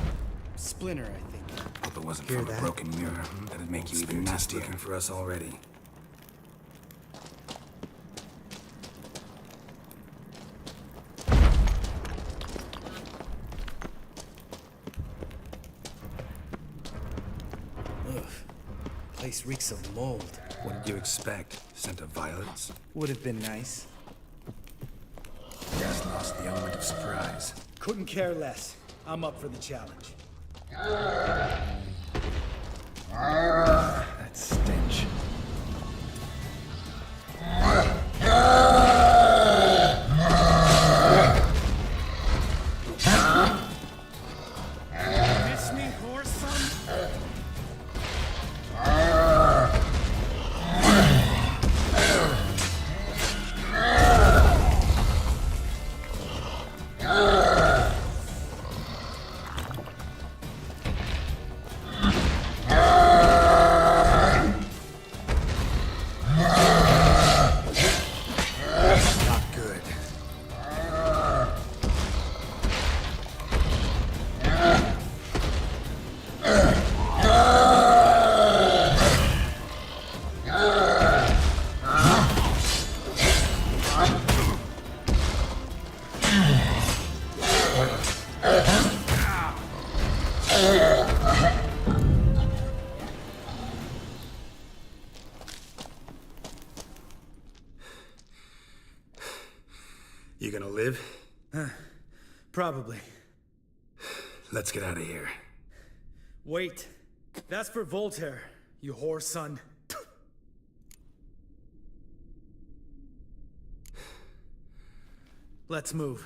Splinter, I think. Hope it wasn't Hear from a that? broken mirror. That'd make you even nastier. Looking for us already. Ugh. Place reeks of mold. What did you expect? Scent of violets? Would have been nice. Just lost the element of surprise. Couldn't care less. I'm up for the challenge. That stench. Miss me, horse son? Not good. You gonna live? Probably. Let's get out of here. Wait. That's for Voltaire, you whore son. Let's move.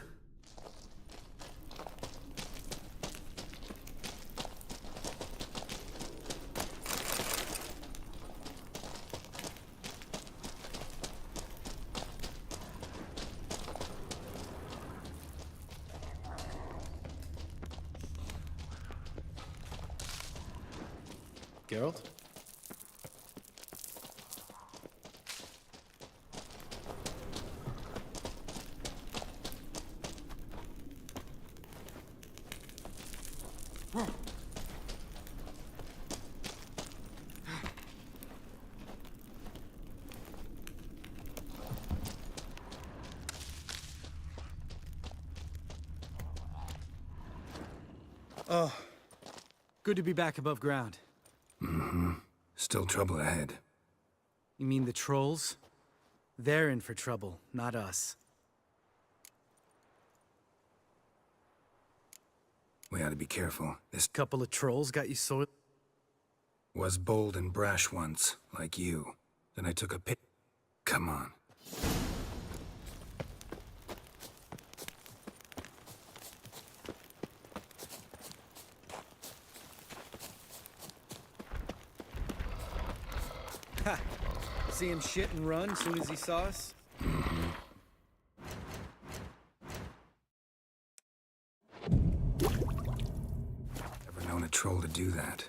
Geralt? Oh, good to be back above ground. Mm-hmm. Still trouble ahead. You mean the trolls? They're in for trouble, not us. We ought to be careful. This couple of trolls got you so... Was bold and brash once, like you. Then I took a pit. Come on. Ha! See him shit and run as soon as he saw us? Never known a troll to do that.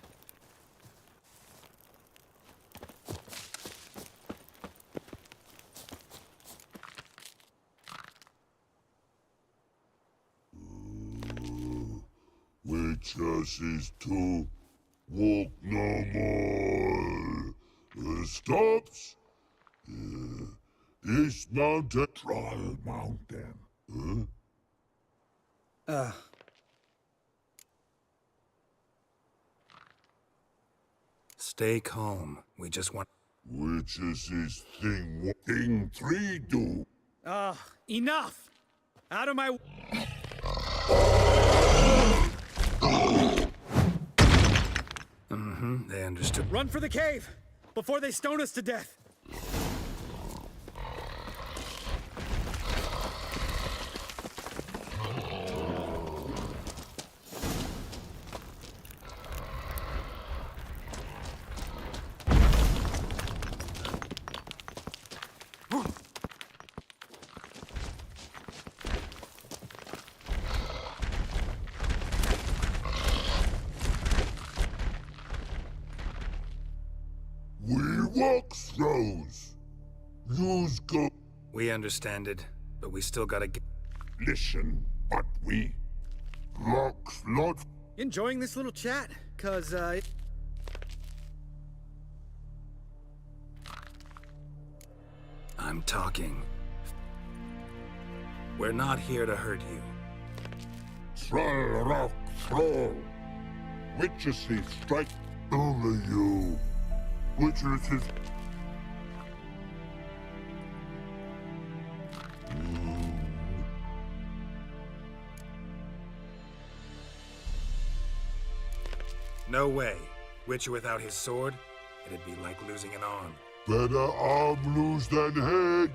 Witches is to walk no more. Stops. This mountain. Trial mountain. Stay calm. We just want... Witches is thing 3 do. Enough! Out of my... They understood. Run for the cave! Before they stone us to death! walk throws. Use go. We understand it, but we still gotta get... Listen, but we... Locks lot... Enjoying this little chat? Cause, I'm talking. We're not here to hurt you. Thrall rock thrall. Witches strike over you. Witches is... No way. Witcher without his sword? It'd be like losing an arm. Better arm lose than head.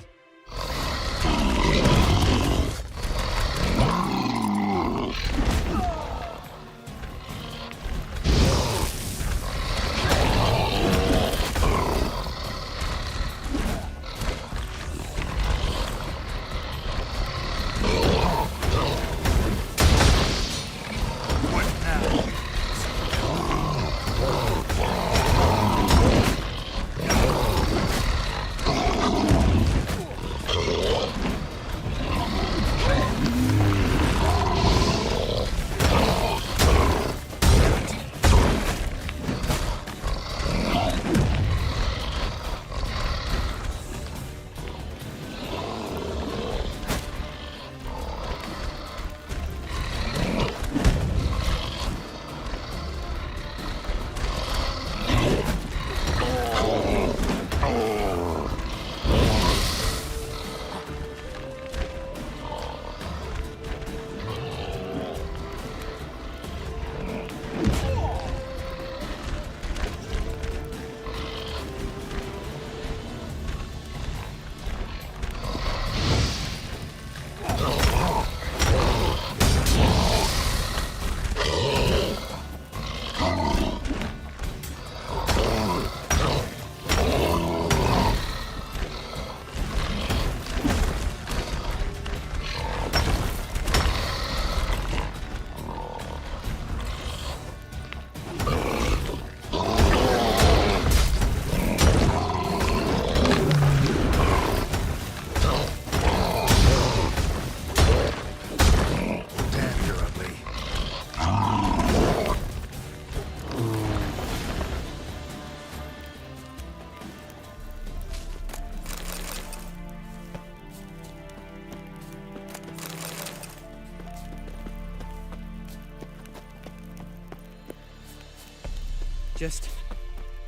just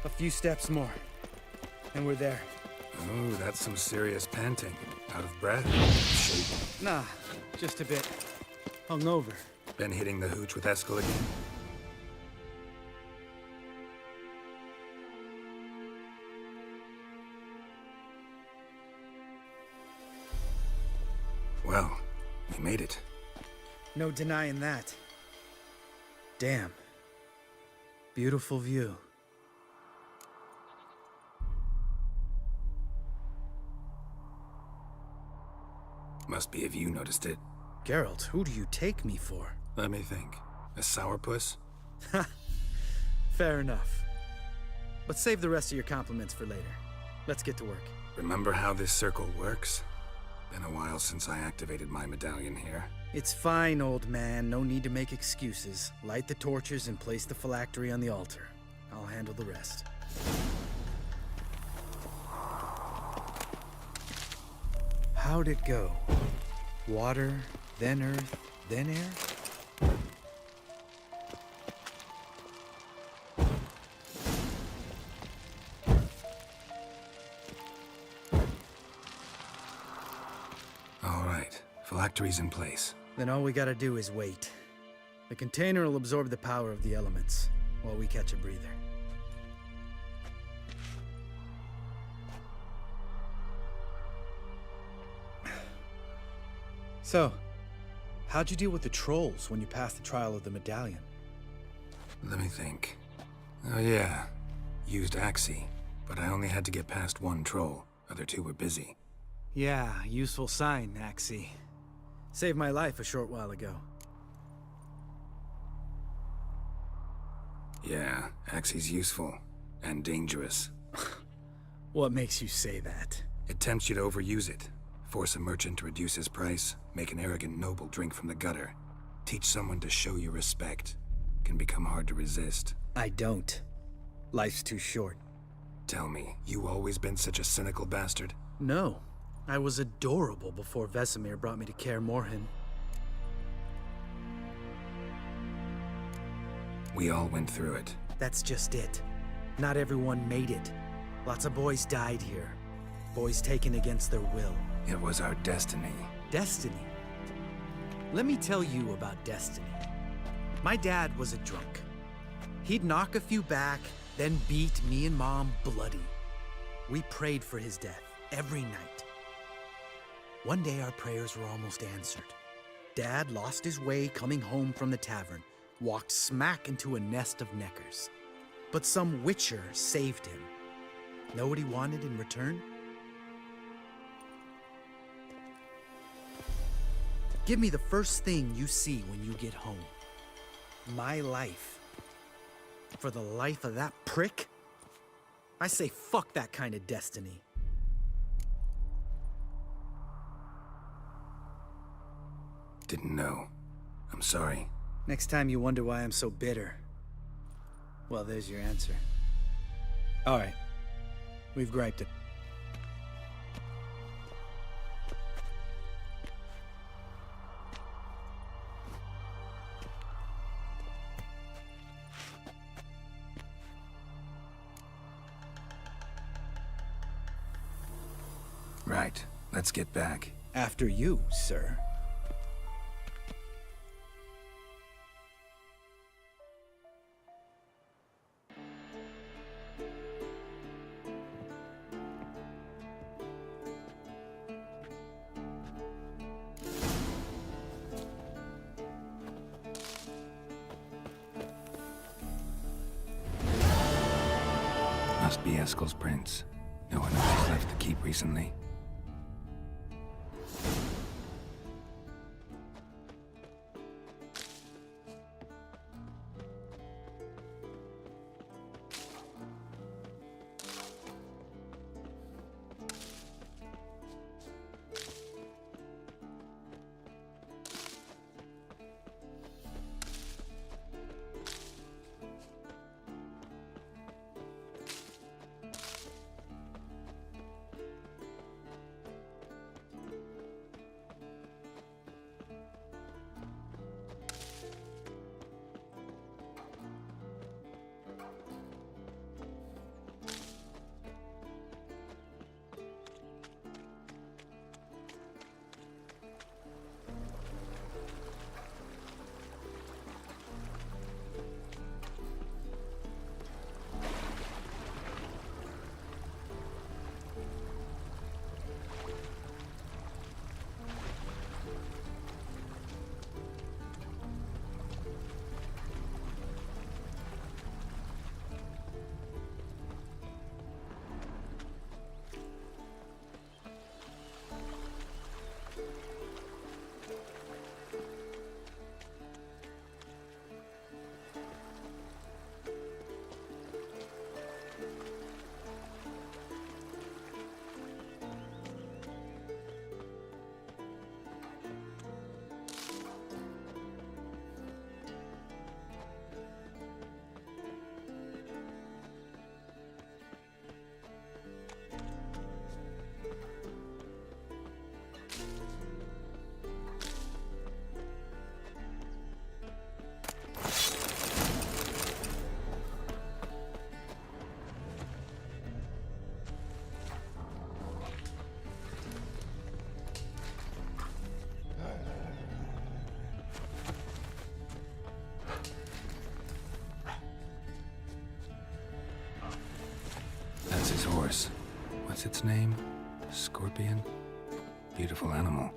a few steps more, and we're there. Oh, that's some serious panting. Out of breath? Shaking? Nah, just a bit hungover. Been hitting the hooch with Eskel again? Well, we made it. No denying that. Damn. Beautiful view. Must be if you noticed it. Geralt, who do you take me for? Let me think. A sourpuss? Ha! Fair enough. But save the rest of your compliments for later. Let's get to work. Remember how this circle works? Been a while since I activated my medallion here. It's fine, old man. No need to make excuses. Light the torches and place the phylactery on the altar. I'll handle the rest. How'd it go? Water, then earth, then air? All right, phylactery's in place. Then all we gotta do is wait. The container will absorb the power of the elements, while we catch a breather. So, how'd you deal with the trolls when you passed the trial of the medallion? Let me think. Oh yeah, used Axie, but I only had to get past one troll. Other two were busy. Yeah, useful sign, Axie. Saved my life a short while ago. Yeah, Axie's useful. And dangerous. What makes you say that? It tempts you to overuse it. Force a merchant to reduce his price, make an arrogant noble drink from the gutter. Teach someone to show you respect. Can become hard to resist. I don't. Life's too short. Tell me, you always been such a cynical bastard? No. I was adorable before Vesemir brought me to Kaer Morhen. We all went through it. That's just it. Not everyone made it. Lots of boys died here. Boys taken against their will. It was our destiny. Destiny? Let me tell you about destiny. My dad was a drunk. He'd knock a few back, then beat me and Mom bloody. We prayed for his death every night. One day our prayers were almost answered. Dad lost his way coming home from the tavern, walked smack into a nest of neckers. But some witcher saved him. Know what he wanted in return? Give me the first thing you see when you get home. My life. For the life of that prick? I say fuck that kind of destiny. Didn't know. I'm sorry. Next time you wonder why I'm so bitter, well, there's your answer. All right. We've griped it. Right. Let's get back. After you, sir. Must be Eskel's prince. No one else has left the keep recently. That's his horse. What's its name? Scorpion? Beautiful animal.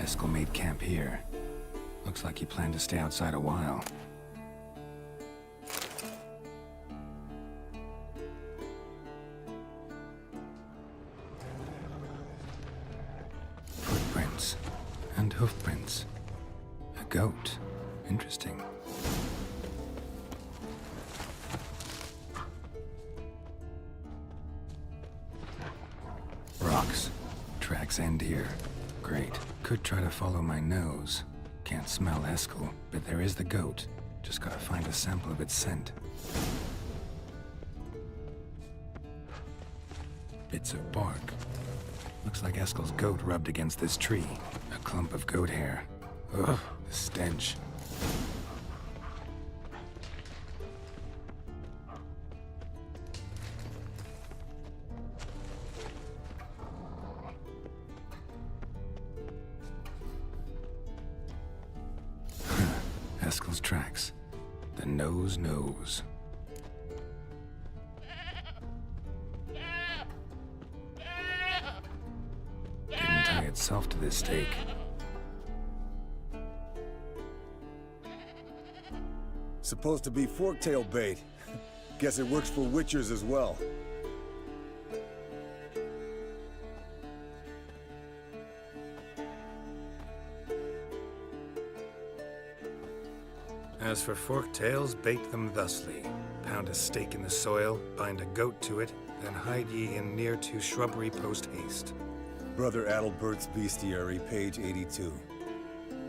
Eskel made camp here. Looks like he planned to stay outside a while. Footprints and hoofprints. A goat. Interesting. rocks. Tracks end here. Great. Could try to follow my nose. Can't smell Eskel, but there is the goat. Just gotta find a sample of its scent. Bits of bark. Looks like Eskel's goat rubbed against this tree. A clump of goat hair. Ugh, the stench. Eskel's tracks. The nose knows. Didn't tie itself to this stake. Supposed to be forktail bait. Guess it works for witchers as well. As for forktails, bait them thusly. Pound a stake in the soil, bind a goat to it, then hide ye in near to shrubbery post haste. Brother Adalbert's Bestiary, page 82.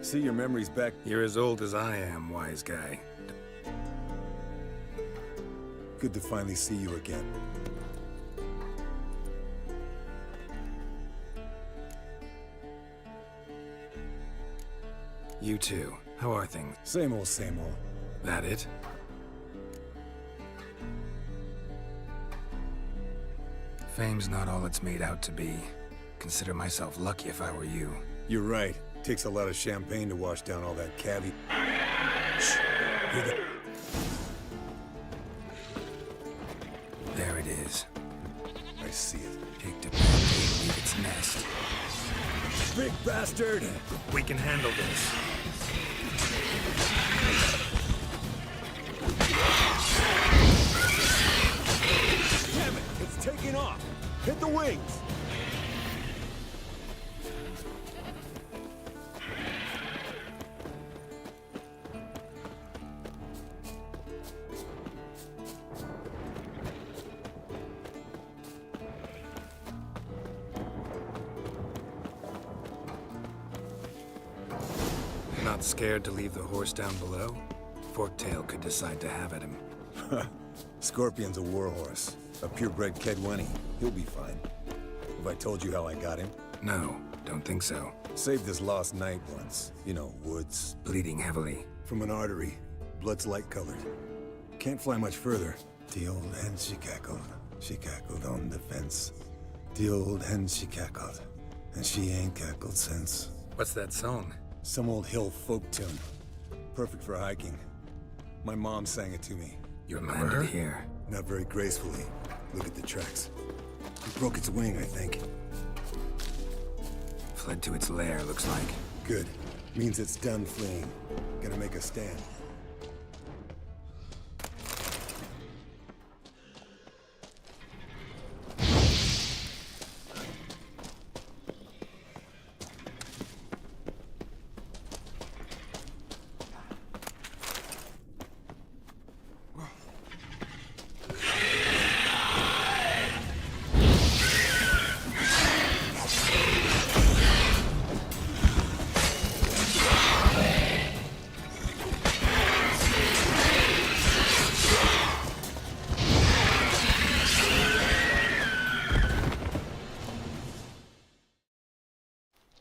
See, your memory's back. You're as old as I am, wise guy. Good to finally see you again. You too. How are things? Same old, same old. That it? Fame's not all it's made out to be. Consider myself lucky if I were you. You're right. Takes a lot of champagne to wash down all that cavi. Shh. There it is. I see it. Take to leave its nest. Big bastard! We can handle this. Damn it! It's taking off! Hit the wings! Not scared to leave the horse down below? Forktail could decide to have at him. Scorpion's a warhorse. A purebred Kedwenny. He'll be fine. Have I told you how I got him? No, don't think so. Saved his lost knight once. You know, woods. Bleeding heavily. From an artery. Blood's light-colored. Can't fly much further. The old hen she cackled. She cackled on the fence. The old hen she cackled. And she ain't cackled since. What's that song? Some old hill folk tune. Perfect for hiking. My mom sang it to me. You remember her? Here. Not very gracefully. Look at the tracks. It broke its wing, I think. Fled to its lair, looks like. Good. Means it's done fleeing. Gonna make a stand.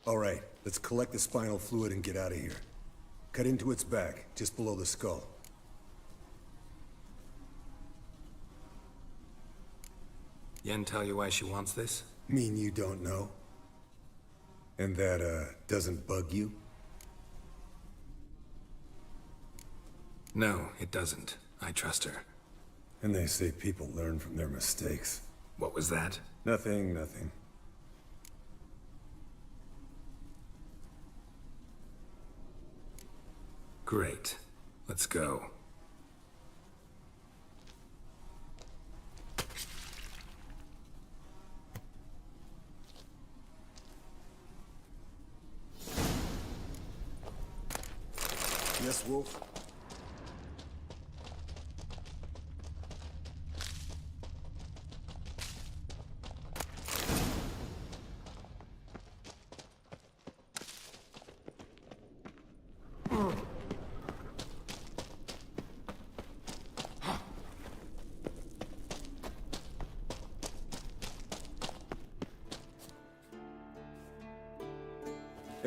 All right, let's collect the spinal fluid and get out of here. Cut into its back, just below the skull. Yen tell you why she wants this? Mean you don't know? And that, doesn't bug you? No, it doesn't. I trust her. And they say people learn from their mistakes. What was that? Nothing, nothing. Great. Let's go. Yes, Wolf?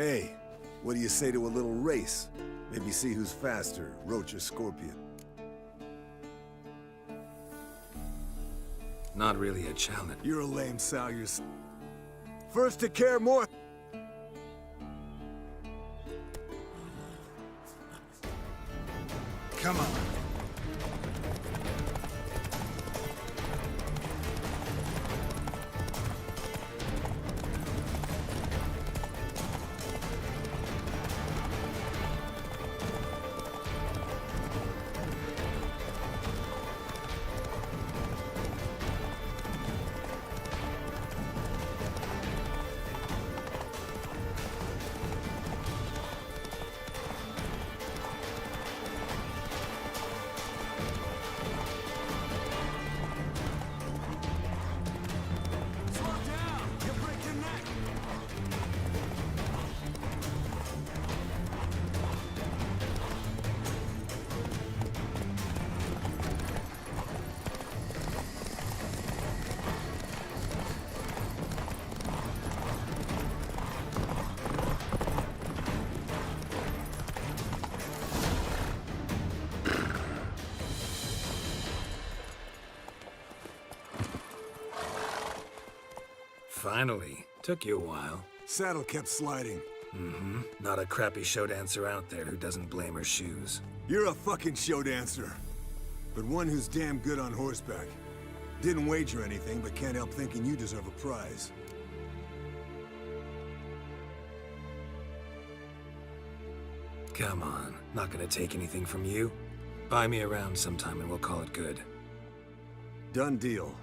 Hey, what do you say to a little race? Maybe see who's faster, Roach or Scorpion. Not really a challenge. You're a lame sow yourself. First to care more. Come on. Finally. Took you a while. Saddle kept sliding. Mm-hmm. Not a crappy show dancer out there who doesn't blame her shoes. You're a fucking show dancer. But one who's damn good on horseback. Didn't wager anything, but can't help thinking you deserve a prize. Come on. Not gonna take anything from you. Buy me around sometime and we'll call it good. Done deal.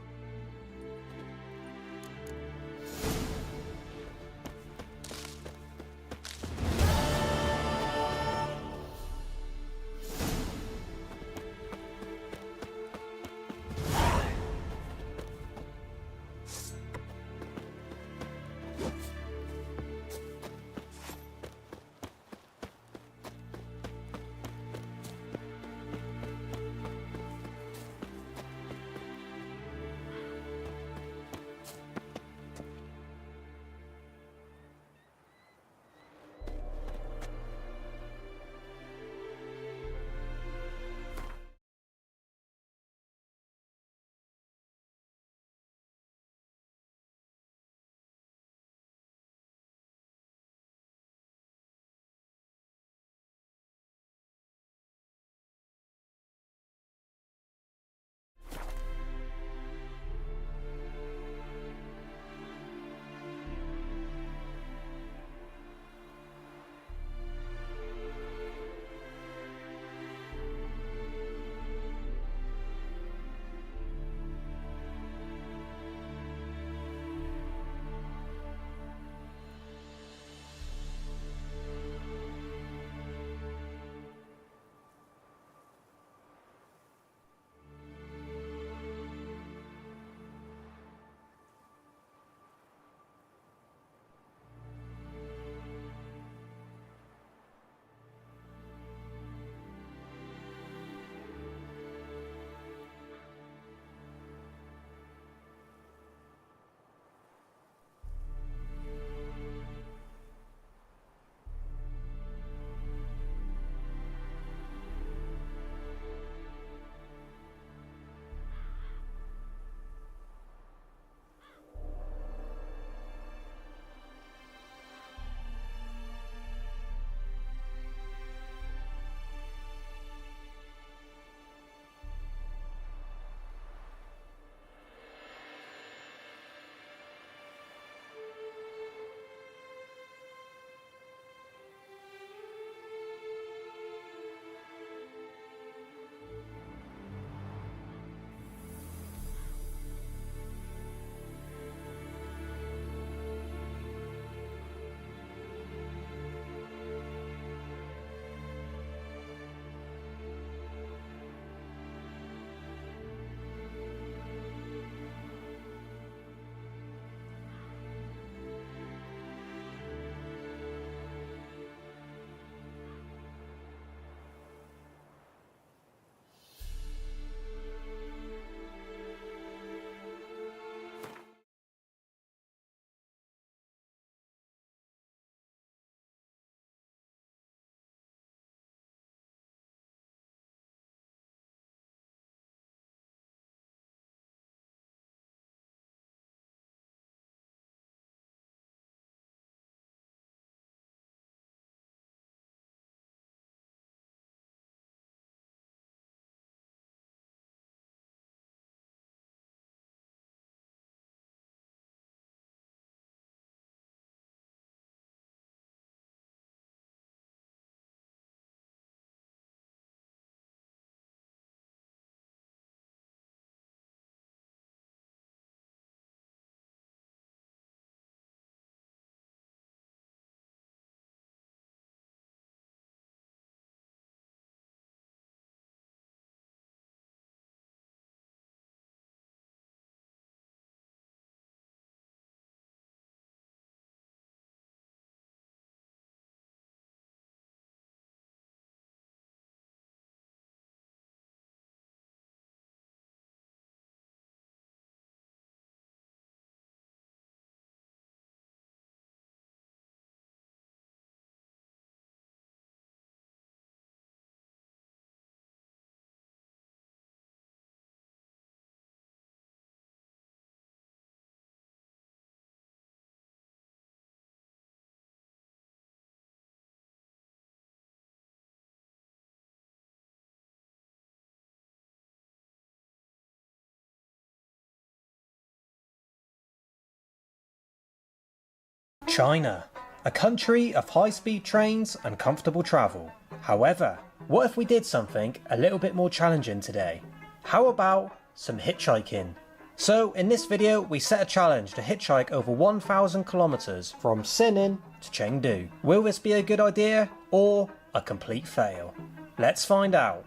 China, a country of high-speed trains and comfortable travel. However, what if we did something a little bit more challenging today? How about some hitchhiking? So in this video we set a challenge to hitchhike over 1,000 kilometers from Xining to Chengdu. Will this be a good idea or a complete fail? Let's find out.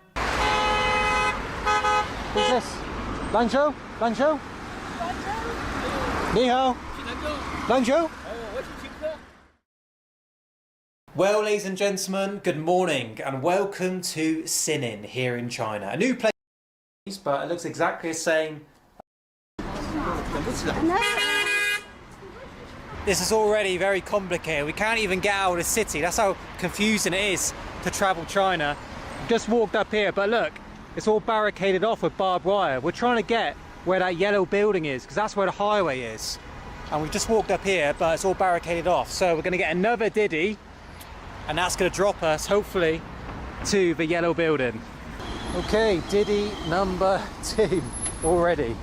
Who's this? Lanzhou? Lanzhou? Ni hao? Lanzhou? Well, ladies and gentlemen, good morning and welcome to Xining here in China. A new place, but it looks exactly the same. This is already very complicated. We can't even get out of the city. That's how confusing it is to travel China. Just walked up here, but look, it's all barricaded off with barbed wire. We're trying to get where that yellow building is, because that's where the highway is. And we've just walked up here, but it's all barricaded off. So we're going to get another Didi, and that's going to drop us, hopefully, to the yellow building. Okay, Didi number 2 already.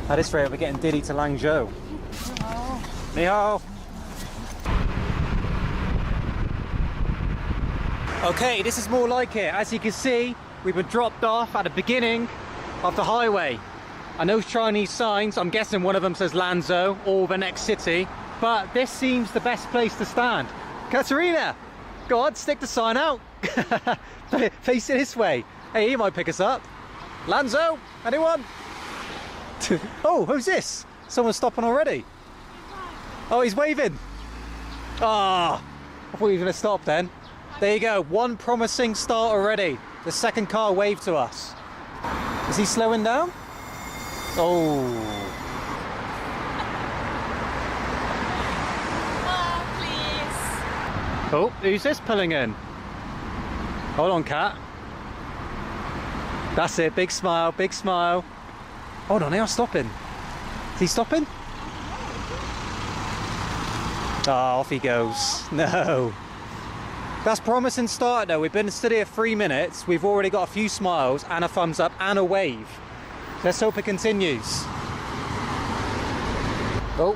At this rate, we're getting Didi to Lanzhou. Ni hao. Okay, this is more like it. As you can see, we've been dropped off at the beginning of the highway. And those Chinese signs, I'm guessing one of them says Lanzhou or the next city, but this seems the best place to stand. Katerina, go on, stick the sign out. Face it this way. Hey, he might pick us up. Lanzhou, anyone? Oh, who's this? Someone's stopping already. Oh, he's waving. Ah, I thought he was going to stop then. There you go, one promising start already. The second car waved to us. Is he slowing down? Oh. Oh, please. Oh, who's this pulling in? Hold on, Cat. That's it, big smile, big smile. Hold on, they are stopping. Is he stopping? Oh, off he goes. No. That's promising start though. We've been stood here 3 minutes. We've already got a few smiles and a thumbs up and a wave. Let's hope it continues. Oh.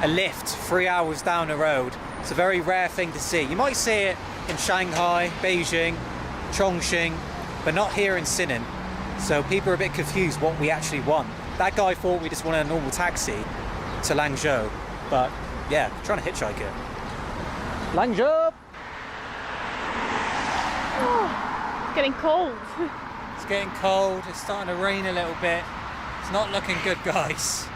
A lift 3 hours down the road. It's a very rare thing to see. You might see it in Shanghai, Beijing, Chongqing, but not here in Xining. So people are a bit confused what we actually want. That guy thought we just wanted a normal taxi to Lanzhou, but yeah, trying to hitchhike it. Lanzhou! Oh, it's getting cold. It's getting cold, it's starting to rain a little bit. It's not looking good, guys.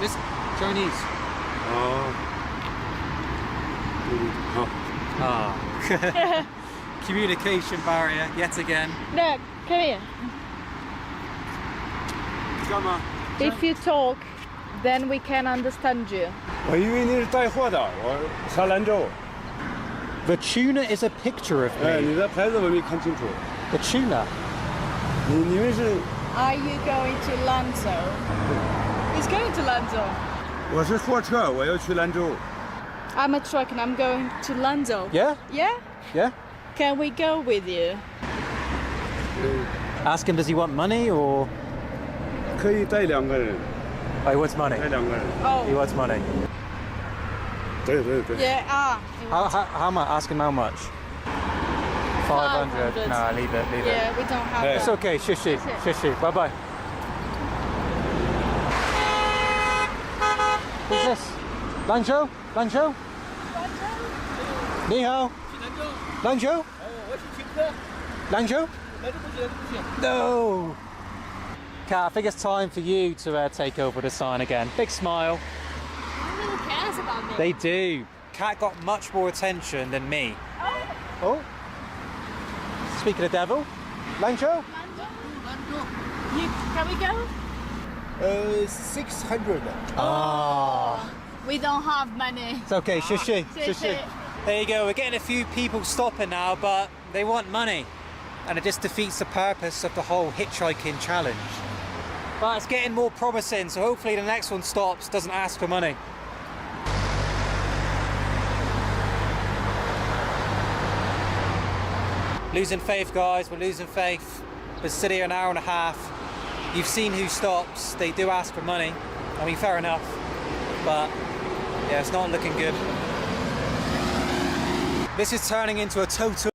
This Chinese. Oh. Communication barrier, yet again. No, come here. If you talk, then we can understand you. The tuna is a picture of me. The tuna. Are you going to Lanzhou? He's going to Lanzhou. I'm a truck and I'm going to Lanzhou. Yeah? Yeah? Yeah? Can we go with you? Ask him, does he want money or? Oh, he wants money. Oh. He wants money. Yeah, How much? Ask him how much. 500. Nah, leave it, leave it. Yeah, we don't have It's that. okay, shishi, That's it. shishi. Bye bye. Who's this? Lanzhou? Lanzhou? Ni hao? Lanzhou? Lanzhou? No! Kat, I think it's time for you to take over the sign again. Big smile. No one really cares about me. They do. Kat got much more attention than me. Oh. Speaking of devil, Lanzhou? Can we go? 600. Ah. We don't have money. It's okay, shishi, shishi. Shishi. There you go, we're getting a few people stopping now, but they want money. And it just defeats the purpose of the whole hitchhiking challenge. But it's getting more promising, so hopefully the next one stops, doesn't ask for money. Losing faith, guys. We're losing faith. Been sitting here an hour and a half. You've seen who stops. They do ask for money. I mean, fair enough. But yeah, it's not looking good. This is turning into a total...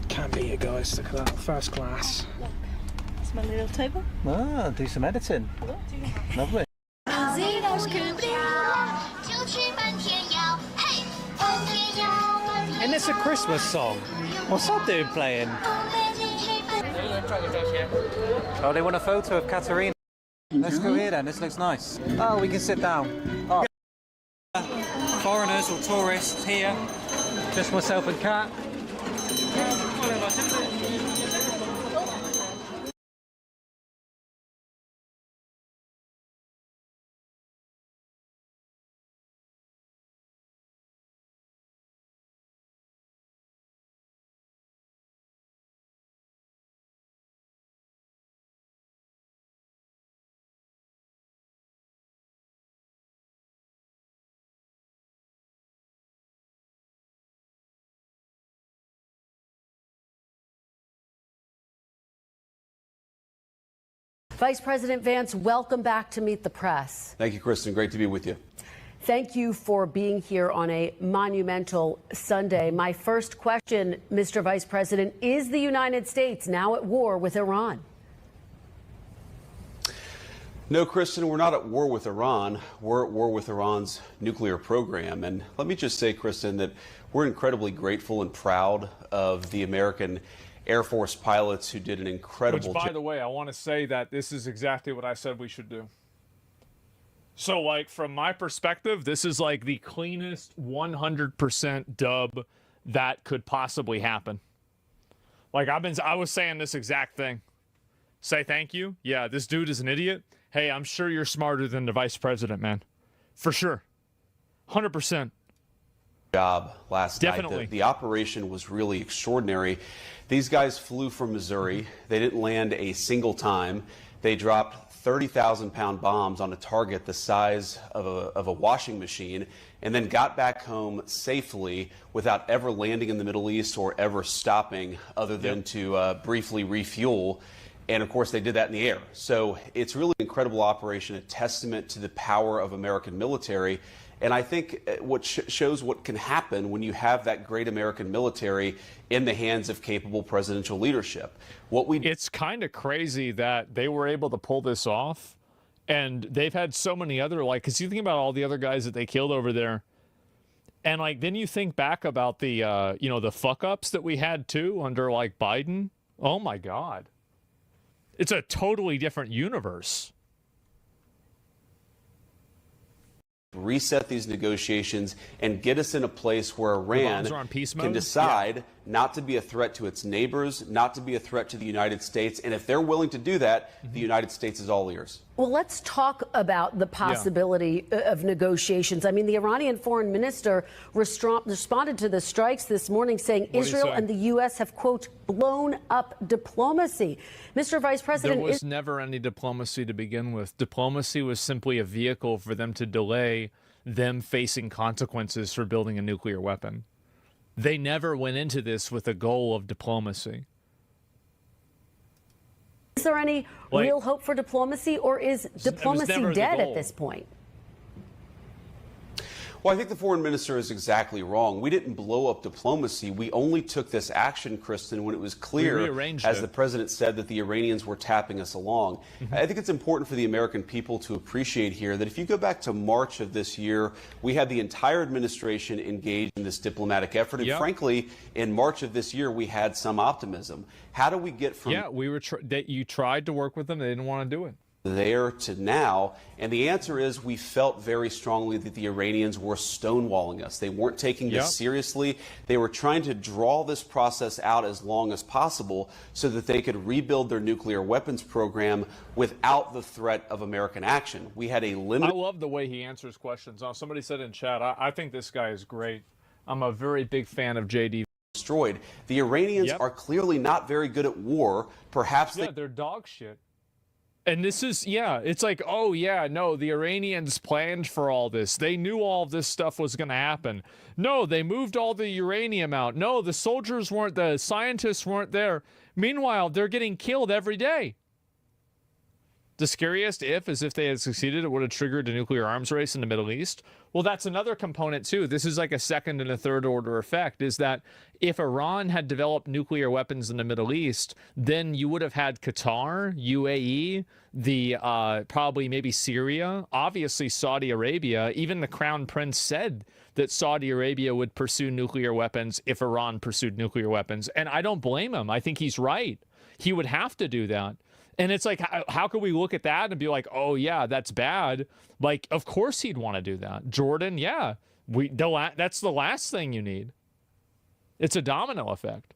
Can't beat it, guys. Look at that. First class. It's my little table. Ah, do some editing. Lovely. Isn't this a Christmas song? What's that dude playing? Oh, they want a photo of Katerina. Let's go here then, this looks nice. Oh, we can sit down. Oh. Foreigners or tourists here. Just myself and Kat. Vice President Vance, welcome back to Meet the Press. Thank you, Kristen. Great to be with you. Thank you for being here on a monumental Sunday. My first question, Mr. Vice President, is the United States now at war with Iran? No, Kristen, we're not at war with Iran. We're at war with Iran's nuclear program. And let me just say, Kristen, that we're incredibly grateful and proud of the American Air Force pilots who did an incredible job. Which, by the way, I want to say that this is exactly what I said we should do. So, like, from my perspective, this is like the cleanest 100% dub that could possibly happen. Like, I was saying this exact thing. Say thank you. Yeah, this dude is an idiot. Hey, I'm sure you're smarter than the vice president, man. For sure. 100%. Job last Definitely. night. The operation was really extraordinary. These guys flew from Missouri. They didn't land a single time. They dropped 30,000-pound bombs on a target the size of a washing machine, and then got back home safely without ever landing in the Middle East or ever stopping other than to briefly refuel. And of course, they did that in the air. So it's really an incredible operation, a testament to the power of American military. And I think what shows what can happen when you have that great American military in the hands of capable presidential leadership. It's kind of crazy that they were able to pull this off, and they've had so many other, like, because you think about all the other guys that they killed over there, and like then you think back about the the fuck ups that we had too under like Biden. Oh my God, it's a totally different universe. Reset these negotiations and get us in a place where Iran can decide not to be a threat to its neighbors, not to be a threat to the United States. And if they're willing to do that, the United States is all ears. Well, let's talk about the possibility of negotiations. I mean, the Iranian foreign minister responded to the strikes this morning saying Israel and the U.S. have, quote, blown up diplomacy. Mr. Vice President, there was never any diplomacy to begin with. Diplomacy was simply a vehicle for them to delay them facing consequences for building a nuclear weapon. They never went into this with a goal of diplomacy. Is there any real hope for diplomacy, or is diplomacy dead at this point? Well, I think the foreign minister is exactly wrong. We didn't blow up diplomacy. We only took this action, Kristen, when it was clear, as the president said, that the Iranians were tapping us along. I think it's important for the American people to appreciate here that if you go back to March of this year, we had the entire administration engaged in this diplomatic effort. And frankly, in March of this year, we had some optimism. How do we get from you tried to work with them, they didn't want to do it, there to now? And the answer is we felt very strongly that the Iranians were stonewalling us. They weren't taking this seriously. They were trying to draw this process out as long as possible so that they could rebuild their nuclear weapons program without the threat of American action. We had a limit. I love the way he answers questions. Somebody said in chat, I think this guy is great. I'm a very big fan of JD. Destroyed. The Iranians are clearly not very good at war. Perhaps they're dog shit. And this is, yeah, it's like, oh yeah, no, the Iranians planned for all this. They knew all this stuff was going to happen. No, they moved all the uranium out. No, the soldiers weren't, the scientists weren't there. Meanwhile, they're getting killed every day. The scariest is if they had succeeded, it would have triggered a nuclear arms race in the Middle East. Well, that's another component too. This is like a second and a third order effect, is that if Iran had developed nuclear weapons in the Middle East, then you would have had Qatar, UAE, the probably maybe Syria, obviously Saudi Arabia. Even the Crown Prince said that Saudi Arabia would pursue nuclear weapons if Iran pursued nuclear weapons. And I don't blame him. I think he's right. He would have to do that. And it's like, how can we look at that and be like, oh yeah, that's bad? Like, of course he'd want to do that. Jordan, yeah, that's the last thing you need. It's a domino effect.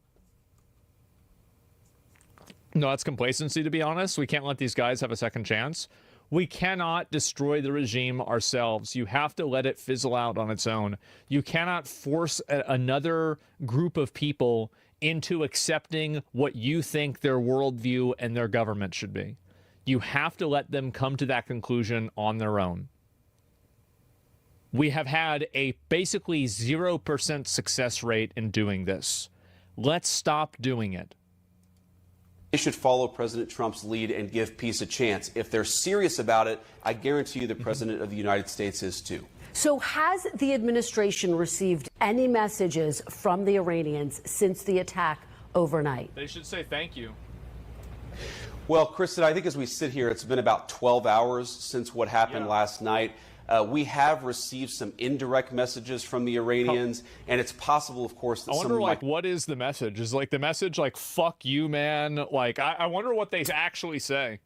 No, that's complacency, to be honest. We can't let these guys have a second chance. We cannot destroy the regime ourselves. You have to let it fizzle out on its own. You cannot force another group of people into accepting what you think their worldview and their government should be. You have to let them come to that conclusion on their own. We have had a basically 0% success rate in doing this. Let's stop doing it. They should follow President Trump's lead and give peace a chance. If they're serious about it, I guarantee you the President of the United States is too. So has the administration received any messages from the Iranians since the attack overnight? They should say thank you. Well, Kristen, I think as we sit here, it's been about 12 hours since what happened last night. We have received some indirect messages from the Iranians, and it's possible, of course, that I wonder, like, what is the message? Is like the message like, fuck you, man? Like, I wonder what they actually say.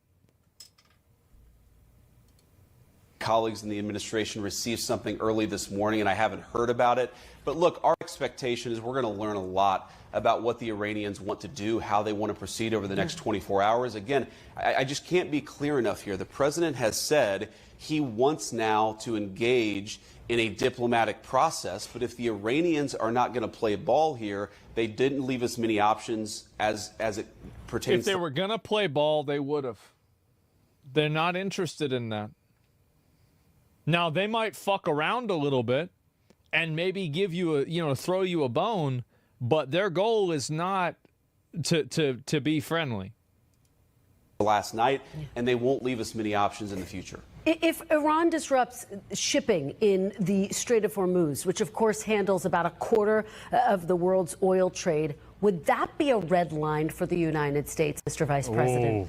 Colleagues in the administration received something early this morning, and I haven't heard about it. But look, our expectation is we're going to learn a lot about what the Iranians want to do, how they want to proceed over the next 24 hours. Again, I just can't be clear enough here. The president has said he wants now to engage in a diplomatic process. But if the Iranians are not going to play ball here, they didn't leave us many options as it pertains. If they were going to play ball, they would have. They're not interested in that. Now, they might fuck around a little bit and maybe give you a, throw you a bone, but their goal is not to be friendly. Last night, and they won't leave us many options in the future. If Iran disrupts shipping in the Strait of Hormuz, which of course handles about a quarter of the world's oil trade, would that be a red line for the United States, Mr. Vice President?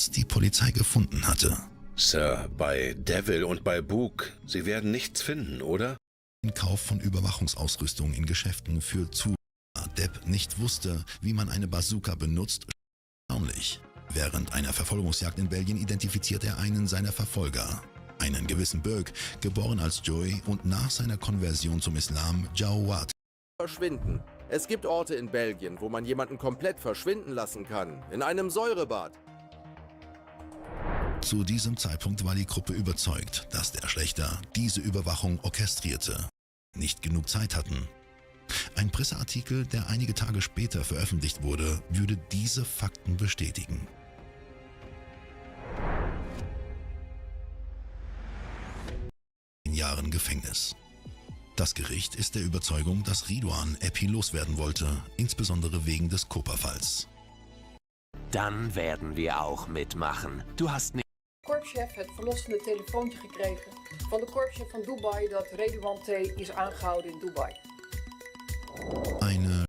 Die Polizei gefunden hatte. Sir, bei Devil und bei Book, Sie werden nichts finden, oder? Den Kauf von Überwachungsausrüstung in Geschäften führt zu, Depp nicht wusste, wie man eine Bazooka benutzt. Erstaunlich. Während einer Verfolgungsjagd in Belgien identifiziert er einen seiner Verfolger. Einen gewissen Burke, geboren als Joey und nach seiner Konversion zum Islam Jawad. Verschwinden. Es gibt Orte in Belgien, wo man jemanden komplett verschwinden lassen kann. In einem Säurebad. Zu diesem Zeitpunkt war die Gruppe überzeugt, dass der Schlächter diese Überwachung orchestrierte. Nicht genug Zeit hatten. Ein Presseartikel, der einige Tage später veröffentlicht wurde, würde diese Fakten bestätigen. Jahren Gefängnis. Das Gericht ist der Überzeugung, dass Ridwan Epi loswerden wollte, insbesondere wegen des Koperfalls. Dann werden wir auch mitmachen. Du hast nicht. Korpschef het verlossende telefoontje gekregen van de korpschef van Dubai dat Ridwan T. is aangehouden in Dubai. Eine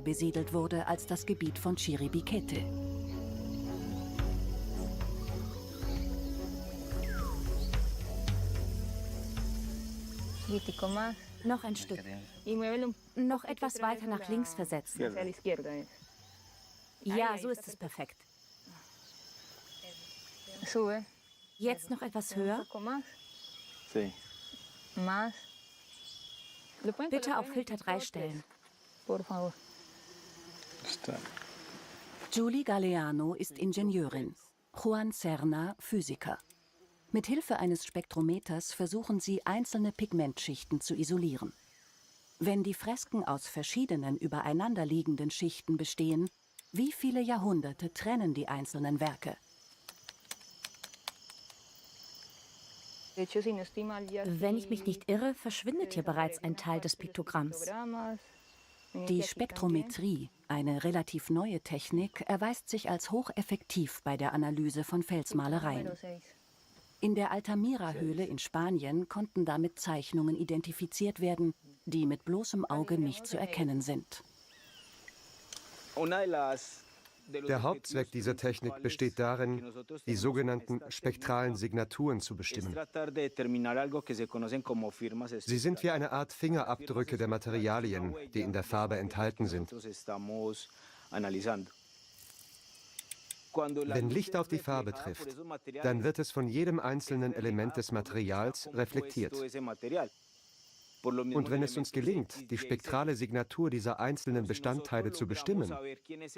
besiedelt wurde als das Gebiet von Chiribikete. Noch ein Stück. Noch etwas weiter nach links versetzen. Ja, so ist es perfekt. Jetzt noch etwas höher. Bitte auf Filter 3 stellen. Julie Galeano ist Ingenieurin, Juan Serna Physiker. Mit Hilfe eines Spektrometers versuchen sie, einzelne Pigmentschichten zu isolieren. Wenn die Fresken aus verschiedenen übereinanderliegenden Schichten bestehen, wie viele Jahrhunderte trennen die einzelnen Werke? Wenn ich mich nicht irre, verschwindet hier bereits ein Teil des Piktogramms. Die Spektrometrie, eine relativ neue Technik, erweist sich als hocheffektiv bei der Analyse von Felsmalereien. In der Altamira-Höhle in Spanien konnten damit Zeichnungen identifiziert werden, die mit bloßem Auge nicht zu erkennen sind. Der Hauptzweck dieser Technik besteht darin, die sogenannten spektralen Signaturen zu bestimmen. Sie sind wie eine Art Fingerabdrücke der Materialien, die in der Farbe enthalten sind. Wenn Licht auf die Farbe trifft, dann wird es von jedem einzelnen Element des Materials reflektiert. Und wenn es uns gelingt, die spektrale Signatur dieser einzelnen Bestandteile zu bestimmen,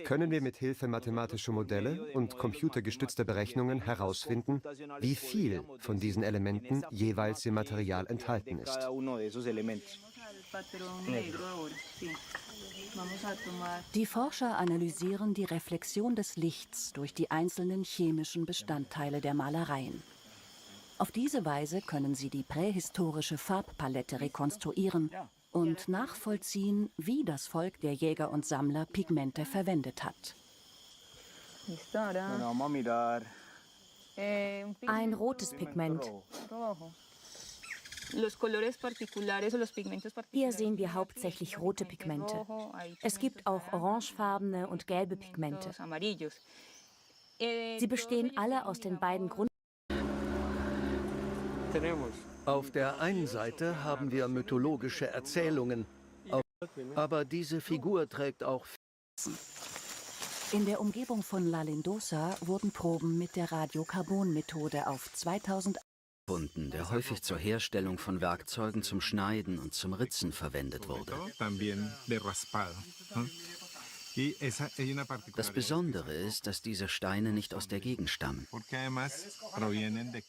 können wir mit Hilfe mathematischer Modelle und computergestützter Berechnungen herausfinden, wie viel von diesen Elementen jeweils im Material enthalten ist. Die Forscher analysieren die Reflexion des Lichts durch die einzelnen chemischen Bestandteile der Malereien. Auf diese Weise können sie die prähistorische Farbpalette rekonstruieren und nachvollziehen, wie das Volk der Jäger und Sammler Pigmente verwendet hat. Ein rotes Pigment. Hier sehen wir hauptsächlich rote Pigmente. Es gibt auch orangefarbene und gelbe Pigmente. Sie bestehen alle aus den beiden Grund. Auf der einen Seite haben wir mythologische Erzählungen, aber diese Figur trägt auch... In der Umgebung von La Lindosa wurden Proben mit der Radiokarbon-Methode auf 2000 gefunden, der häufig zur Herstellung von Werkzeugen zum Schneiden und zum Ritzen verwendet wurde. Das Besondere ist, dass diese Steine nicht aus der Gegend stammen.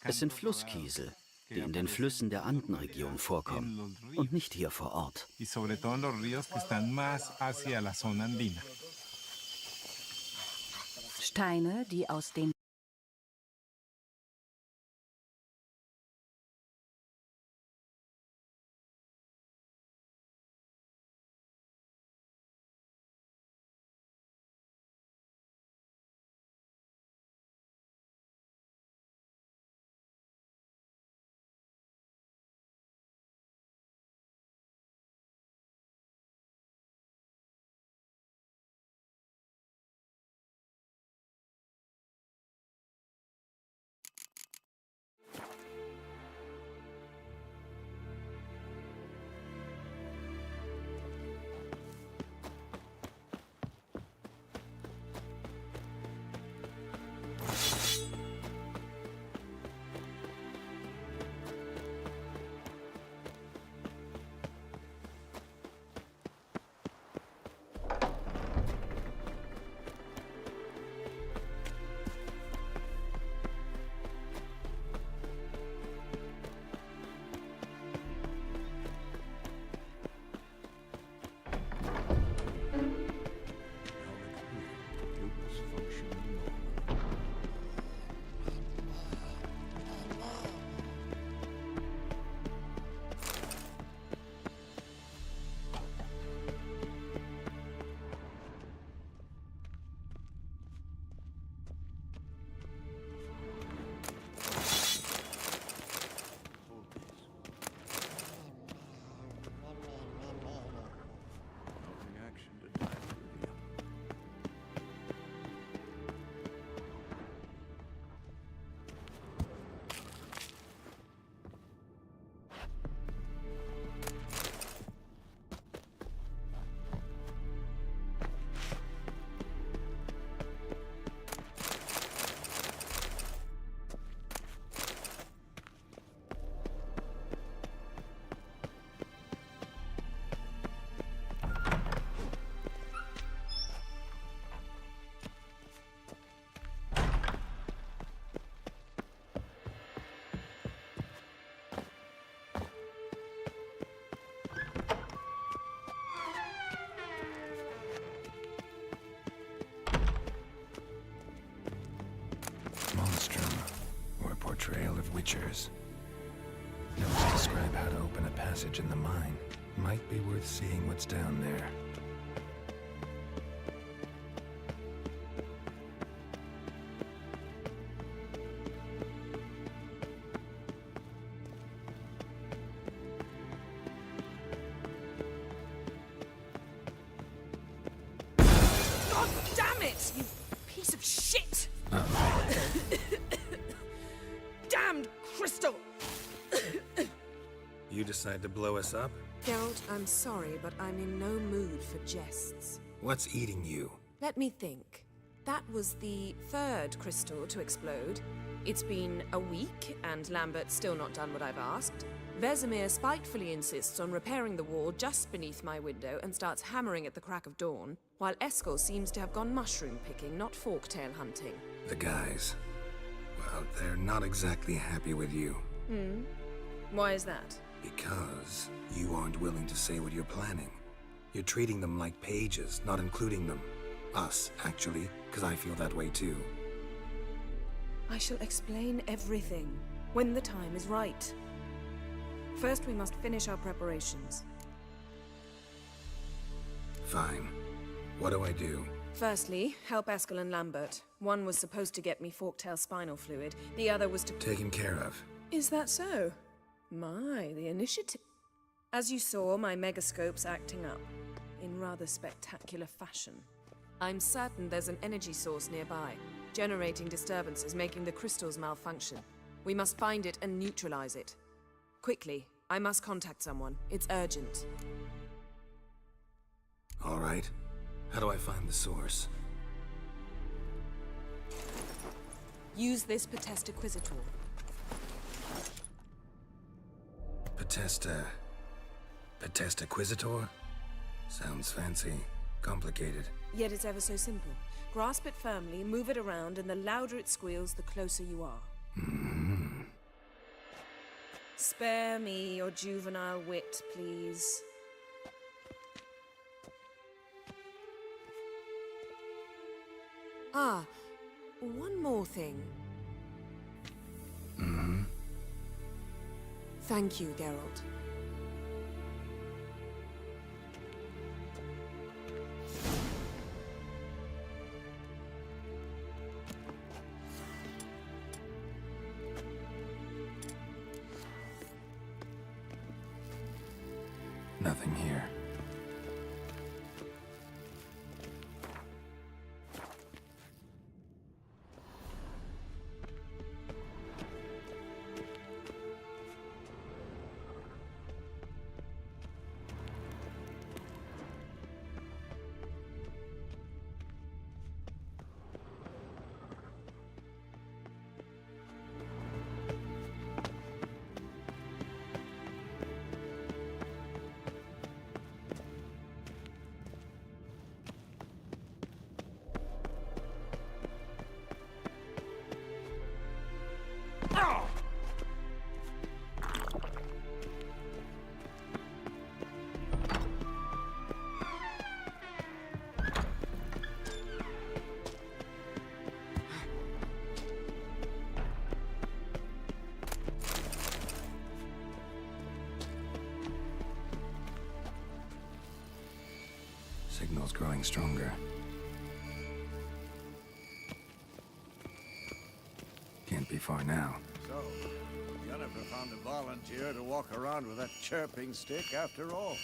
Es sind Flusskiesel, die in den Flüssen der Andenregion vorkommen und nicht hier vor Ort. Steine, die aus den Witchers. Notes describe how to open a passage in the mine. Might be worth seeing what's down there. God damn it, you piece of shit! Damned crystal! You decide to blow us up? Geralt, I'm sorry, but I'm in no mood for jests. What's eating you? Let me think. That was the third crystal to explode. It's been a week, and Lambert's still not done what I've asked. Vesemir spitefully insists on repairing the wall just beneath my window and starts hammering at the crack of dawn, while Eskel seems to have gone mushroom picking, not forktail hunting. The guys. Well, they're not exactly happy with you. Hmm? Why is that? Because you aren't willing to say what you're planning. You're treating them like pages, not including them. Us, actually, because I feel that way too. I shall explain everything when the time is right. First, we must finish our preparations. Fine. What do I do? Firstly, help Eskel and Lambert. One was supposed to get me forktail spinal fluid, the other was to... Taken care of. Is that so? My, the initiative... As you saw, my megascope's acting up, in rather spectacular fashion. I'm certain there's an energy source nearby, generating disturbances, making the crystals malfunction. We must find it and neutralize it. Quickly, I must contact someone. It's urgent. All right. How do I find the source? Use this Potestaquizator. Potestaquizator? Sounds fancy. Complicated. Yet it's ever so simple. Grasp it firmly, move it around, and the louder it squeals, the closer you are. Mm-hmm. Spare me your juvenile wit, please. Ah, one more thing. Mm-hmm. Thank you, Geralt. Nothing here. Signal's growing stronger. Can't be far now. So, Jennifer found a volunteer to walk around with that chirping stick after all.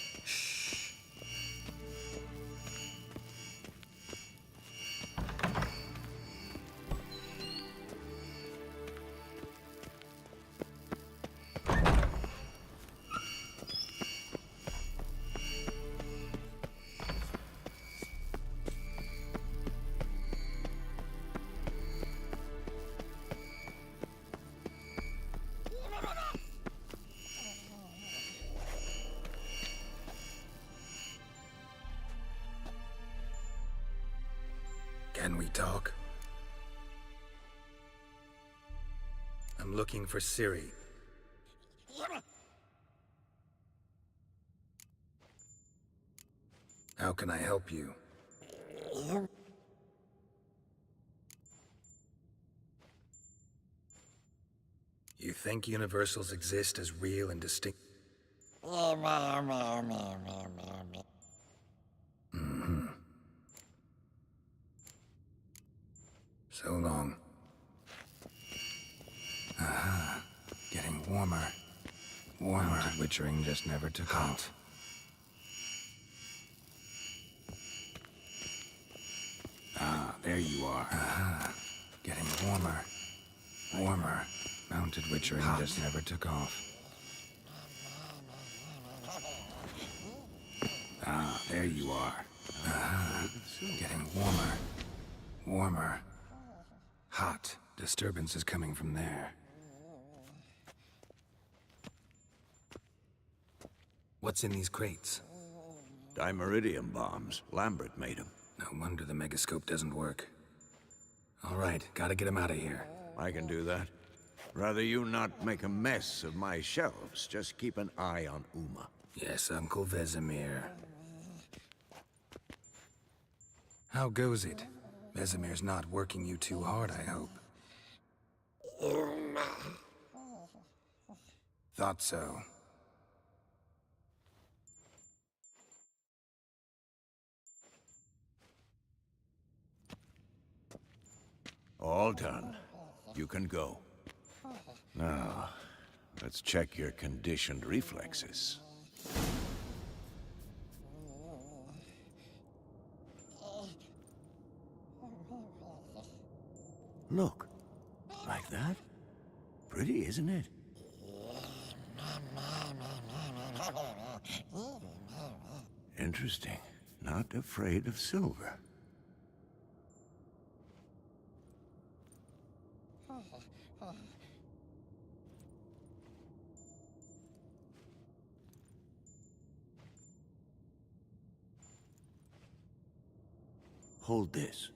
Can we talk? I'm looking for Ciri. How can I help you? You think universals exist as real and distinct? Mm-hmm. So long. Aha. Getting warmer. Warmer. Witchering just never took off. Ah, there you are. Aha. Getting warmer. Warmer. Mounted witchering just never took off. Ah, there you are. Aha. Getting warmer. Warmer. Hot. Disturbance is coming from there. What's in these crates? Dimeridium bombs. Lambert made them. No wonder the megascope doesn't work. All right, gotta get him out of here. I can do that. Rather you not make a mess of my shelves. Just keep an eye on Uma. Yes, Uncle Vesemir. How goes it? Vesemir's not working you too hard, I hope. Thought so. All done. You can go. Now, let's check your conditioned reflexes. Look. Like that? Pretty, isn't it? Interesting. Not afraid of silver. Hold this.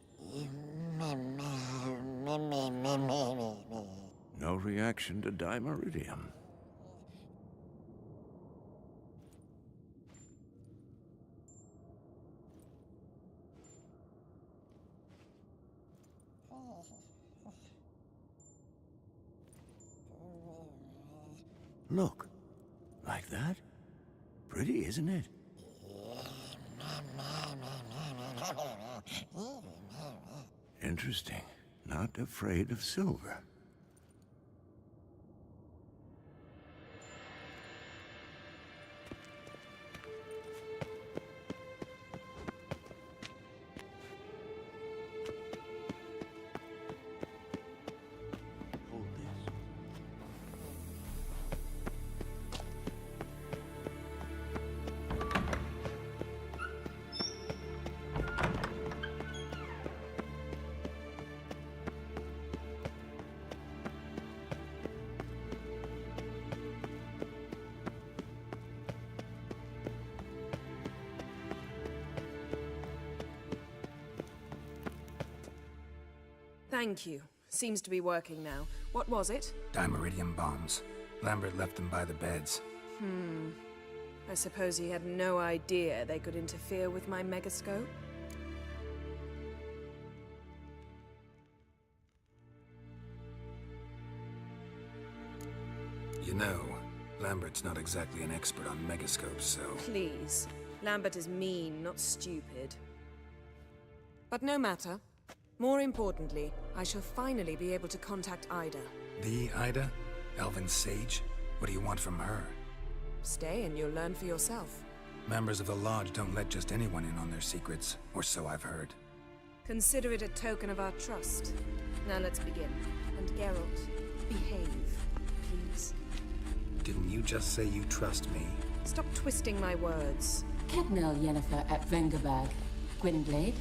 No reaction to dimeridium. Look. Like that? Pretty, isn't it? Interesting. Not afraid of silver. Thank you. Seems to be working now. What was it? Dimeridium bombs. Lambert left them by the beds. I suppose he had no idea they could interfere with my megascope? You know, Lambert's not exactly an expert on megascopes, so... Please. Lambert is mean, not stupid. But no matter. More importantly, I shall finally be able to contact Ida. The Ida? Elven sage? What do you want from her? Stay and you'll learn for yourself. Members of the Lodge don't let just anyone in on their secrets, or so I've heard. Consider it a token of our trust. Now let's begin. And Geralt, behave, please. Didn't you just say you trust me? Stop twisting my words. Cadmel Yennefer at Vengerberg. Gwynblade.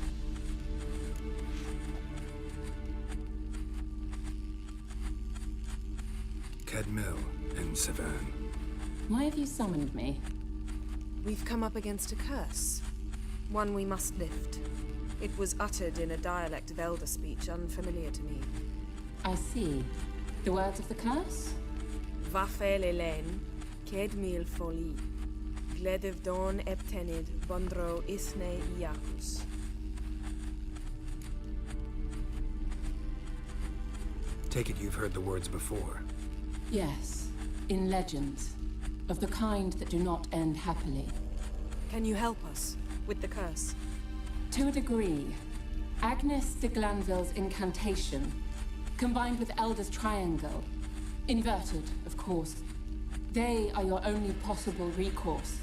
Cadmel and Saverne. Why have you summoned me? We've come up against a curse. One we must lift. It was uttered in a dialect of Elder speech unfamiliar to me. I see. The words of the curse? Vafel Elen, Kedmil Foli, Gledev Don Eptenid, Bondro Isne Iakus. Take it you've heard the words before. Yes, in legends. Of the kind that do not end happily. Can you help us with the curse? To a degree. Agnes de Glanville's incantation, combined with Elder's triangle, inverted, of course. They are your only possible recourse.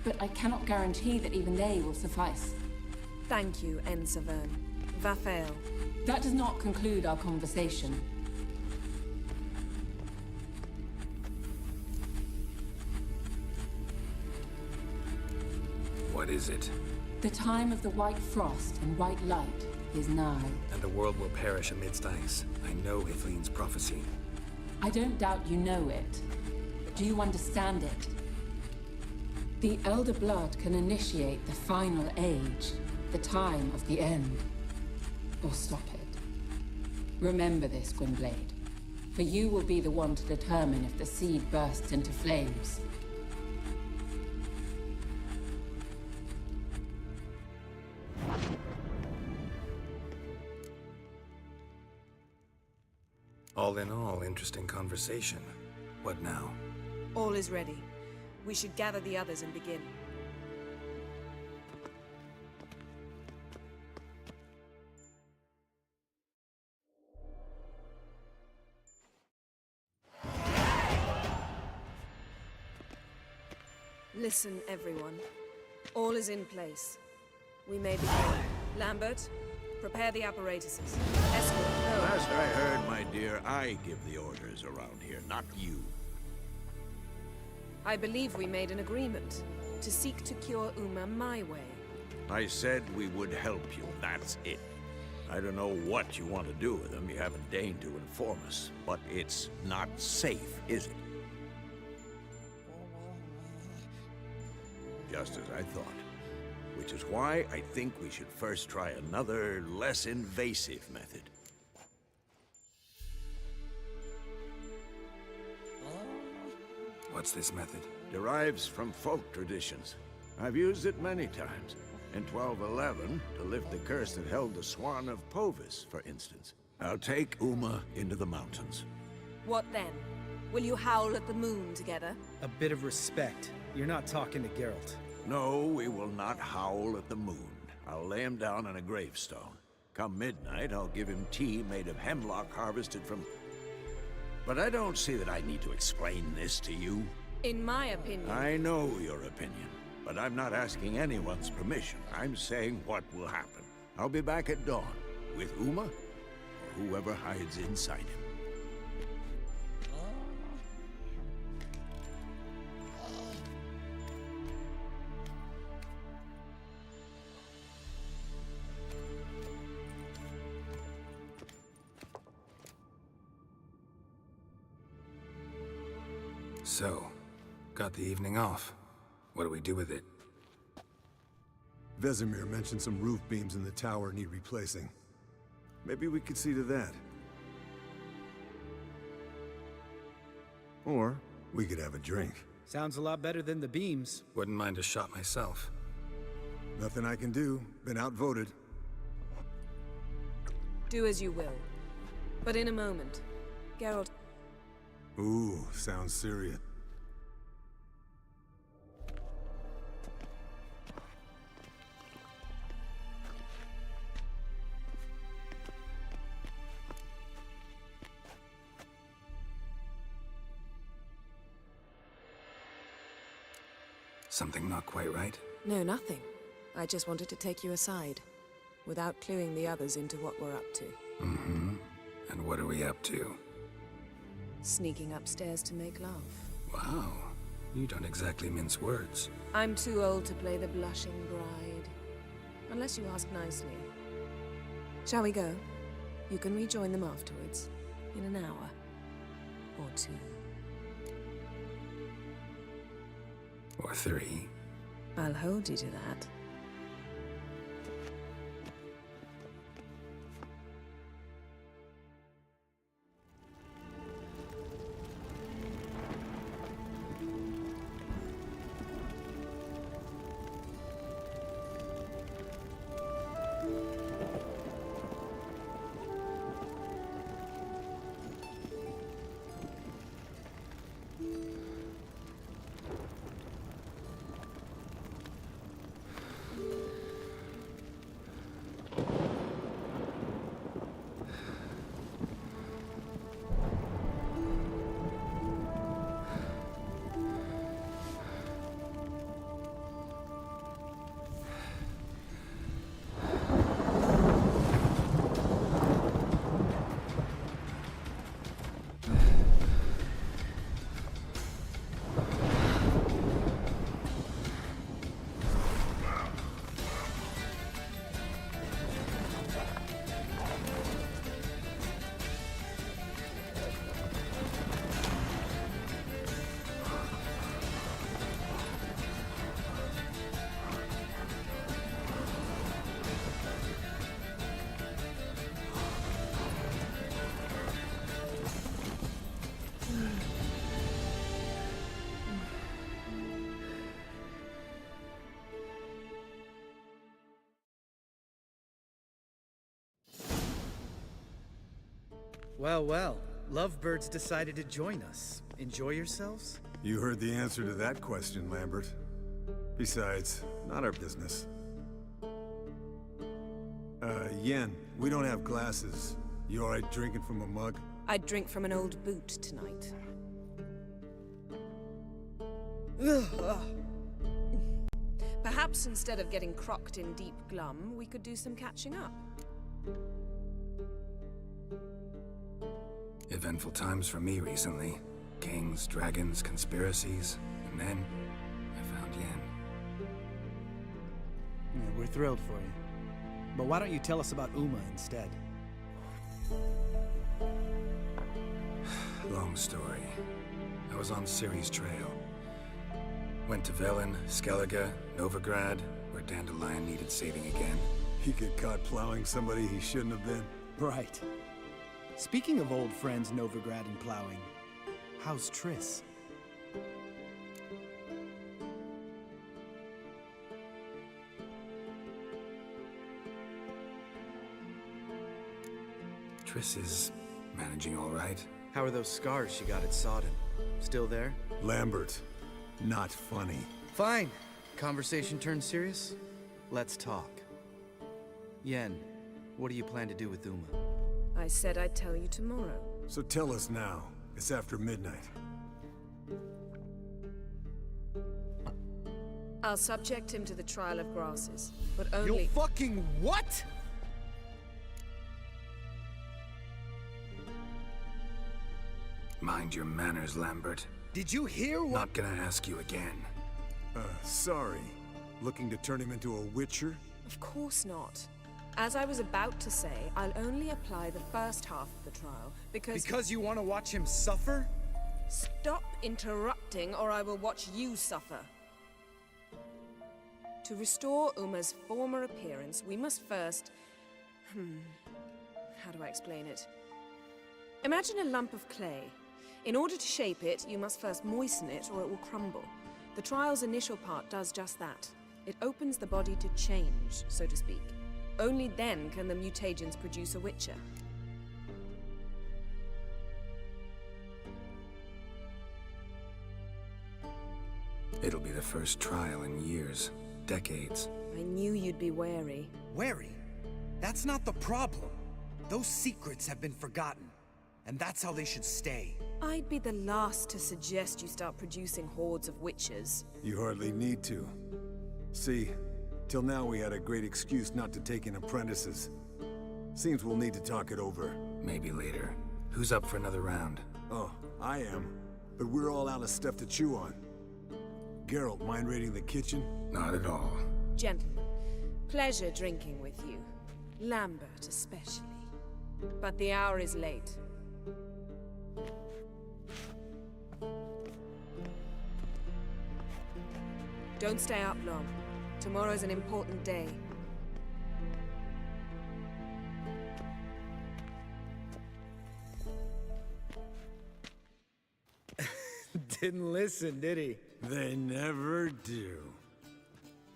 But I cannot guarantee that even they will suffice. Thank you, N. Severn. Va fail. That does not conclude our conversation. What is it? The time of the white frost and white light is nigh. And the world will perish amidst ice. I know Ithleen's prophecy. I don't doubt you know it. Do you understand it? The Elder Blood can initiate the final age, the time of the end. Or stop it. Remember this, Gwynblade. For you will be the one to determine if the seed bursts into flames. All in all, interesting conversation. What now? All is ready. We should gather the others and begin. Listen, everyone. All is in place. We may begin. Lambert, prepare the apparatuses. Escort, go. Last I heard, my dear, I give the orders around here, not you. I believe we made an agreement to seek to cure Uma my way. I said we would help you, that's it. I don't know what you want to do with them, you haven't deigned to inform us. But it's not safe, is it? Just as I thought. Which is why I think we should first try another, less invasive method. What's this method? Derives from folk traditions. I've used it many times. In 1211, to lift the curse that held the Swan of Povis, for instance. I'll take Uma into the mountains. What then? Will you howl at the moon together? A bit of respect. You're not talking to Geralt. No, we will not howl at the moon. I'll lay him down on a gravestone. Come midnight, I'll give him tea made of hemlock harvested from... But I don't see that I need to explain this to you. In my opinion... I know your opinion, but I'm not asking anyone's permission. I'm saying what will happen. I'll be back at dawn, with Uma, or whoever hides inside him. So, got the evening off. What do we do with it? Vesemir mentioned some roof beams in the tower need replacing. Maybe we could see to that. Or we could have a drink. Sounds a lot better than the beams. Wouldn't mind a shot myself. Nothing I can do. Been outvoted. Do as you will. But in a moment. Geralt... Ooh, sounds serious. Something not quite right? No, nothing. I just wanted to take you aside, without cluing the others into what we're up to. Mm-hmm. And what are we up to? Sneaking upstairs to make love. Wow. You don't exactly mince words. I'm too old to play the blushing bride. Unless you ask nicely. Shall we go? You can rejoin them afterwards. In an hour. Or 2. Or 3. I'll hold you to that. Well, well. Lovebirds decided to join us. Enjoy yourselves? You heard the answer to that question, Lambert. Besides, not our business. Yen, we don't have glasses. You alright drinking from a mug? I'd drink from an old boot tonight. Perhaps instead of getting crocked in deep glum, we could do some catching up. Eventful times for me recently. Kings, dragons, conspiracies, and then I found Yen. Yeah, we're thrilled for you. But why don't you tell us about Uma instead? Long story. I was on Ciri's trail. Went to Velen, Skellige, Novigrad, where Dandelion needed saving again. He get caught plowing somebody he shouldn't have been. Right. Speaking of old friends Novigrad and plowing, how's Triss? Triss is managing all right. How are those scars she got at Sodden? Still there? Lambert, not funny. Fine. Conversation turned serious? Let's talk. Yen, what do you plan to do with Uma? I said I'd tell you tomorrow. So tell us now. It's after midnight. I'll subject him to the trial of grasses, but only— You'll fucking what? Mind your manners, Lambert. Did you hear what— Not gonna ask you again. Sorry. Looking to turn him into a witcher? Of course not. As I was about to say, I'll only apply the first half of the trial, because— Because you want to watch him suffer? Stop interrupting, or I will watch you suffer. To restore Uma's former appearance, we must first— how do I explain it? Imagine a lump of clay. In order to shape it, you must first moisten it, or it will crumble. The trial's initial part does just that. It opens the body to change, so to speak. Only then can the mutagens produce a witcher. It'll be the first trial in years, decades. I knew you'd be wary. Wary? That's not the problem. Those secrets have been forgotten, and that's how they should stay. I'd be the last to suggest you start producing hordes of witches. You hardly need to. See, till now we had a great excuse not to take in apprentices. Seems we'll need to talk it over. Maybe later. Who's up for another round? Oh, I am. But we're all out of stuff to chew on. Geralt, mind raiding the kitchen? Not at all. Gentlemen, pleasure drinking with you. Lambert especially. But the hour is late. Don't stay up long. Tomorrow's an important day. Didn't listen, did he? They never do.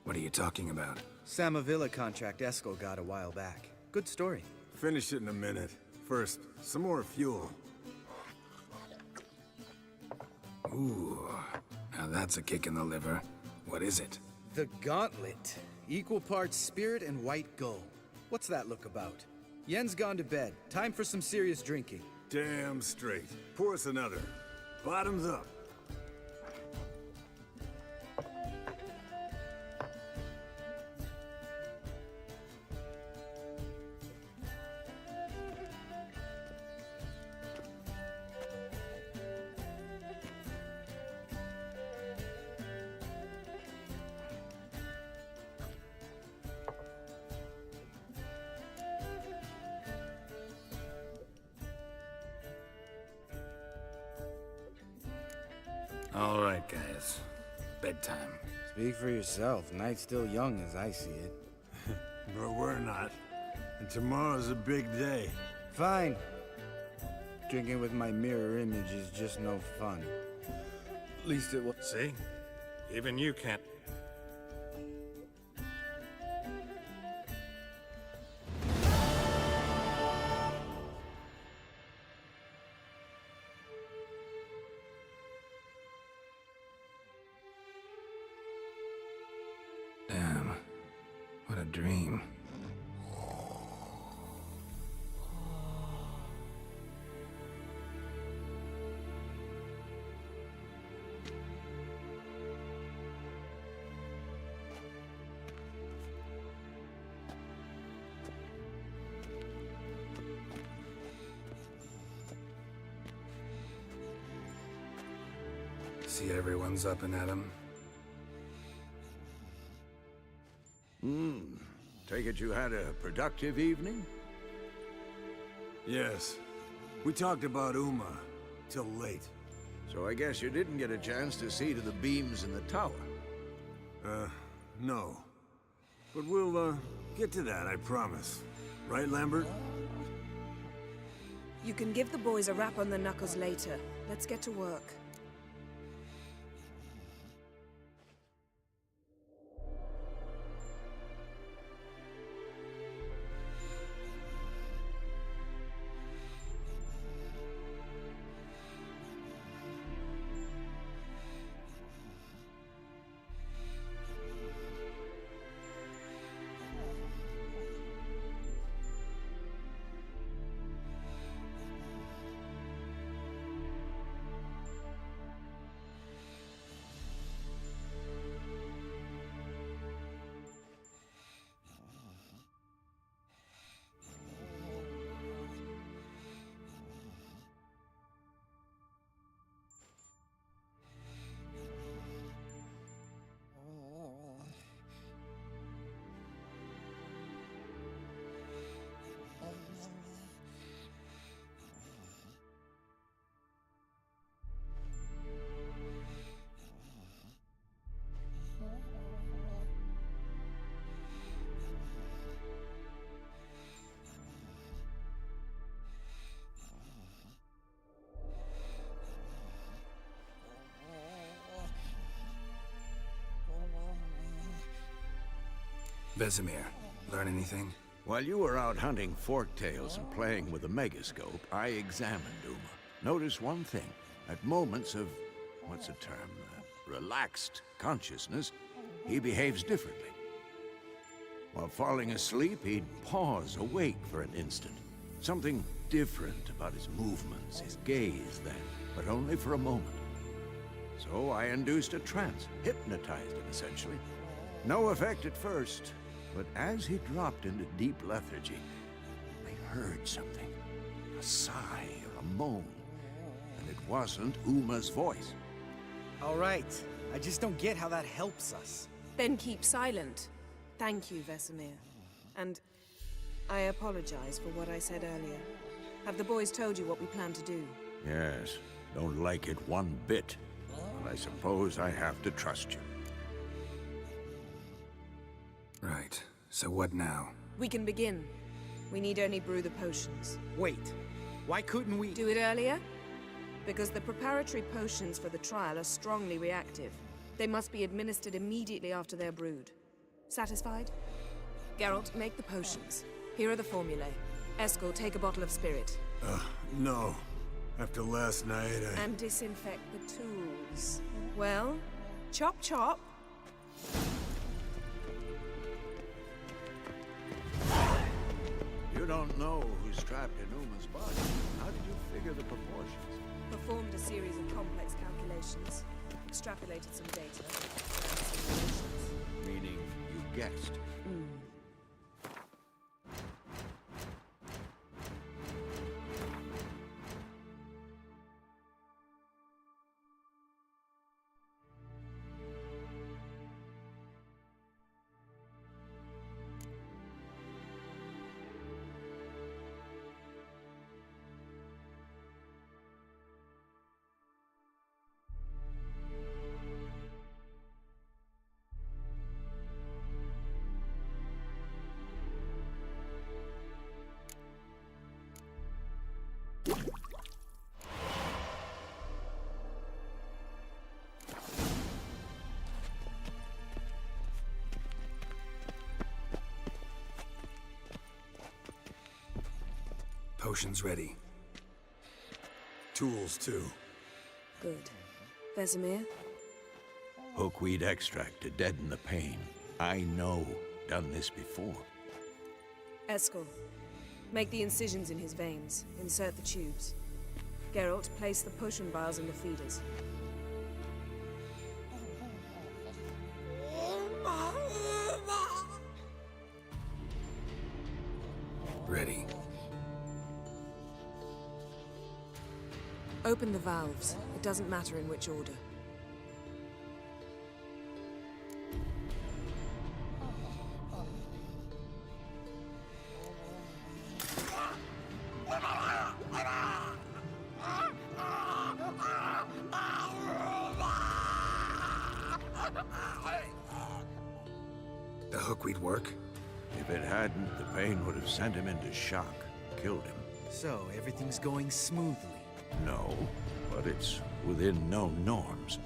What are you talking about? Samavilla contract Eskel got a while back. Good story. Finish it in a minute. First, some more fuel. Ooh, now that's a kick in the liver. What is it? The Gauntlet. Equal parts spirit and white gull. What's that look about? Yen's gone to bed. Time for some serious drinking. Damn straight. Pour us another. Bottoms up. All right, guys. Bedtime. Speak for yourself. Night's still young as I see it. But we're not. And tomorrow's a big day. Fine. Drinking with my mirror image is just no fun. At least it will. See? Even you can't. dream. See everyone's up and at 'em. Take it you had a productive evening? Yes. We talked about Uma till late. So I guess you didn't get a chance to see to the beams in the tower. No. But we'll, get to that, I promise. Right, Lambert? You can give the boys a rap on the knuckles later. Let's get to work. Vesemir, learn anything? While you were out hunting forktails and playing with the megascope, I examined Uma. Notice one thing. At moments of, what's the term, relaxed consciousness, he behaves differently. While falling asleep, he'd pause, awake for an instant. Something different about his movements, his gaze then, but only for a moment. So I induced a trance, hypnotized him essentially. No effect at first, but as he dropped into deep lethargy, I heard something. A sigh or a moan. And it wasn't Uma's voice. All right. I just don't get how that helps us. Then keep silent. Thank you, Vesemir. And I apologize for what I said earlier. Have the boys told you what we plan to do? Yes, don't like it one bit. But I suppose I have to trust you. Right. So what now? We can begin. We need only brew the potions. Wait. Why couldn't we... Do it earlier? Because the preparatory potions for the trial are strongly reactive. They must be administered immediately after they're brewed. Satisfied? Geralt, make the potions. Here are the formulae. Eskel, take a bottle of spirit. No. After last night, And disinfect the tools. Well, chop chop. You don't know who's trapped in Uma's body. How did you figure the proportions? Performed a series of complex calculations. Extrapolated some data. Meaning you guessed. Potions ready. Tools, too. Good. Vesemir? Hookweed extract to deaden the pain. I know. done this before. Eskel, make the incisions in his veins. Insert the tubes. Geralt, place the potion vials in the feeders. Ready. Open the valves. It doesn't matter in which order. The hookweed work? If it hadn't, the pain would have sent him into shock, killed him. So, everything's going smoothly. No, but it's within known norms.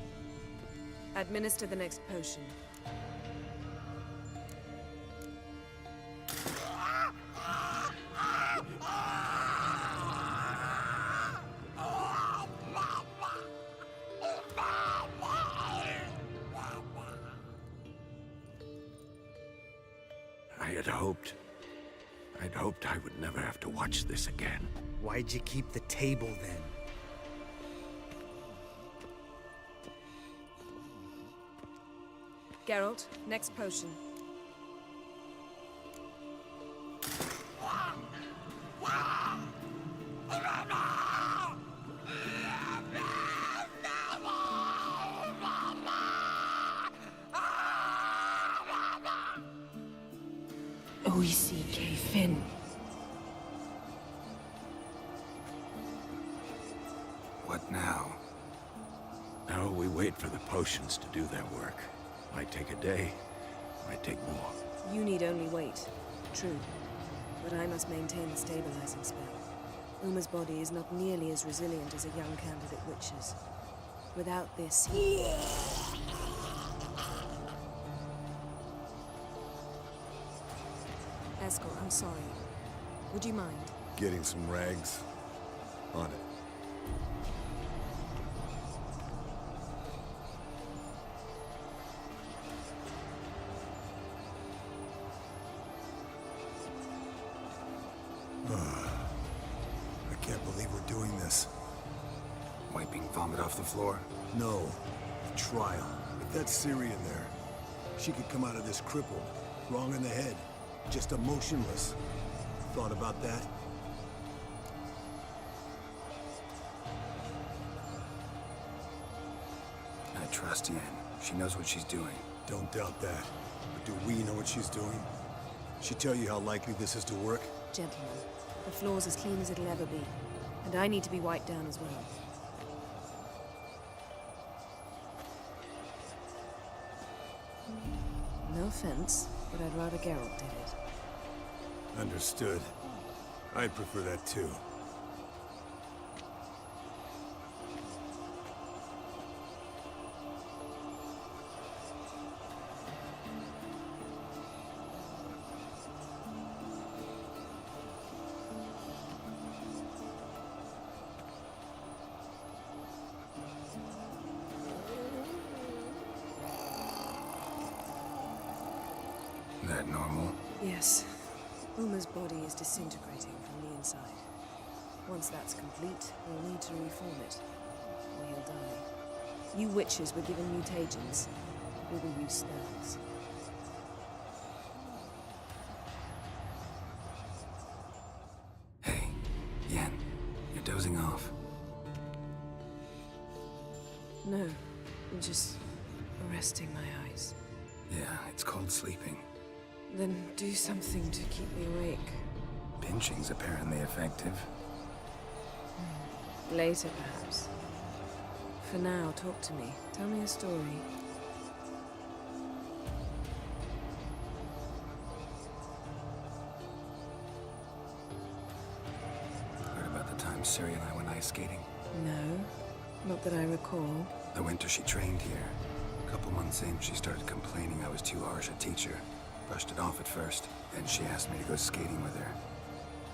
Administer the next potion. I'd hoped I would never have to watch this again. Why'd you keep the table then? Geralt, next potion. OECK Finn. What now? Now we wait for the potions to do their work. Might take a day, might take more. You need only wait. True. But I must maintain the stabilizing spell. Uma's body is not nearly as resilient as a young candidate witch's. Without this, he... Eskel, I'm sorry. Would you mind? Getting some rags. On it. I can't believe we're doing this. Wiping vomit off the floor? No. The trial. With that Syrian there, she could come out of this crippled, wrong in the head, just emotionless. Thought about that? I trust Yen. She knows what she's doing. Don't doubt that. But do we know what she's doing? She tell you how likely this is to work? Gentlemen, the floor's as clean as it'll ever be. And I need to be wiped down as well. No offense, but I'd rather Geralt did it. Understood. I'd prefer that too. That normal? Yes. Uma's body is disintegrating from the inside. Once that's complete, we'll need to reform it, or he'll die. You witches were given mutagens. We will use spells. Hey, Yen, you're dozing off. No, I'm just resting my eyes. Yeah, it's called sleeping. Then do something to keep me awake. Pinching's apparently effective. Later, perhaps. For now, talk to me. Tell me a story. Heard about the time Ciri and I went ice skating? No, not that I recall. The winter she trained here. A couple months in, she started complaining I was too harsh a teacher. Brushed it off at first. Then she asked me to go skating with her.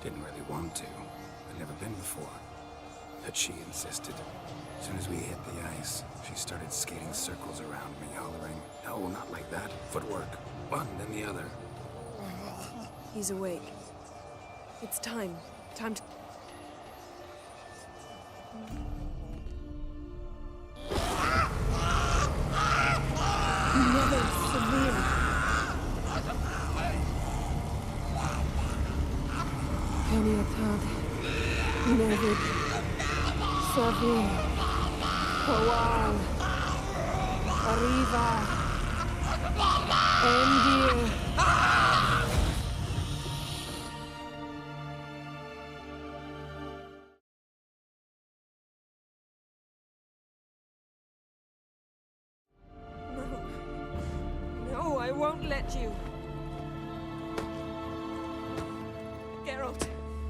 Didn't really want to. I'd never been before. But she insisted. As soon as we hit the ice, she started skating circles around me, hollering, "No, not like that. Footwork. One, then the other. He's awake. It's time. Time to... Never severe. Peniatad. Never severe. Kowal. Arriva. Endir. No, I won't let you. Geralt,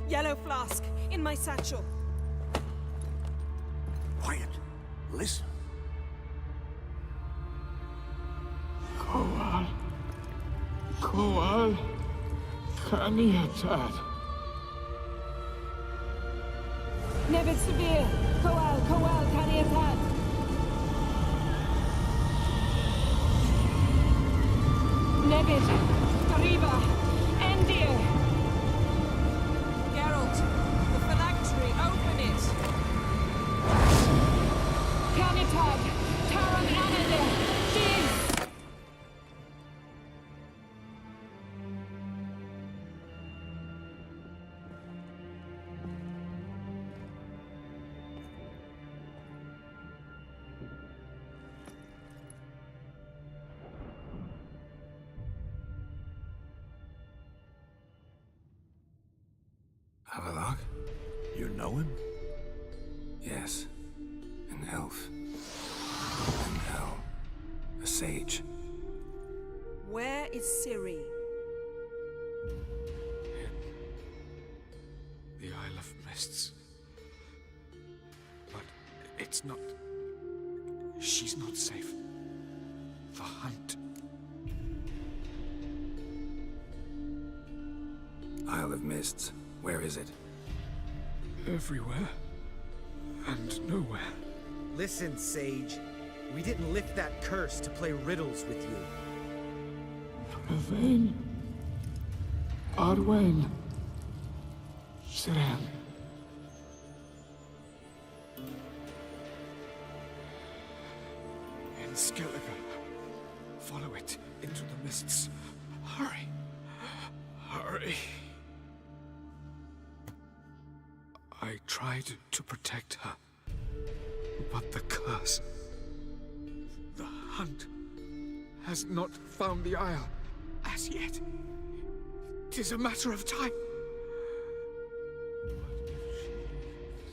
yellow flask, in my satchel. Quiet. Listen. Kowal. Kowal. Kaniatad. Never severe. Kowal, Kowal, Kaniatad. Nevid, Arriba, Endir. Geralt, the phylactery, open it. Kaniatad, Taran Anadir, Diz. Havelock? You know him? Yes. An elf. An hell. A sage. Where is Ciri? The Isle of Mists. But it's not... She's not safe. The hunt. Isle of Mists. Where is it? Everywhere. And nowhere. Listen, Sage. We didn't lift that curse to play riddles with you. Yvain. Arwen. Siren. In Skellige. Follow it into the mists. Hurry. Hurry. I tried to protect her, but the curse, the hunt, has not found the Isle as yet. 'Tis a matter of time. But if she is,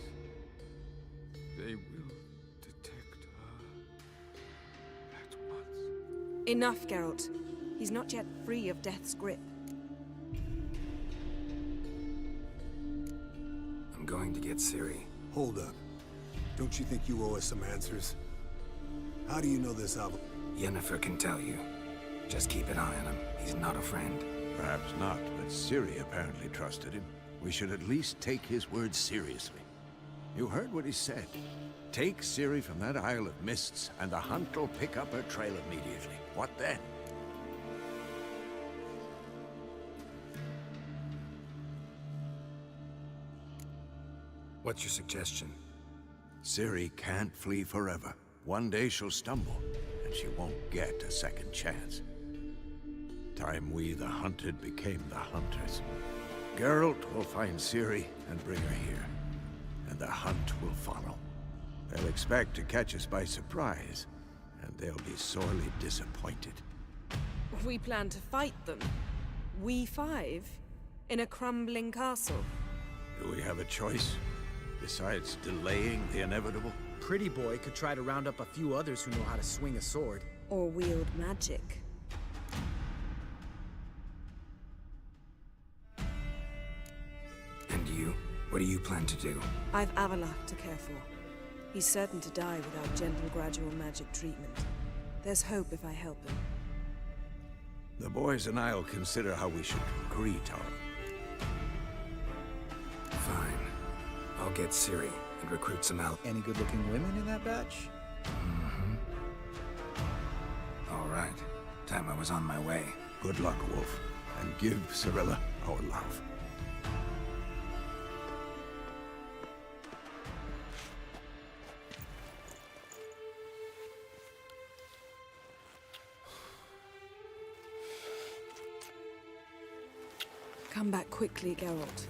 they will detect her at once. Enough, Geralt. He's not yet free of death's grip. I'm going to get Ciri. Hold up. Don't you think you owe us some answers? How do you know this album? Yennefer can tell you. Just keep an eye on him. He's not a friend. Perhaps not, but Ciri apparently trusted him. We should at least take his words seriously. You heard what he said. Take Ciri from that Isle of Mists, and the hunt will pick up her trail immediately. What then? What's your suggestion? Ciri can't flee forever. One day she'll stumble, and she won't get a second chance. Time we, the hunted, became the hunters. Geralt will find Ciri and bring her here, and the hunt will follow. They'll expect to catch us by surprise, and they'll be sorely disappointed. We plan to fight them. We five? In a crumbling castle? Do we have a choice? Besides delaying the inevitable? Pretty Boy could try to round up a few others who know how to swing a sword. Or wield magic. And you? What do you plan to do? I've Avalok to care for. He's certain to die without gentle, gradual magic treatment. There's hope if I help him. The boys and I'll consider how we should greet our... Fine. I'll get Ciri and recruit some help. Any good-looking women in that batch? Mm-hmm. All right. Time I was on my way. Good luck, Wolf. And give Cirilla our love. Come back quickly, Geralt.